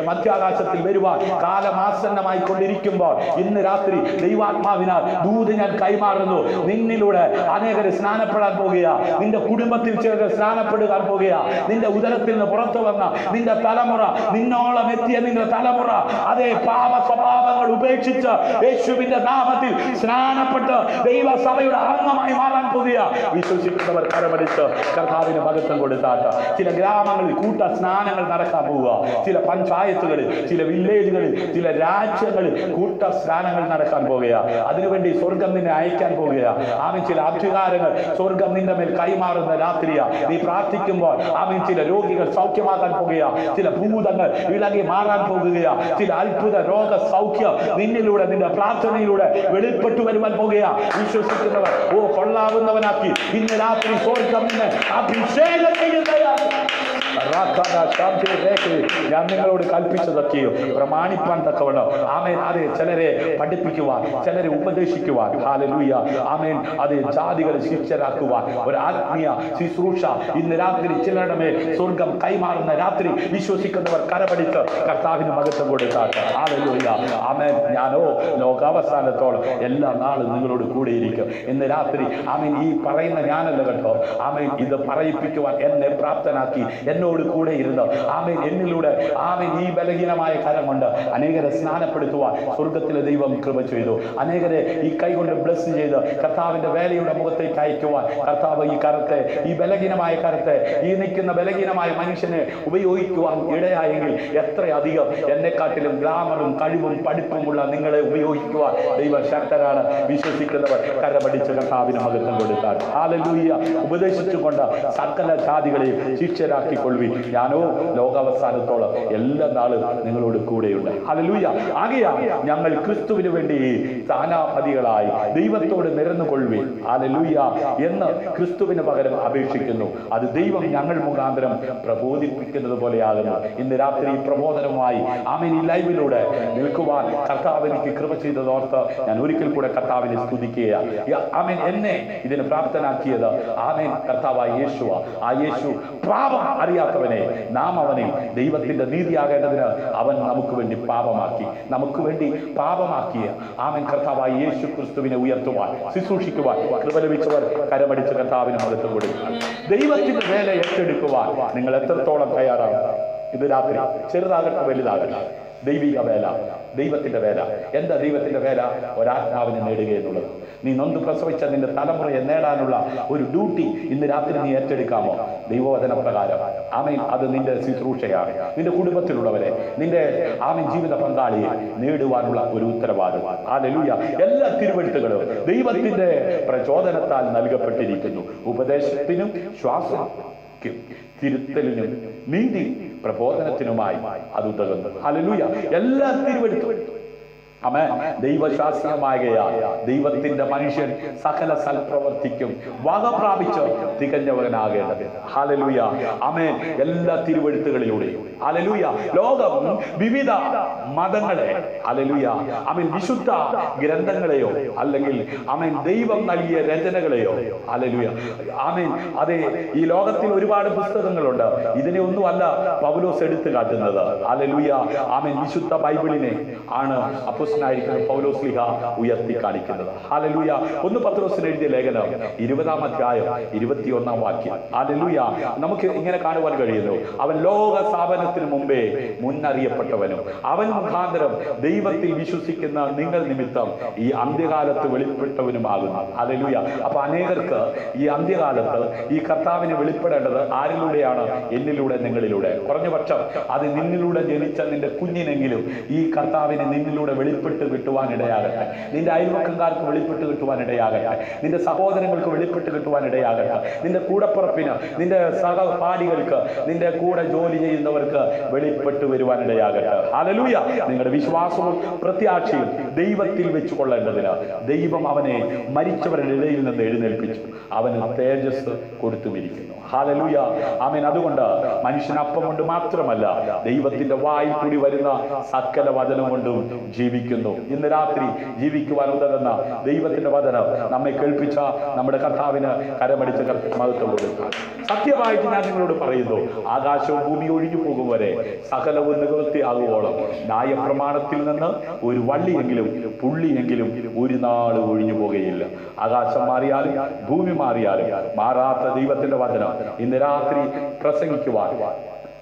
Speaker 1: മധ്യാകാശത്തിൽ വരുവാൻ കാലമാസന്നമായി കൊണ്ടിരിക്കുമ്പോൾ ഇന്ന് രാത്രി ദൈവാത്മാവിനാൽ ദൂത് ഞാൻ കൈമാറുന്നു. നിന്നിലൂടെ അനേകരെ സ്നാനപ്പെടാൻ പോകുക. നിന്റെ കുടുംബത്തിൽ ചിലർ സ്നാനപ്പെടുവാൻ പോകുക. നിന്റെ ഉദരത്തിൽ നിന്ന് പുറത്തു വന്ന നിന്റെ തലമുറ, നിന്നോളം എത്തിയ നിന്റെ തലമുറ അതേ പാപ സ്വഭാവങ്ങൾ ഉപേക്ഷിച്ച് യേശുവിന്റെ നാമത്തിൽ സ്നാനപ്പെട്ട് ദൈവസഭയുടെ അംഗമായി മാറാൻ പോകുക. വിശ്വസിക്കുന്നവർ കരമടിച്ച് കർത്താവിന് മഹത്വം കൊടുത്താട്ട് ചില ഗ്രാമങ്ങളിൽ കൂട്ട സ്നാനങ്ങൾ നടക്കാൻ പോവുക. ചില പഞ്ചായത്തുകളിൽ, ചില വില്ലേജുകളിൽ, ചില രാജ്യങ്ങളിൽ കൂട്ട സ്നാനങ്ങൾ നടക്കാൻ പോകുക. അതിനുവേണ്ടി സ്വർഗം നിന്നെ അയക്കാൻ പോകുക. ആമീൻ. ചില അധികാരങ്ങൾ സ്വർഗം നിന്റെ മേൽ കൈമാറുന്ന രാത്രിയാ. നീ പ്രാർത്ഥിക്കുമ്പോൾ ആമീൻ ചില രോഗികൾ സൗഖ്യമാകാൻ പോകുക. ചില ഭൂതങ്ങൾ ഇളകി മാറാൻ പോകുക. ചില അത്ഭുത രോഗ സൗഖ്യം നിന്നിലൂടെ, നിന്റെ പ്രാർത്ഥനയിലൂടെ വെളിപ്പെട്ടു വരുവാൻ പോകുക. വിശ്വസിക്കുന്നവർ കൊള്ളാവുന്നവനാക്കി ഇന്ന് രാത്രി സ്വർഗം നിന്നെ അഭിഷേകം ചെയ്യുന്നതാണ്. ഞാൻ നിങ്ങളോട് കൽപ്പിച്ചതൊക്കെയോ പ്രമാണിപ്പാൻ തക്കവണ്ണം ആമേൻ. അതെ, ചിലരെ പഠിപ്പിക്കുവാൻ, ചിലരെ ഉപദേശിക്കുവാൻ, ഹല്ലേലൂയ, ആമേൻ. അതെ, ജാതികളെ ശിക്ഷരാക്കുവാൻ ഒരു ആത്മീയ ശുശ്രൂഷ ഇന്ന് രാത്രി ചിലരുടെ മേൽ സ്വർഗം കൈമാറുന്ന രാത്രി വിശ്വസിക്കുന്നവർ കരപടിച്ച് കർത്താവിന് മഹത്വം കൊടുത്താട്ടെ. ഹല്ലേലൂയ, ആമേൻ. ഞാനോ ലോകാവസാനത്തോളം എല്ലാ നാളും നിങ്ങളോട് കൂടെയിരിക്കും. ഇന്ന് രാത്രി ആമേൻ. ഈ പറയുന്ന ഞാനല്ല കേട്ടോ, ആമേൻ. ഇത് പറയിപ്പിക്കുവാൻ എന്നെ പ്രാപ്തനാക്കി എന്നോട് കൂടെ ഇരുന്ന് ആമേൻ എന്നിലൂടെ ആമേൻ ഈ ബലഹീനമായ കരം കൊണ്ട് അനേകരെ സ്നാനപ്പെടുത്തുവാൻ സ്വർഗത്തിലെ ദൈവം കൃപ ചെയ്തു. അനേകരെ ഈ കൈ കൊണ്ട് ബ്ലസ് ചെയ്ത് കർത്താവിന്റെ വേലയുടെ മുഖത്തേക്ക് അയക്കുവാൻ കർത്താവ് ഈ കരത്തെ, ഈ ബലഹീനമായ കരത്തെ, ഈ നിൽക്കുന്ന ബലഹീനമായ മനുഷ്യനെ ഉപയോഗിക്കുവാൻ ഇടയായെങ്കിൽ എത്രയധികം എന്നെക്കാട്ടിലും ഗ്ലാമറും കഴിവും പഠിപ്പുമുള്ള നിങ്ങളെ ഉപയോഗിക്കുവാൻ ദൈവ ശക്തരാണ്. വിശ്വസിക്കുന്നവർ കരമടിച്ച് കർത്താവിന് മഹത്വം കൊടുത്താൽ ഹല്ലേലൂയ. ഉപദേശിച്ചുകൊണ്ട് സകല ജാതികളെയും ശിക്ഷരാക്കിക്കൊള്ളുവിൻ. ഞാനോ ലോകാവസാനത്തോളം എല്ലാ നാളും നിങ്ങളോട് കൂടെയുണ്ട്. ഹല്ലേലൂയ. ആകയാൽ ഞങ്ങൾ ക്രിസ്തുവിന് വേണ്ടി സ്ഥാനാപതികളായി ദൈവത്തോട് നിരന്നുകൊള്ളുവിൻ. ഹല്ലേലൂയ എന്ന് ക്രിസ്തുവിന് പകരം അപേക്ഷിക്കുന്നു. അത് ദൈവം ഞങ്ങൾ മുഖാന്തരം പ്രബോധിപ്പിക്കുന്നത് പോലെയാകുന്നു. ഇന്ന് രാത്രി പ്രബോധനവുമായി ആമേൻ ഈ ലൈവിലൂടെ നിൽക്കുവാൻ കർത്താവ് എനിക്ക് കൃപ ചെയ്തതോർത്ത് ഞാൻ ഒരിക്കൽ കൂടെ കർത്താവിനെ സ്തുതിക്കുകയാണ്. ആമേൻ. എന്നെ ഇതിന് പ്രാപ്തനാക്കിയത് ആമേൻ കർത്താവായ യേശുവ. ആ യേശു പാപം അറിയാത്തവനെ നാം അവനെ ദൈവത്തിന്റെ നീതിയാകേണ്ടതിന് അവൻ നമുക്ക് വേണ്ടി പാപമാക്കി, നമുക്ക് വേണ്ടി പാപമാക്കിയ ആമേൻ കർത്താവായ യേശു ക്രിസ്തുവിനെ ഉയർത്തുവാൻ, ശുശ്രൂഷിക്കുവാൻ കൃപ ലഭിച്ചവർ കരമടിച്ച് കർത്താവിന് മഹത്വം കൊടുക്കുക. ദൈവത്തിന്റെ വേല ഏറ്റെടുക്കുവാൻ നിങ്ങൾ എത്രത്തോളം തയ്യാറാണ്? ഇത് രാത്രി ചെറുതാകട്ടെ വലുതാകട്ടെ, ദൈവിക വേല, ദൈവത്തിന്റെ വേല. എന്താ ദൈവത്തിന്റെ വേല? ഒരാത്മാവിനെ നേടുക എന്നുള്ളത്. നീ നൊന്ത് പ്രസവിച്ച നിന്റെ തലമുറയെ നേടാനുള്ള ഒരു ഡ്യൂട്ടി ഇന്ന് രാത്രി നീ ഏറ്റെടുക്കാമോ? ദൈവവചന പ്രകാരം ആമേൻ. അത് നിന്റെ ശുശ്രൂഷയാണ്. നിന്റെ കുടുംബത്തിലുള്ളവരെ, നിന്റെ ആമേൻ ജീവിത പങ്കാളിയെ നേടുവാനുള്ള ഒരു ഉത്തരവാദിത്വം. ഹല്ലേലൂയ. എല്ലാ തിരുവെഴുത്തുകളും ദൈവത്തിന്റെ പ്രചോദനത്താൽ നൽകപ്പെട്ടിരിക്കുന്നു. ഉപദേശത്തിനും ശ്വാസത്തിനും തിരുത്തലിനും നീതി പ്രബോധനത്തിനുമായി അത് ഉതകുന്നു. ഹല്ലേലൂയ. എല്ലാ തിരുവെഴുത്തും ആമേൻ. ദൈവശാസ്ത്രമാകയാൽ ദൈവത്തിന്റെ മനുഷ്യൻ സകല സൽപ്രവർത്തിക്കും വക പ്രാപിച്ച് തികഞ്ഞവനാകേണ്ടത്. ഹല്ലേലൂയ. ആമേൻ. എല്ലാ തിരുവെഴുത്തുകളിലൂടെയും ഹല്ലേലൂയ ലോകം വിവിധ മതങ്ങളെ ഹല്ലേലൂയ ആമേൻ വിശുദ്ധ ഗ്രന്ഥങ്ങളെയോ അല്ലെങ്കിൽ ആമേൻ ദൈവം നൽകിയ രചനകളെയോ ഹല്ലേലൂയ ആമേൻ അതെ ഈ ലോകത്തിൽ ഒരുപാട് പുസ്തകങ്ങളുണ്ട്. ഇതിനെ ഒന്നുമല്ല പൗലോസ് എടുത്തു കാട്ടുന്നത്. ഹല്ലേലൂയ ആമേൻ. വിശുദ്ധ ബൈബിളിനെ ആണ് അപ്പോസ്തലനായിരിക്കുന്ന പൗലോസ് ശ്ലീഹ ഉയർത്തി കാണിക്കുന്നത്. ഹല്ലേലൂയ. 1 പത്രോസിന് എഴുതിയ ലേഖനം 20-ാം അധ്യായം 21-ാം വാക്യം. ഹല്ലേലൂയ. നമുക്ക് ഇങ്ങനെ കാണുവാൻ കഴിയുന്നു. അവൻ ലോക സ്ഥാപനത്തിന് മുമ്പേ മുന്നറിയപ്പെട്ടവനും അവൻ മുഖാന്തരം ദൈവത്തിൽ വിശ്വസിക്കുന്ന നിങ്ങൾ നിമിത്തം ഈ അന്ത്യകാലത്ത് വെളിപ്പെട്ടവനുമാകുന്നു. ഹല്ലേലൂയ. അപ്പൊ അനേകർക്ക് ഈ അന്ത്യകാലത്ത് ഈ കർത്താവിനെ വെളിപ്പെടേണ്ടത് ആരിലൂടെയാണ്? എന്നിലൂടെ, നിങ്ങളിലൂടെ. കുറഞ്ഞ പക്ഷം അത് നിന്നിലൂടെ ജനിച്ച നിന്റെ കുഞ്ഞിനെങ്കിലും ഈ കർത്താവിനെ നിന്നിലൂടെ വെളിപ്പെട്ട് കിട്ടുവാൻ ഇടയാകട്ടെ. നിന്റെ അയൽവക്കക്കാർക്ക് വെളിപ്പെട്ട് കിട്ടുവാൻ ഇടയാകട്ടെ. നിന്റെ സഹോദരങ്ങൾക്ക് വെളിപ്പെട്ട് കിട്ടുവാൻ ഇടയാകട്ടെ. നിന്റെ കൂടപ്പുറപ്പിന്, നിന്റെ സഹപാഠികൾക്ക്, നിന്റെ കൂടെ ജോലി ചെയ്യുന്നവർക്ക് വെളിപ്പെട്ട് വരുവാൻ ഇടയാകട്ടെ. ഹല്ലേലൂയ. നിങ്ങളുടെ വിശ്വാസവും പ്രത്യാശയും ദൈവത്തിൽ വെച്ച് കൊള്ളേണ്ടതിന് ദൈവം അവനെ മരിച്ചവരുടെ ഇടയിൽ നിന്ന് എഴുന്നേൽപ്പിച്ചു. അവന് തേജസ് കൊടുത്തുമിരിക്കുന്നു. ഹല്ലേലൂയ. ആമേൻ. അതുകൊണ്ട് മനുഷ്യൻ അപ്പം കൊണ്ട് മാത്രമല്ല ദൈവത്തിന്റെ വായിൽ കൂടി വരുന്ന സകല വചനം കൊണ്ടും ജീവിക്കുന്നു. ഇന്ന് രാത്രി ജീവിക്കുവാൻ ഉതകുന്ന ദൈവത്തിന്റെ വചനം നമ്മെ കേൾപ്പിച്ച നമ്മുടെ കർത്താവിന് കരമടിച്ച് മഹത്വം കൊടുക്കുക. സത്യമായിട്ട് ഞാൻ നിങ്ങളോട് പറയുന്നു, ആകാശവും ഭൂമി ഒഴിഞ്ഞു പോകും വരെ സകലവും നിവൃത്തിയാകുവോളം ന്യായപ്രമാണത്തിൽ നിന്ന് ഒരു വള്ളിയെങ്കിലും പുള്ളിയെങ്കിലും ഒരു നാൾ ഒഴിഞ്ഞു പോകുകയില്ല. ആകാശം മാറിയാലും ഭൂമി മാറിയാലും മാറാത്ത ദൈവത്തിന്റെ വചനം ഇന്ന് രാത്രി പ്രസംഗിക്കുവാൻ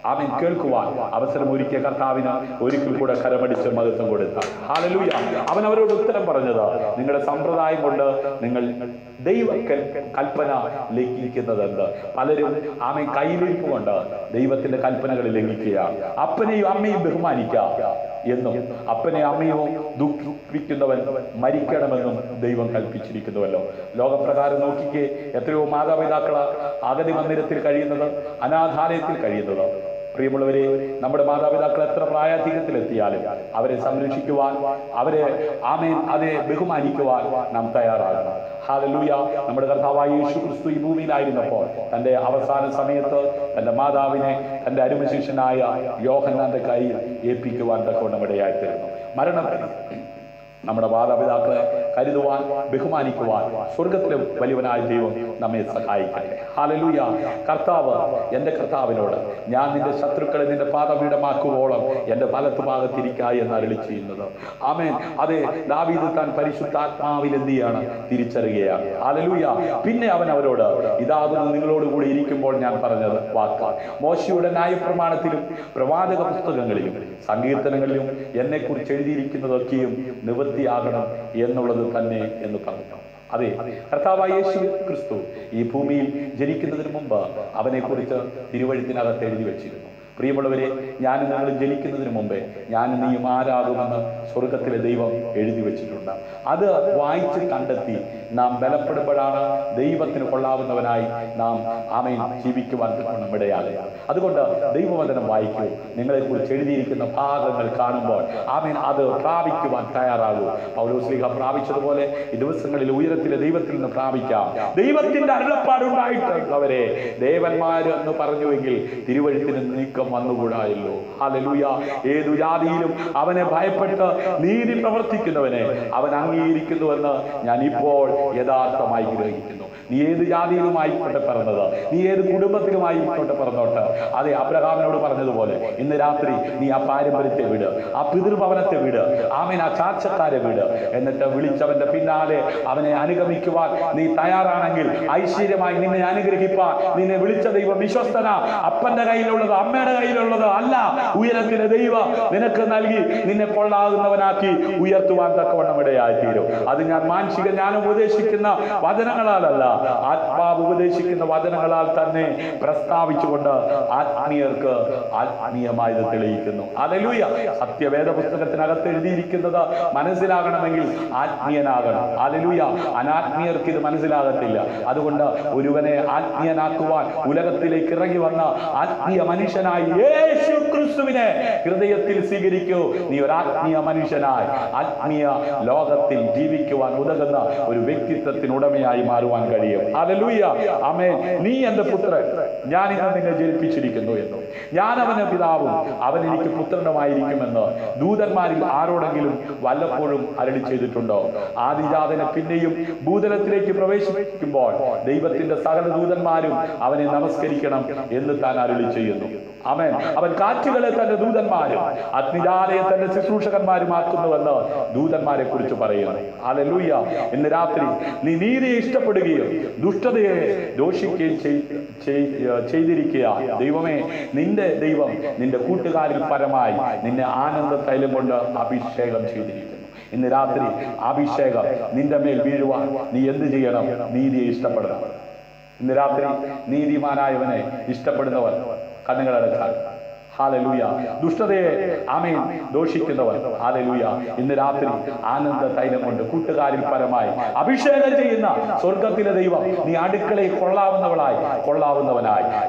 Speaker 1: ആമേൻ കേൾക്കുവാൻ അവസരം ഒരുക്കിയ കർത്താവിന് ഒരിക്കൽ കൂടെ കരമടിച്ച് മഹത്വം കൊടുത്ത. ഹല്ലേലൂയ. അവൻ അവരോട് ഉത്തരം പറഞ്ഞത്, നിങ്ങളുടെ സമ്പ്രദായം കൊണ്ട് നിങ്ങൾ ദൈവ കൽപ്പന ലംഘിക്കുന്നത് എന്ത്? പലരും ആമേൻ കയ്യിലിരിപ്പ് കൊണ്ട് ദൈവത്തിന്റെ കൽപ്പനകൾ ലംഘിക്കുകയാണ്. അപ്പനെയും അമ്മയും ബഹുമാനിക്കുക എന്നും അപ്പനെയും അമ്മയും ദുഃഖിപ്പിക്കുന്നവൻ മരിക്കണമെന്നും ദൈവം കൽപ്പിച്ചിരിക്കുന്നുവല്ലോ. ലോകപ്രകാരം നോക്കിക്കേ, എത്രയോ മാതാപിതാക്കൾ അഗതി മന്ദിരത്തിൽ കഴിയുന്നത്, അനാഥാലയത്തിൽ കഴിയുന്നത്. പ്രിയമുള്ളവരെ, നമ്മുടെ മാതാപിതാക്കൾ എത്ര പ്രായാധിക്യത്തിലെത്തിയാലും അവരെ സംരക്ഷിക്കുവാൻ, അവരെ ആമേൻ അതെ ബഹുമാനിക്കുവാൻ നാം തയ്യാറാകണം. ഹല്ലേലൂയ. നമ്മുടെ കർത്താവായ യേശു ക്രിസ്തു ഈ ഭൂമിയിലായിരുന്നപ്പോൾ തന്റെ അവസാന സമയത്ത് തന്റെ മാതാവിനെ തന്റെ അരുമശിഷ്യനായ യോഹന്നാന്റെ കയ്യിൽ ഏൽപ്പിക്കുവാൻ തക്കവണ്ണം ഇടയായിത്തീർന്നു. മരണം നമ്മുടെ മാതാപിതാക്കളെ കരുതുവാൻ, ബഹുമാനിക്കുവാൻ സ്വർഗത്തിലെ വലിയവനായ ദൈവം നമ്മെ സഹായിക്കട്ടെ. ഹല്ലേലൂയ. കർത്താവ് എന്റെ കർത്താവിനോട്, ഞാൻ നിന്റെ ശത്രുക്കളെ നിന്റെ പാദപീഠമാക്കുവോളം എന്റെ വലത്തു ഭാഗത്തിരിക്കായി എന്ന് അരുളി ചെയ്യുന്നത്. ആമേൻ. അതെ, ദാവീദ് താൻ പരിശുദ്ധാത്മാവിൽ എന്ത് ചെയ്യാണ്? തിരിച്ചറിയുകയാണ്. ഹല്ലേലൂയ. പിന്നെ അവൻ അവരോട്, ഇതാകുന്നു നിങ്ങളോട് കൂടി ഇരിക്കുമ്പോൾ ഞാൻ പറഞ്ഞത് വാക്ക്. മോശയുടെ ന്യായപ്രമാണത്തിലും പ്രവാചക പുസ്തകങ്ങളിലും സങ്കീർത്തനങ്ങളിലും എന്നെ കുറിച്ച് എഴുതിയിരിക്കുന്നതൊക്കെയും നിവൃത്തിയാകണം എന്നുള്ളത് തന്നെ എന്ന് പറഞ്ഞു. അതെ, കർത്താവായ യേശു ക്രിസ്തു ഈ ഭൂമിയിൽ ജനിക്കുന്നതിന് മുമ്പ് അവനെ കുറിച്ച് തിരുവഴുത്തിനകത്ത് എഴുതി വെച്ചിരുന്നു. പ്രിയമുള്ളവരെ, ഞാൻ നിങ്ങൾ ജനിക്കുന്നതിന് മുമ്പേ ഞാൻ നീയും ആരാകുമെന്ന് സ്വർഗത്തിലെ ദൈവം എഴുതി വെച്ചിട്ടുണ്ട്. അത് വായിച്ച് കണ്ടെത്തി നാം ബലപ്പെടുമ്പോഴാണ് ദൈവത്തിന് കൊള്ളാവുന്നവനായി നാം ആമേൻ ജീവിക്കുവാൻ ഇടയാകുക. അതുകൊണ്ട് ദൈവവചനം വായിക്കൂ. നിങ്ങളെ കുറിച്ച് എഴുതിയിരിക്കുന്ന ഭാഗങ്ങൾ കാണുമ്പോൾ ആമേൻ അത് പ്രാപിക്കുവാൻ തയ്യാറാകൂ. പൗലോസ് ശ്ലീഹ പ്രാപിച്ചതുപോലെ ഈ ദിവസങ്ങളിൽ ഉയരത്തിലെ ദൈവത്തിൽ നിന്ന് പ്രാപിക്കാം. ദൈവത്തിന്റെ അരുളപ്പാടുണ്ടായിട്ടുള്ളവരെ ദേവന്മാർ എന്ന് പറഞ്ഞുവെങ്കിൽ തിരുവഴുത്തിന് നീക്കം വന്നുകൂടായല്ലോ. ഹല്ലേലൂയ. ഏതു ജാതിയിലും അവനെ ഭയപ്പെട്ട് നീതി പ്രവർത്തിക്കുന്നവനെ അവൻ അംഗീകരിക്കുന്നുവെന്ന് ഞാൻ ഇപ്പോൾ യഥാർത്ഥമായി ഗ്രഹിക്കുന്നു. നീ ഏത് ജാതിയിലുമായിക്കോട്ടെ പിറന്നത്, നീ ഏത് കുടുംബത്തിലുമായിക്കോട്ടെ പിറന്നോട്ട്, അതെ അബ്രഹാമിനോട് പറഞ്ഞതുപോലെ ഇന്ന് രാത്രി നീ ആ പാരമ്പര്യത്തെ വിട്, ആ പിതൃഭവനത്തെ വിട്, ആമേൻ ആ ചാർച്ചക്കാരെ വിട്. എന്നിട്ട് വിളിച്ചവന്റെ പിന്നാലെ അവനെ അനുഗമിക്കുവാൻ നീ തയ്യാറാണെങ്കിൽ ഐശ്വര്യമായി നിന്നെ അനുഗ്രഹിപ്പാൻ നിന്നെ വിളിച്ച ദൈവം വിശ്വസ്തന. അപ്പന്റെ കയ്യിലുള്ളത് അമ്മയുടെ കയ്യിലുള്ളത് അല്ല, ഉയരത്തിലെ ദൈവം നിനക്ക് നൽകി നിന്നെ കൊള്ളാകുന്നവനാക്കി ഉയർത്തുവാൻ തക്കവണ്ണം ഇടയായിത്തീരും. അത് ഞാൻ മാനസിക ജ്ഞാനം ഉപദേശിക്കുന്ന വചനങ്ങളാലല്ല, ആത്മാവ് ഉപദേശിക്കുന്ന വചനങ്ങളാൽ തന്നെ പ്രസ്താവിച്ചുകൊണ്ട് ആത്മീയർക്ക് ആത്മീയമായത് തെളിയിക്കുന്നു. ഹല്ലേലൂയ. സത്യവേദ പുസ്തകത്തിനകത്ത് എഴുതിയിരിക്കുന്നത് മനസ്സിലാകണമെങ്കിൽ ആത്മീയനാകണം. ഹല്ലേലൂയ. അനാത്മീയർക്ക് ഇത് മനസ്സിലാകത്തില്ല. അതുകൊണ്ട് ഒരുവനെ ആത്മീയനാക്കുവാൻ ഉലകത്തിലേക്ക് ഇറങ്ങി വന്ന ആത്മീയ മനുഷ്യനായി യേശു ക്രിസ്തുവിനെ ഹൃദയത്തിൽ സ്വീകരിക്കൂ. നീ ഒരു ആത്മീയ മനുഷ്യനായി ആത്മീയ ലോകത്തിൽ ജീവിക്കുവാൻ ഉതകുന്ന ഒരു വ്യക്തിത്വത്തിനുടമയായി മാറുവാൻ കഴിയും. ഹല്ലേലൂയ, ആമേൻ. നീ എന്റെ പുത്രൻ, ഞാൻ ഇന്ന് നിന്നെ ജനിപ്പിച്ചിരിക്കുന്നു എന്നും ഞാൻ അവന് പിതാവും അവൻ എനിക്ക് പുത്രനുമായിരിക്കുമെന്ന് ദൂതന്മാരിൽ ആരോടെങ്കിലും വല്ലപ്പോഴും അരുളി ചെയ്തിട്ടുണ്ടോ? ആദിജാതനെ പിന്നെയും ഭൂതലത്തിലേക്ക് പ്രവേശിപ്പിക്കുമ്പോൾ ദൈവത്തിന്റെ സകല ദൂതന്മാരും അവനെ നമസ്കരിക്കണം എന്ന് താൻ അരുളി ചെയ്യുന്നു. ആമേൻ. അവൻ കാറ്റുകളെ തന്റെ ദൂതന്മാരും അഗ്നിജാലയെ തന്റെ ശുശ്രൂഷകന്മാരുമാക്കുന്നുവെന്ന് ദൂതന്മാരെ കുറിച്ച് പറയുന്നു. ഹല്ലേലൂയ. ഇന്ന് രാത്രി നീ നീതിയെ ഇഷ്ടപ്പെടുകയും ദുഷ്ടതയെ ദോഷിക്കുകയും ചെയ്തിരിക്കുക. ദൈവമേ, നിന്റെ ദൈവം നിന്റെ കൂട്ടുകാരിൽ പരമായി നിന്നെ ആനന്ദ തൈലം കൊണ്ട് അഭിഷേകം ചെയ്തിരിക്കുന്നു. ഇന്ന് രാത്രി അഭിഷേകം നിന്റെ മേൽ വീഴുവാൻ നീ എന്ത് ചെയ്യണം? നീതിയെ ഇഷ്ടപ്പെടണം. ഇന്ന് രാത്രി നീതിമാനായവനെ ഇഷ്ടപ്പെടുന്നവർ കണ്ണുകളടച്ചാൽ ഹല്ലേലൂയ. ദുഷ്ടതയെ ആമേൻ ദോഷിക്കുന്നവർ ഹല്ലേലൂയ ഇന്ന് രാത്രി ആനന്ദ തൈലം കൊണ്ട് കൂട്ടുകാരിൽ പരമായി അഭിഷേകം ചെയ്യുന്ന സ്വർഗത്തിലെ ദൈവം നീ അടുക്കളയിൽ കൊള്ളാവുന്നവനായി,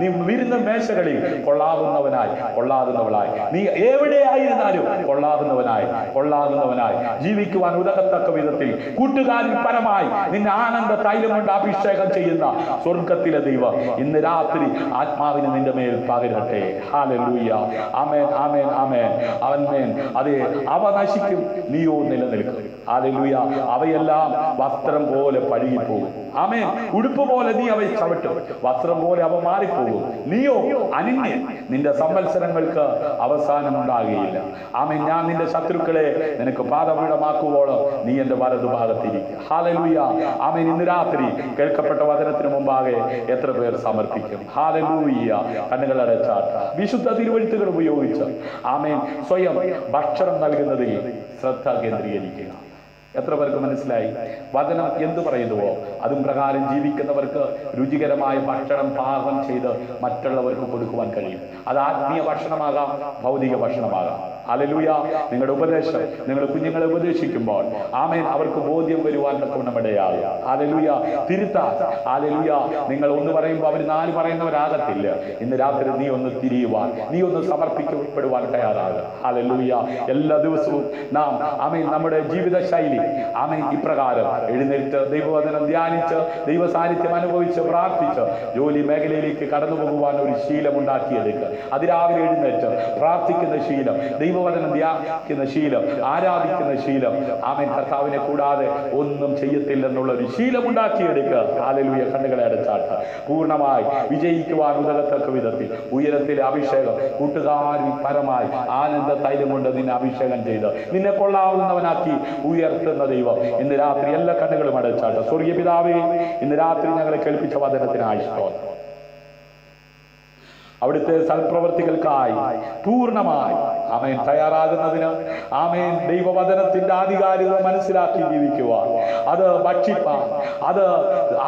Speaker 1: നീ വിരുന്ന മേശകളിൽ കൊള്ളാവുന്നവനായി, നീ എവിടെയായിരുന്നാലും കൊള്ളാവുന്നവനായി ജീവിക്കുവാൻ ഉതകത്തക്ക വിധത്തിൽ കൂട്ടുകാരിൽ പരമായി നിന്നെ ആനന്ദ തൈലം കൊണ്ട് അഭിഷേകം ചെയ്യുന്ന സ്വർഗത്തിലെ ദൈവം ഇന്ന് രാത്രി ആത്മാവിന് നിന്റെ മേൽ പകരട്ടെ. ഹല്ലേലൂയ. ആമേൻ, ആമേൻ, ആമേൻ. അവന്മേൽ അതെ, അവ നശിക്കും, നീയോ നിലനിൽക്കും. ഹല്ലേലൂയ. അവയെല്ലാം വസ്ത്രം പോലെ പഴുകിപ്പോകും. ആമേൻ. ഉടുപ്പ് പോലെ നീ അവയെ ചവിട്ടും, വസ്ത്രം പോലെ അവ മാറിപ്പോകും. നീയോ അനിന്യൻ, നിന്റെ സംവത്സരങ്ങൾക്ക് അവസാനം ഉണ്ടാകുകയില്ല. ആമേൻ. ഞാൻ നിന്റെ ശത്രുക്കളെ നിനക്ക് പാദപീഠമാക്കുവോളം നീ എന്റെ വലതുഭാഗത്തിരിക്കുക. ഹല്ലേലൂയ. ആമേൻ. ഇന്ന് രാത്രി കേൾക്കപ്പെട്ട വചനത്തിന് മുമ്പാകെ എത്ര പേർ സമർപ്പിക്കും? ഹല്ലേലൂയ. കണ്ണുകൾ അടച്ചാട്ട വിശുദ്ധ തിരുവഴുത്തുകൾ ഉപയോഗിച്ച് ആമേൻ സ്വയം ഭക്ഷണം നൽകുന്നതിൽ ശ്രദ്ധ കേന്ദ്രീകരിക്കുക. എത്ര പേർക്ക് മനസ്സിലായി? വചനം എന്തു പറയുന്നുവോ അതും പ്രകാരം ജീവിക്കുന്നവർക്ക് രുചികരമായ ഭക്ഷണം പാകം ചെയ്ത് മറ്റുള്ളവർക്ക് കൊടുക്കുവാൻ കഴിയും. അത് ആത്മീയ ഭക്ഷണമാകാം, ഭൗതിക ഭക്ഷണമാകാം. ഹല്ലേലൂയ. നിങ്ങളുടെ ഉപദേശം നിങ്ങളുടെ കുഞ്ഞുങ്ങളെ ഉപദേശിക്കുമ്പോൾ ആമേൻ അവർക്ക് ബോധ്യം വരുവാൻ ഇടയാകും. ഹല്ലേലൂയ. തിരുത്താൻ ഹല്ലേലൂയ. നിങ്ങൾ ഒന്ന് പറയുമ്പോൾ അവർ 4 പറയുന്നവരാകത്തില്ല. ഇന്ന് രാത്രി നീ ഒന്ന് തിരിയുവാൻ, നീ ഒന്ന് സമർപ്പിക്കപ്പെടുവാൻ തയ്യാറാകുക. ഹല്ലേലൂയ. എല്ലാ ദിവസവും നാം ആമേൻ നമ്മുടെ ജീവിത ശൈലി ആമേൻ ഇപ്രകാരം എഴുന്നേറ്റ് ദൈവവചനം ധ്യാനിച്ച് ദൈവ സാന്നിധ്യം അനുഭവിച്ച് പ്രാർത്ഥിച്ച് ജോലി മേഖലയിലേക്ക് കടന്നു പോകുവാൻ ഒരു ശീലം ഉണ്ടാക്കിയെടുക്കുക. അതിരാവിലെ എഴുന്നേറ്റ് പ്രാർത്ഥിക്കുന്ന ശീലം, ദൈവവചനം ധ്യാനിക്കുന്ന ശീലം, ആരാധിക്കുന്ന ശീലം, ആമേൻ കർത്താവിനെ കൂടാതെ ഒന്നും ചെയ്യത്തില്ലെന്നുള്ള ഒരു ശീലം ഉണ്ടാക്കിയെടുക്കുക. ഹല്ലേലൂയ. കണ്ണുകളെ അടച്ചാട്ട് പൂർണ്ണമായി വിജയിക്കുവാൻ ഉതകത്തക്ക വിധത്തിൽ ഉയരത്തിലെ അഭിഷേകം കൂട്ടുകാരിൽ പരമായി ആനന്ദ തൈലം കൊണ്ട് നിന്നെ അഭിഷേകം ചെയ്ത് നിന്നെ കൊള്ളാവുന്നവനാക്കി ഉയർത്തുന്ന ദൈവം ഇന്ന് രാത്രി എല്ലാ കണ്ണുകളും അടച്ചാട്ട്. സ്വർഗീയ പിതാവേ, ഇന്ന് രാത്രി ഞങ്ങളെ കേൾപ്പിച്ച വചനത്തിനായി സ്തോത്രം. അവിടുത്തെ സൽപ്രവർത്തികൾക്കായി പൂർണ്ണമായി ആമേൻ തയ്യാറാകുന്നതിന് ആമേൻ ദൈവവചനത്തിന്റെ ആധികാരികത മനസ്സിലാക്കി ജീവിക്കുവാൻ, അത് ഭക്ഷിപ്പാൻ, അത്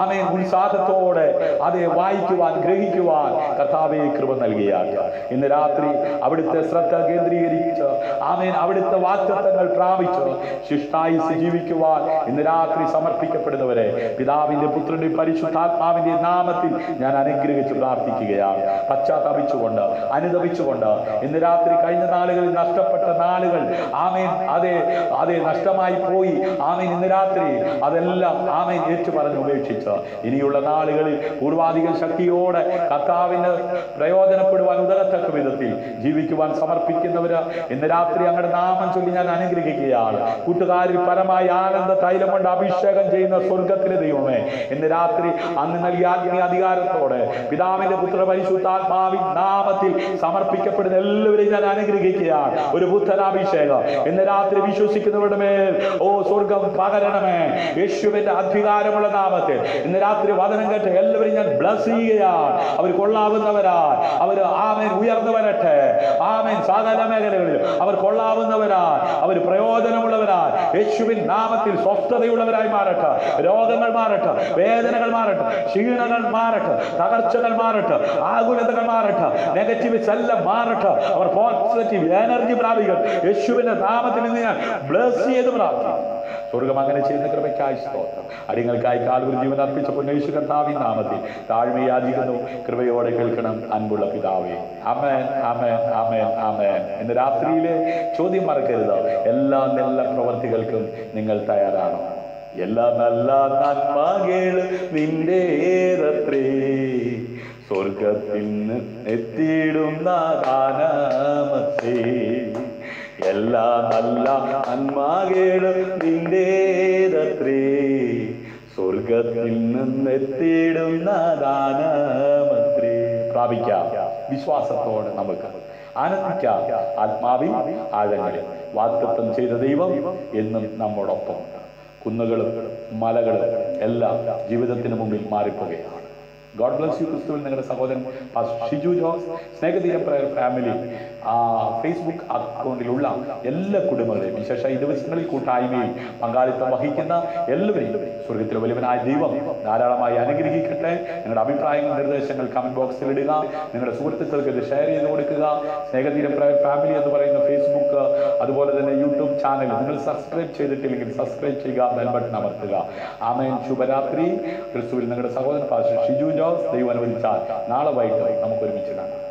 Speaker 1: ആമേൻ ഉത്സാഹത്തോടെ അത് വായിക്കുവാൻ, ഗ്രഹിക്കുവാൻ കർത്താവേ കൃപ നൽകിയാൽ ഇന്ന് രാത്രി അവിടുത്തെ ശ്രദ്ധ കേന്ദ്രീകരിച്ച് ആമേൻ അവിടുത്തെ വാഗ്ദത്തങ്ങൾ പ്രാപിച്ച് ശിഷ്ടായുസ് ജീവിക്കുവാൻ ഇന്ന് രാത്രി സമർപ്പിക്കപ്പെടുന്നവരെ പിതാവിന്റെ പുത്രന്റെ പരിശുദ്ധാത്മാവിന്റെ നാമത്തിൽ ഞാൻ അനുഗ്രഹിച്ച് പ്രാർത്ഥിക്കുകയാണ്. പശ്ചാത്തപിച്ചുകൊണ്ട് അനുദപിച്ചുകൊണ്ട് ഇന്ന് രാത്രി കഴിഞ്ഞ നാളുകളിൽ നഷ്ടപ്പെട്ട നാളുകൾ ആമേൻ അതെ നഷ്ടമായി പോയി ആമേൻ ഇന്ന് രാത്രി അതെല്ലാം ആമേൻ ഏറ്റുപറഞ്ഞ് ഉപേക്ഷിച്ച് ഇനിയുള്ള നാളുകളിൽ പൂർവാധിക ശക്തിയോടെ കർത്താവിന് പ്രയോജനപ്പെടുവാൻ ഉതകത്തക്ക വിധത്തിൽ ജീവിക്കുവാൻ സമർപ്പിക്കുന്നവര് ഇന്ന് രാത്രി അങ്ങയുടെ നാമം ചൊല്ലി ഞാൻ അനുഗ്രഹിക്കുകയാണ്. കൂട്ടുകാരിൽ പരമായി ആനന്ദ തൈലം കൊണ്ട് അഭിഷേകം ചെയ്യുന്ന സ്വർഗത്തിലെ ദൈവമേ, ഇന്ന് രാത്രി അന്ന് നൽകിയ ആത്മീയ അധികാരത്തോടെ പിതാവിന്റെ പുത്ര പരിശുദ്ധാത്മാവിൻ നാമത്തിൽ സമർപ്പിക്കപ്പെടുന്ന എല്ലാവരെയും ഞാൻ അനുഗ്രഹിക്കുകയാണ്. ഒരു പുത്രനാഭിഷേകം ഇന്ന് രാത്രി വിശ്വസിക്കുന്നവരുടെ മേൽ സ്വർഗം പകരണമേ. യേശുവിന്റെ അധികാരമുള്ള നാമത്തിൽ ഇന്ന് രാത്രി വചനം കേട്ട് എല്ലാവരും ഞാൻ ബ്ലസ് ചെയ്യുകയാണ്. അവർ കൊള്ളാവുന്നവരാ, അവർ ആമേൻ ഉയർന്നു വരട്ടെ. ആമേൻ സകല മേഖലകളിൽ അവർ കൊള്ളാവുന്നവരാ, അവർ പ്രയോജനമുള്ളവരാ. യേശുവിൻ നാമത്തിൽ സ്വസ്ഥതയുള്ളവരായി മാറട്ടെ. രോഗങ്ങൾ മാറട്ടെ, വേദനകൾ മാറട്ടെ, ക്ഷീണങ്ങൾ മാറട്ടെ, തകർച്ചകൾ മാറട്ടെ, ആകുലതകൾ മാറട്ടെ, നെഗറ്റീവ്സ് എല്ലാം മാറട്ടെ. അവർ പോസിറ്റീവ് എനർജി പ്രാപിക്കും. യേശുവിന്റെ നാമത്തിൽ നിന്ന് ഞാൻ ബ്ലസ് ചെയ്ത് പ്രാർത്ഥിക്കും. സ്വർഗം അങ്ങനെ ചെയ്യുന്ന കൃപയ്ക്കായി സ്തോത്രം. അടിയങ്ങൾക്കായി കാൽവരി ജീവൻ അർപ്പിച്ച പൊന്നേശു കർത്താവിൻ നാമത്തിൽ താഴ്മയാചിക്കുന്നു, കൃപയോടെ കേൾക്കണം അൻപുള്ള പിതാവേ. ആമേൻ, ആമേൻ, ആമേൻ, ആമേൻ. ഇന്ന് രാത്രിയിലെ ചോദ്യം മറക്കരുത്. എല്ലാ നല്ല പ്രവർത്തികൾക്കും നിങ്ങൾ തയ്യാറാണോ? എല്ലാ നല്ല നന്മകളും നിന്റേതത്രേ, സ്വർഗത്തിൽ എത്തിയിടുന്ന ദാനമത്രേ. എല്ലാ നല്ല നന്മകളും നിന്റേതത്രേ, സ്വർഗത്തിൽ നിന്നെത്തിയിടുന്ന ദാനമത്രേ. പ്രാപിക്കാം വിശ്വാസത്തോടെ നമുക്ക് ആനന്ദിക്കാം. ആത്മാവിൽ ആഴങ്ങളിൽ വാഗ്ദത്തം ചെയ്ത ദൈവം എന്നും നമ്മോടൊപ്പം. കുന്നുകളും മലകളും എല്ലാം ജീവിതത്തിന് മുമ്പിൽ മാറിപ്പോവുകയാണ്. God bless you. ക്രിസ്തുവിൽ നിങ്ങളുടെ സഹോദരൻ ഷിജു ജോസ്, സ്നേഹതീരം പ്രയർ ഫാമിലി ഫേസ്ബുക്ക് അക്കൗണ്ടിലുള്ള എല്ലാ കുടുംബങ്ങളെയും, വിശേഷ ഈ ദിവസങ്ങളിൽ കൂട്ടായ്മയിൽ പങ്കാളിത്തം വഹിക്കുന്ന എല്ലാവരെയും സ്വർഗത്തിലെ വലിയവനായ ദൈവം ധാരാളമായി അനുഗ്രഹിക്കട്ടെ. നിങ്ങളുടെ അഭിപ്രായങ്ങൾ, നിർദ്ദേശങ്ങൾ കമന്റ് ബോക്സിൽ ഇടുക. നിങ്ങളുടെ സുഹൃത്തുക്കൾക്ക് ഇത് ഷെയർ ചെയ്ത് കൊടുക്കുക. സ്നേഹതീരം പ്രയർ ഫാമിലി എന്ന് പറയുന്ന ഫേസ്ബുക്ക്, അതുപോലെ തന്നെ യൂട്യൂബ് ചാനൽ നിങ്ങൾ സബ്സ്ക്രൈബ് ചെയ്തിട്ടില്ലെങ്കിൽ സബ്സ്ക്രൈബ് ചെയ്യുക, ബെൽ ബട്ടൺ അമർത്തുക. ആമേൻ. ശുഭരാത്രി. ക്രിസ്തുവിൽ നിങ്ങളുടെ സഹോദരൻ പാസ്റ്റർ ഷിജു ജോസ്. ദൈവം അനുവദിച്ചാൽ നാളെ വൈകിട്ട് നമുക്ക് ഒരുമിച്ച് കാണാം.